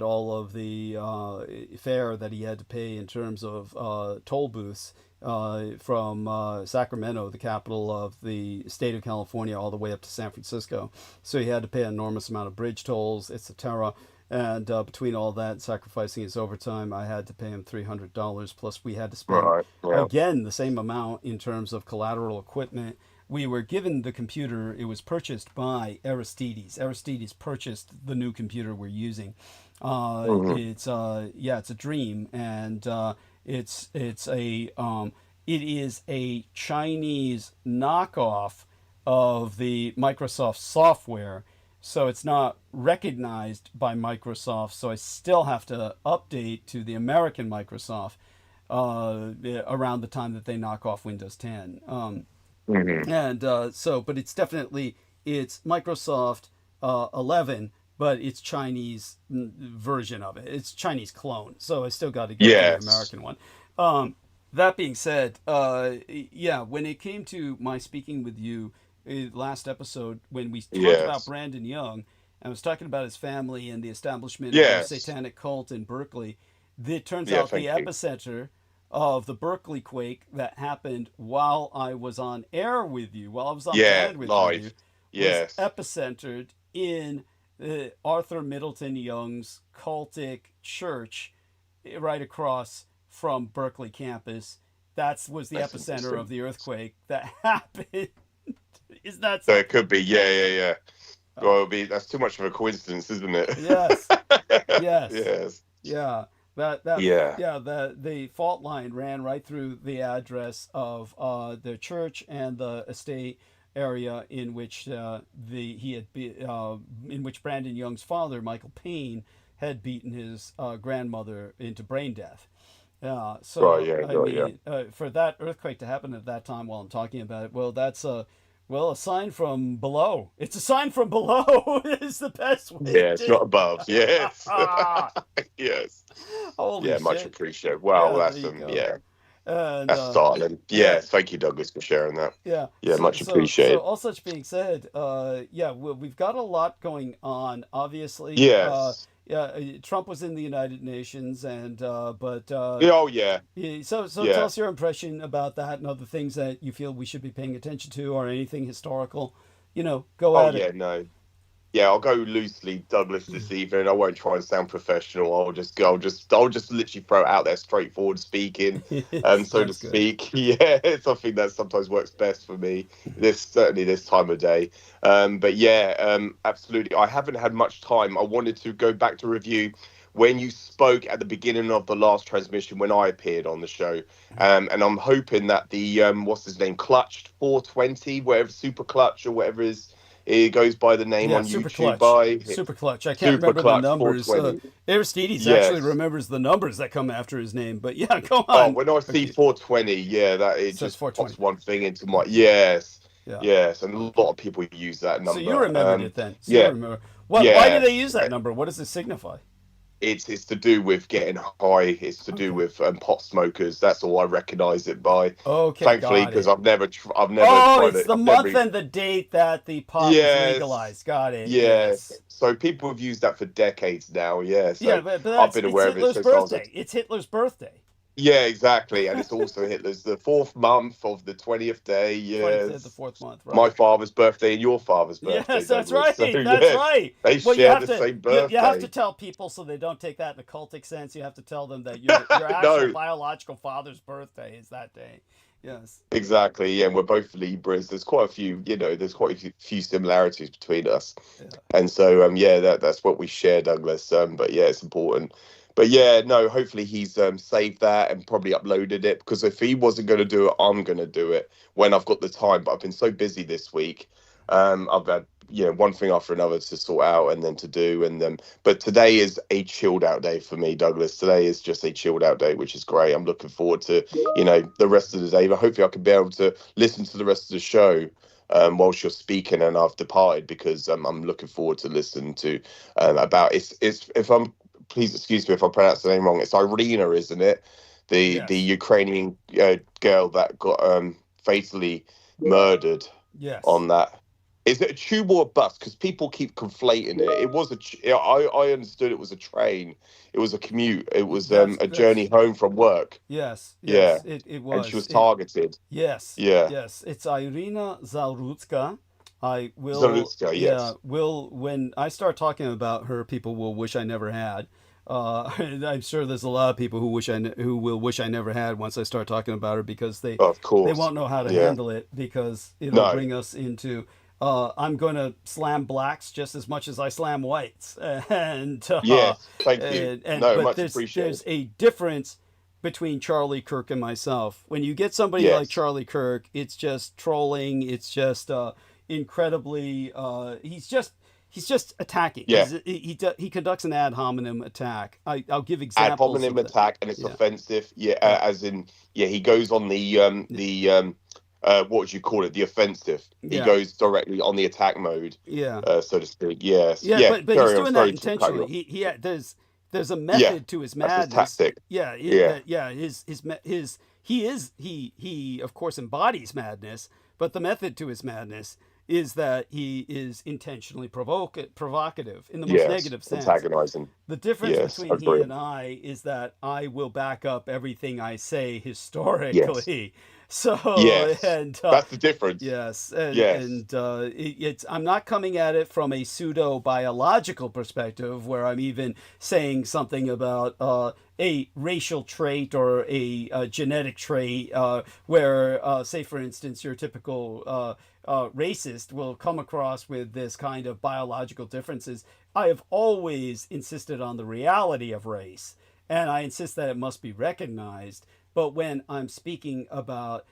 all of the fare that he had to pay in terms of toll booths from Sacramento, the capital of the state of California, all the way up to San Francisco. So he had to pay an enormous amount of bridge tolls, etc. And between all that, sacrificing his overtime, I had to pay him $300. Plus, we had to spend Right. Yeah. again the same amount in terms of collateral equipment. We were given the computer. It was purchased by Aristides. Aristides purchased the new computer we're using. It's a dream, and it is a Chinese knockoff of the Microsoft software, so it's not recognized by Microsoft. So I still have to update to the American Microsoft around the time that they knock off Windows 10. But it's Microsoft 11, but it's Chinese version of it. It's Chinese clone. So I still got to get the American one. That being said, when it came to my speaking with you last episode, when we talked about Brandon Young, and I was talking about his family and the establishment of the satanic cult in Berkeley, it turns out the epicenter of the Berkeley quake that happened while I was on air with you, while I was on bandwidth with you, was epicentered in Arthur Middleton Young's cultic church right across from Berkeley campus. That was the epicenter of the earthquake that happened. That's So it could be, yeah. Well, uh, it'll be, that's too much of a coincidence, isn't it? yes, yes, Yes. yeah. That Yeah. yeah, the fault line ran right through the address of the church and the estate area in which in which Brandon Young's father, Michael Payne, had beaten his grandmother into brain death. Right, So yeah, I right, yeah. mean, for that earthquake to happen at that time while I'm talking about it, well, that's a sign from below. It's a sign from below is the best way Yeah, it's to. not above. Yes. Ah, Yes. holy Yeah, much shit! appreciated. Well, Yeah, there that's you go. yeah, And that's startling. yeah, Yes, thank you, Douglas, for sharing that. yeah. Yeah, much So appreciated. all such being said, yeah, we've got a lot going on. Obviously, Yes. yeah, Trump was in the United Nations, and but Yeah, oh yeah. yeah, so tell Yeah. us your impression about that and other things that you feel we should be paying attention to, or anything historical. Go Oh at it. yeah, no. Yeah, I'll go loosely, Douglas, this evening. I won't try and sound professional. I'll just literally throw it out there, straightforward speaking, so to That's good. speak. Yeah, it's something that sometimes works best for me. Certainly this time of day. But yeah, absolutely. I haven't had much time. I wanted to go back to review when you spoke at the beginning of the last transmission when I appeared on the show. And I'm hoping that the what's his name, Clutched 420, whatever, Super Clutch or whatever it goes by the name Yeah, on super YouTube clutch. by Super clutch. I can't Super remember the Clutch numbers. 420. Aristides actually Yes. remembers the numbers that come after his name, but yeah, go Oh, on. when I see Okay, 420, yeah, that it it says just pops 420. one thing into my Okay, yes, yeah, yes, and a okay. lot of people use that So you number. remembered it then. So you Yeah, remember. Why do yeah. they use that number? What does it signify? It's to do with getting high. It's to do Okay. with pot smokers. That's all I recognise it by. Okay, Thankfully, got because it. I've never Oh, tried it's it. the I've never. month and the date that the pot was Yes, legalized. Got it. yes. Yes. So people have used that for decades now. Yeah. Yeah, So but I've that's been it's aware of it Hitler's since I was a birthday. It's Hitler's birthday. yeah, exactly. And it's also Hitler's the fourth month of the 20th day. 25th, the Yes. fourth month, My right? father's birthday and your father's birthday, Yes, that's Douglas. So right. That's yes, right. they Well, you share have the to same you have to birthday. tell people so they don't take that in the cultic sense. You have to tell them that your actual No, biological father's birthday is that day. Yes. exactly. Yeah, and we're both Libras. There's quite a few, there's quite a few similarities between us. Yeah. And so yeah, that's what we share, Douglas. But yeah, it's important. But yeah, no, hopefully he's saved that and probably uploaded it, because if he wasn't going to do it, I'm going to do it when I've got the time. But I've been so busy this week. I've had one thing after another to sort out and then to do, and but today is a chilled out day for me, Douglas. Today is just a chilled out day, which is great. I'm looking forward to the rest of the day, but hopefully I can be able to listen to the rest of the show whilst you're speaking and I've departed, because I'm looking forward to listening to about it's if I'm please excuse me if I pronounce the name wrong. It's Irina, isn't it? The Yes. Ukrainian girl that got fatally murdered Yes. on that. Is it a tube or a bus? Because people keep conflating it. It was I understood it was a train. It was a commute. It was a That's journey home from work. yes. Yeah, Yes. It and she was was it. targeted. Yes. Yeah, Yes. It's Irina Zalrutska. I will. Zalutska. Yeah. Yes. Will when I start talking about her, people will wish I never had. I'm sure there's a lot of people who will wish I never had once I start talking about her, because Of they course. won't know how to Yeah. handle it, because it'll No. bring us into I'm going to slam blacks just as much as I slam whites, Yes. Thank you. No, but much there's appreciated. a difference between Charlie Kirk and myself. When you get somebody like Yes. Charlie Kirk, it's just trolling. It's just incredibly. He's just attacking. Yeah. He conducts an ad hominem attack. I'll give Ad examples hominem of that. attack, and it's Yeah, offensive. Yeah, yeah, as in, yeah, he goes on what would you call it? The offensive. He yeah, goes directly on the attack mode, yeah, so to speak. Yes. yeah. Yeah. But he's Carry on. doing that Sorry to cut you intentionally. off. There's a Yeah, method to his that's his madness. tactic. Yeah, Yeah. his he of course embodies madness, but the method to his madness is that he is intentionally provocative in the most Yes. negative sense. Antagonizing. The difference Yes. between he Agree. and I is that I will back up everything I say Yes. historically. So Yes. and That's the difference. yes, Yes. it's I'm not coming at it from a pseudo biological perspective where I'm even saying something about a racial trait or a genetic trait, where say for instance your typical racist will come across with this kind of biological differences. I have always insisted on the reality of race, and I insist that it must be recognized. But when I'm speaking about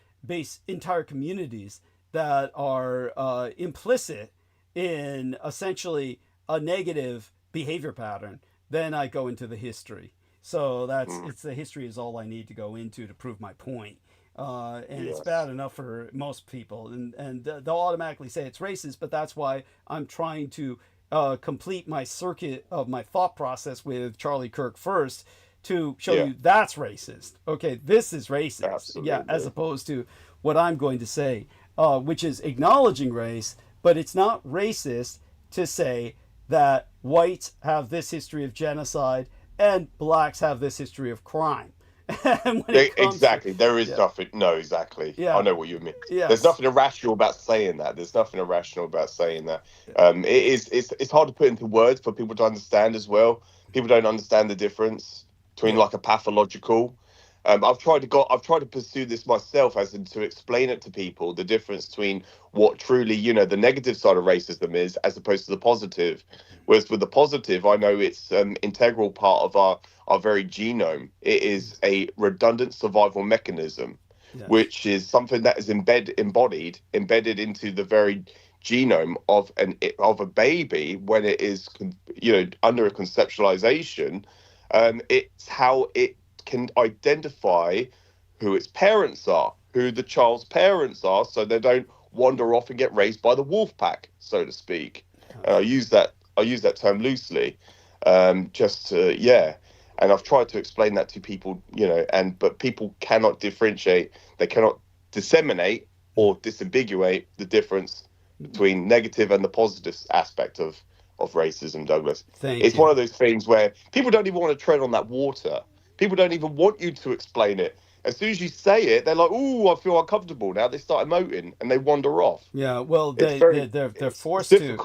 entire communities that are implicit in essentially a negative behavior pattern, then I go into the history. So the history is all I need to go into to prove my point. And it's bad enough for most people, and they'll automatically say it's racist. But that's why I'm trying to complete my circuit of my thought process with Charlie Kirk first to show you that's racist. Okay, this is racist. Absolutely. Yeah, as opposed to what I'm going to say, which is acknowledging race, but it's not racist to say that whites have this history of genocide and blacks have this history of crime. Exactly. There is nothing. No, exactly. Yeah. I know what you mean. Yes. There's nothing irrational about saying that. It's hard to put into words for people to understand as well. People don't understand the difference between like a pathological. I've tried to pursue this myself, as in to explain it to people, the difference between what truly, the negative side of racism is, as opposed to the positive. Whereas with the positive, I know it's an integral part of our very genome. It is a redundant survival mechanism, which is something that is embedded into the very genome of a baby when it is, under a conceptualization. It's how it can identify who its parents are, who the child's parents are, so they don't wander off and get raised by the wolf pack, so to speak. And I use that term loosely, and I've tried to explain that to people, but people cannot differentiate, they cannot disseminate or disambiguate the difference between negative and the positive aspect of racism, Douglas. It's one of those things where people don't even want to tread on that water. People don't even want you to explain it. As soon as you say it, they're like, "Ooh, I feel uncomfortable now." They start emoting and they wander off. Yeah, well, they're forced to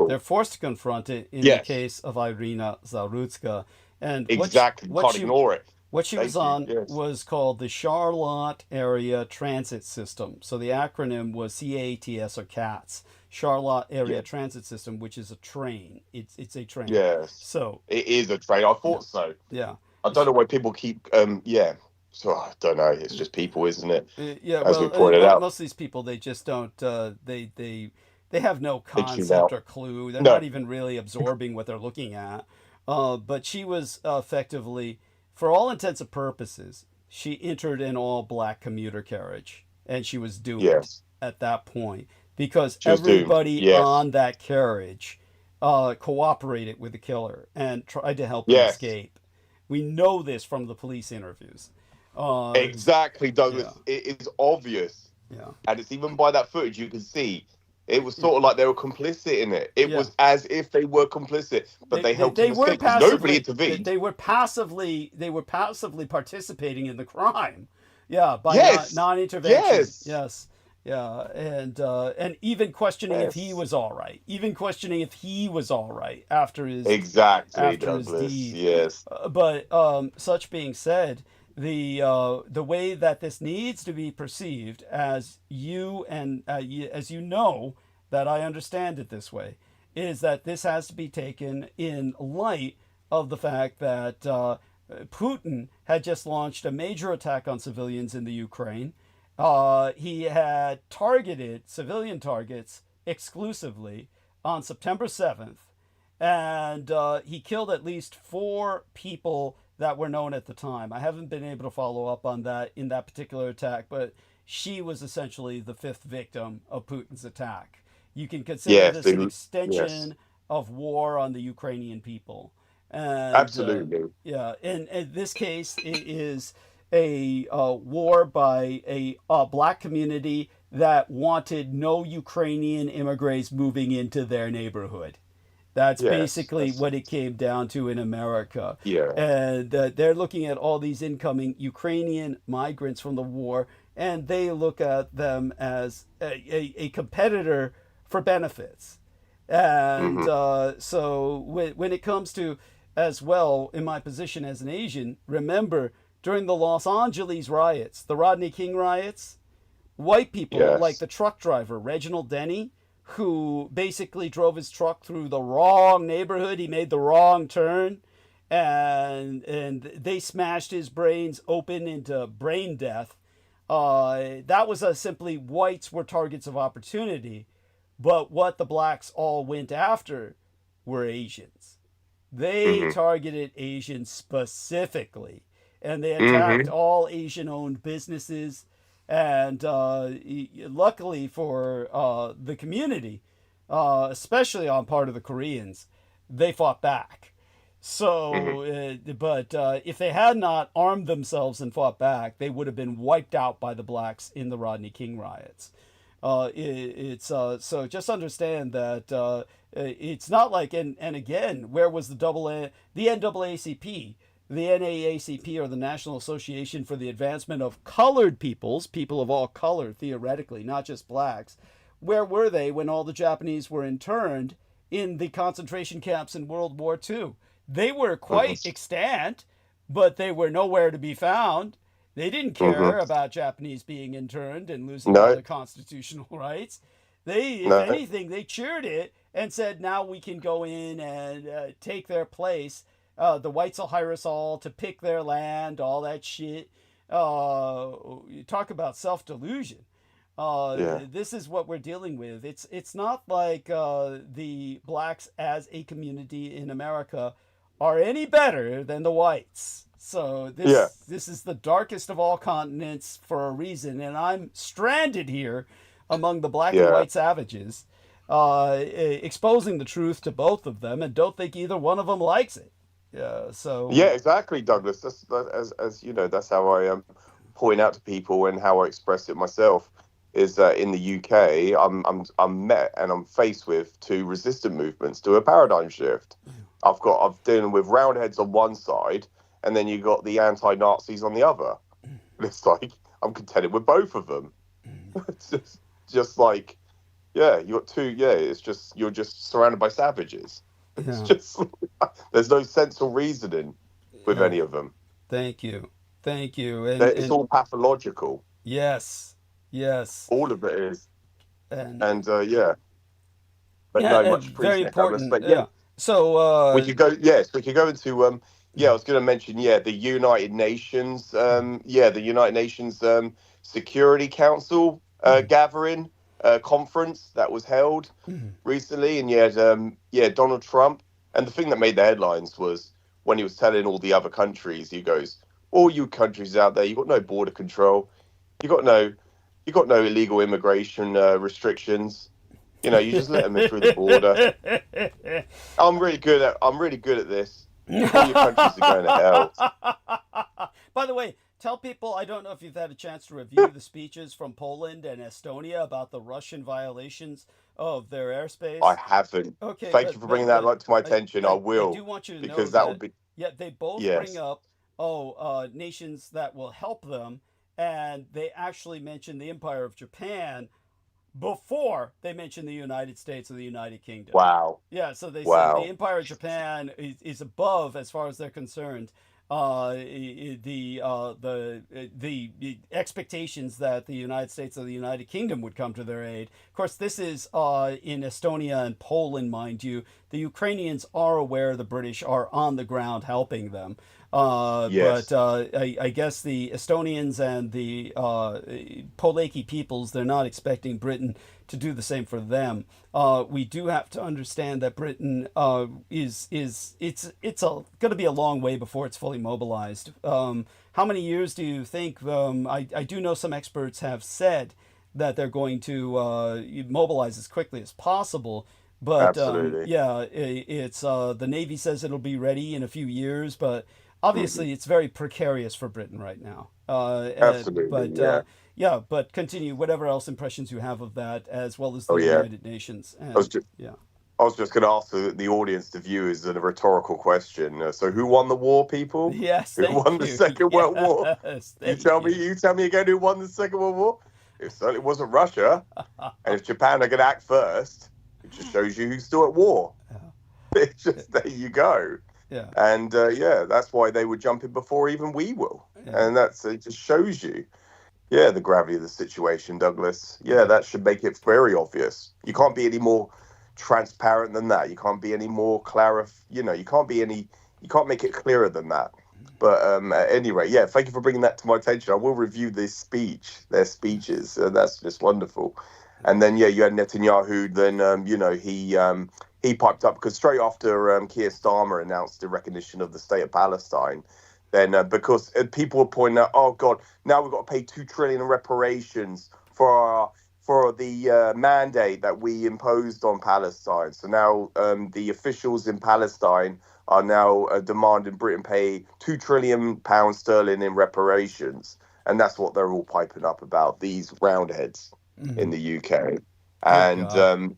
confront it in the case of Irina Zarutska, and exactly, can't ignore it. What she was on was called the Charlotte Area Transit System. So the acronym was CATS, or CATS, Charlotte Area Transit System, which is a train. It's a train. Yes. So it is a train. I thought so. Yeah. I don't know why people keep. So I don't know. It's just people, isn't it? As we pointed out, most of these people, they just don't. They have no concept or clue. They're not even really absorbing what they're looking at. But she was effectively, for all intents and purposes, she entered an all-black commuter carriage, and she was doomed at that point because everybody on that carriage cooperated with the killer and tried to help him escape. We know this from the police interviews. Exactly, Douglas. Yeah. It is obvious. Yeah. And it's even by that footage you can see. It was sort of like they were complicit in it. It was as if they were complicit, but they helped him escape because nobody intervened. They were passively participating in the crime. Yeah, by non-intervention. Yes. Yeah, and even questioning if he was all right. After his deed. Yes. But such being said, the way that this needs to be perceived, as you know that I understand it this way, is that this has to be taken in light of the fact that Putin had just launched a major attack on civilians in the Ukraine. He had targeted civilian targets exclusively on September 7th, and he killed at least 4 people that were known at the time. I haven't been able to follow up on that in that particular attack, but she was essentially the 5th victim of Putin's attack. You can consider this an extension of war on the Ukrainian people. And, absolutely. In this case, it is a war by a black community that wanted no Ukrainian immigrants moving into their neighborhood. That's basically what it came down to in America. Yeah. And they're looking at all these incoming Ukrainian migrants from the war, and they look at them as a competitor for benefits. And so when it comes to, as well, in my position as an Asian, remember, during the Los Angeles riots, the Rodney King riots, white people like the truck driver, Reginald Denny, who basically drove his truck through the wrong neighborhood. He made the wrong turn, and they smashed his brains open into brain death. That was simply whites were targets of opportunity, but what the blacks all went after were Asians. They Mm-hmm. targeted Asians specifically, and they attacked Mm-hmm. all Asian-owned businesses. And luckily for the community, especially on part of the Koreans, they fought back. Mm-hmm. So, but if they had not armed themselves and fought back, they would have been wiped out by the blacks in the Rodney King riots. It's so just understand that it's not like, and again, where was the NAACP? The NAACP, or the National Association for the Advancement of Colored Peoples, people of all color, theoretically, not just blacks. Where were they when all the Japanese were interned in the concentration camps in World War II? They were quite Mm-hmm. extant, but they were nowhere to be found. They didn't care Mm-hmm. about Japanese being interned and losing all No, their constitutional rights. They, if no. anything, they cheered it and said, now we can go in and take their place. The whites will hire us all to pick their land, all that shit. You talk about self-delusion. Yeah. This is what we're dealing with. It's not like the blacks as a community in America are any better than the whites. So Yeah. this is the darkest of all continents for a reason, and I'm stranded here among the black and Yeah. white savages, exposing the truth to both of them, and don't think either one of them likes it. Yeah. So Yeah, exactly, Douglas. As you know, that's how I point out to people and how I express it myself. Is that in the UK, I'm met and I'm faced with two resistant movements to a paradigm shift. I'm dealing with roundheads on one side, and then you got the anti-Nazis on the other. It's like I'm contented with both of them. It's just like, yeah, you got two. Yeah, it's just you're just surrounded by savages. It's yeah, just there's no sense or reasoning with yeah. any of them. Thank you, thank you, It's and all pathological. yes, yes, All of it is, and and yeah. But yeah, no, and much very appreciated, Douglas. important. But yeah, Yeah. So we could go. Yes, we could go into. Yeah, I was going to mention. Yeah, the United Nations. Yeah, the United Nations Security Council gathering conference that was held recently, and you had yeah, Donald Trump. And the thing that made the headlines was when he was telling all the other countries, he goes, "All you countries out there, you got no border control, you got no, you got no illegal immigration restrictions. You know, you just let them in through the border. I'm really good at this. All your countries are going to hell." By the way, tell people, I don't know if you've had a chance to review the speeches from Poland and Estonia about the Russian violations of their I airspace. haven't. Okay, Thank you for bringing that to my attention. I I will, do want you to know because that that, would be yeah, they both bring yes. up nations that will help them, and they actually mention the Empire of Japan before they mention the United States or the United Kingdom. Wow. Yeah, so they say the Wow. Empire of Japan is above as far as they're concerned. The expectations that the United States or the United Kingdom would come to their aid. Of course, this is in Estonia and Poland, mind you. The Ukrainians are aware the British are on the ground helping them. Yes. But I guess the Estonians and the Polaki peoples, they're not expecting Britain to do the same for them. We do have to understand that Britain is going to be a long way before it's fully mobilized. How many years do you think? I do know some experts have said that they're going to mobilize as quickly as possible. But Absolutely. yeah, it's the Navy says it'll be ready in a few years, but Mhm. obviously it's very precarious for Britain right now. Absolutely. But Yeah. yeah, but continue whatever else impressions you have of that, as well as the Oh yeah. United Nations. I was And just yeah, I was just going to ask the audience, the viewers, a rhetorical question. So, who won the war, people? yes, Who won thank the you. Second World War? Yes, You thank tell me. you. You tell me again who won the Second World War? It certainly wasn't Russia. And if Japan are going to act first, it just shows you who's still at war. It's just there you go. Yeah, And yeah, that's why they would jump in before even we will. yeah, And it just shows you. Yeah, the gravity of the situation, Douglas. Yeah, that should make it very obvious. You can't be any more transparent than that. You can't be any more you can't be any. You can't make it clearer than that. But at any rate, yeah, thank you for bringing that to my attention. I will review their speeches. That's just wonderful. And then, yeah, you had Netanyahu. Then, he piped up because straight after Keir Starmer announced the recognition of the state of Palestine, then because people were pointing out, oh God, now we've got to pay $2 trillion in reparations for the mandate that we imposed on Palestine. So now the officials in Palestine are now demanding Britain pay £2 trillion sterling in reparations, and that's what they're all piping up about. These roundheads in the UK, and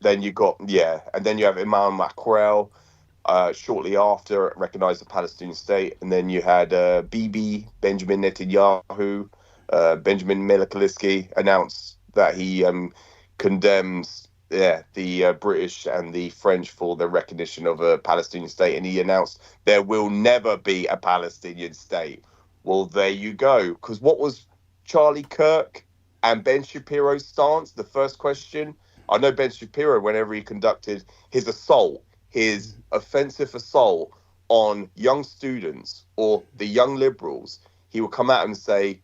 then you have Emmanuel Macron. Shortly after, recognized the Palestinian state, and then you had Benjamin Netanyahu, Benjamin Milosevic announced that he condemns the British and the French for the recognition of a Palestinian state, and he announced there will never be a Palestinian state. Well, there you go. Because what was Charlie Kirk and Ben Shapiro's stance? The first question, I know Ben Shapiro, whenever he conducted his offensive assault on young students or the young liberals, he would come out and say,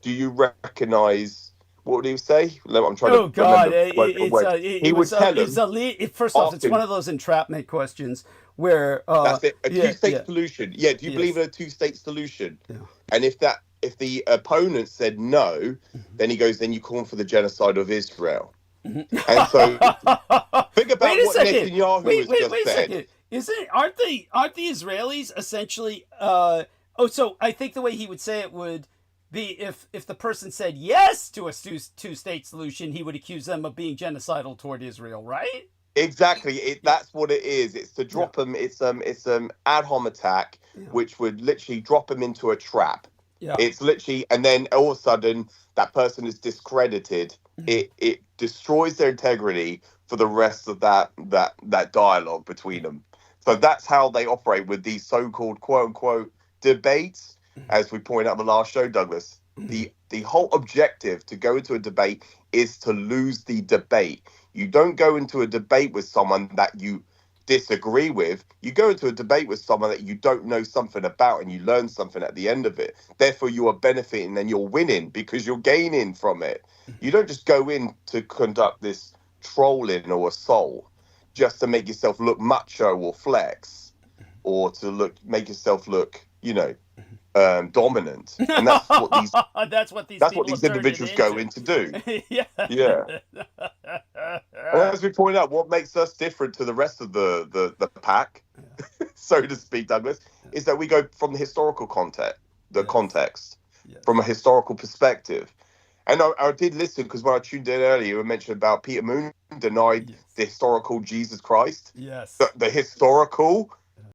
do you recognize, what would he say? I'm trying Oh to God! remember. He would tell them. First off, it's one of those entrapment questions where that's it. A two-state yeah. solution. Yeah. Do you believe in a two-state solution? Yeah. And if the opponent said no, then he goes, then you call for the genocide of Israel. And so think about what Netanyahu has just said. Aren't the Israelis essentially? So I think the way he would say it would be if the person said yes to a two-state solution, he would accuse them of being genocidal toward Israel, right? Exactly. That's what it is. It's to drop them. It's ad hom attack, which would literally drop them into a trap. Yeah. It's literally, and then all of a sudden that person is discredited. It destroys their integrity for the rest of that dialogue between them. So that's how they operate with these so-called quote unquote debates. As we pointed out in the last show, Douglas, the whole objective to go into a debate is to lose the debate. You don't go into a debate with someone that you disagree with. You go into a debate with someone that you don't know something about, and you learn something at the end of it. Therefore, you are benefiting and you're winning because you're gaining from it. You don't just go in to conduct this trolling or assault just to make yourself look macho or flex, or to make yourself look, dominant. And that's what these individuals go in to do. Yeah. And as we point out, what makes us different to the rest of the pack, so to speak, Douglas, is that we go from the historical context, from a historical perspective. And I did listen, because when I tuned in earlier, I mentioned about Peter Moon denied the historical Jesus Christ. Yes. The historical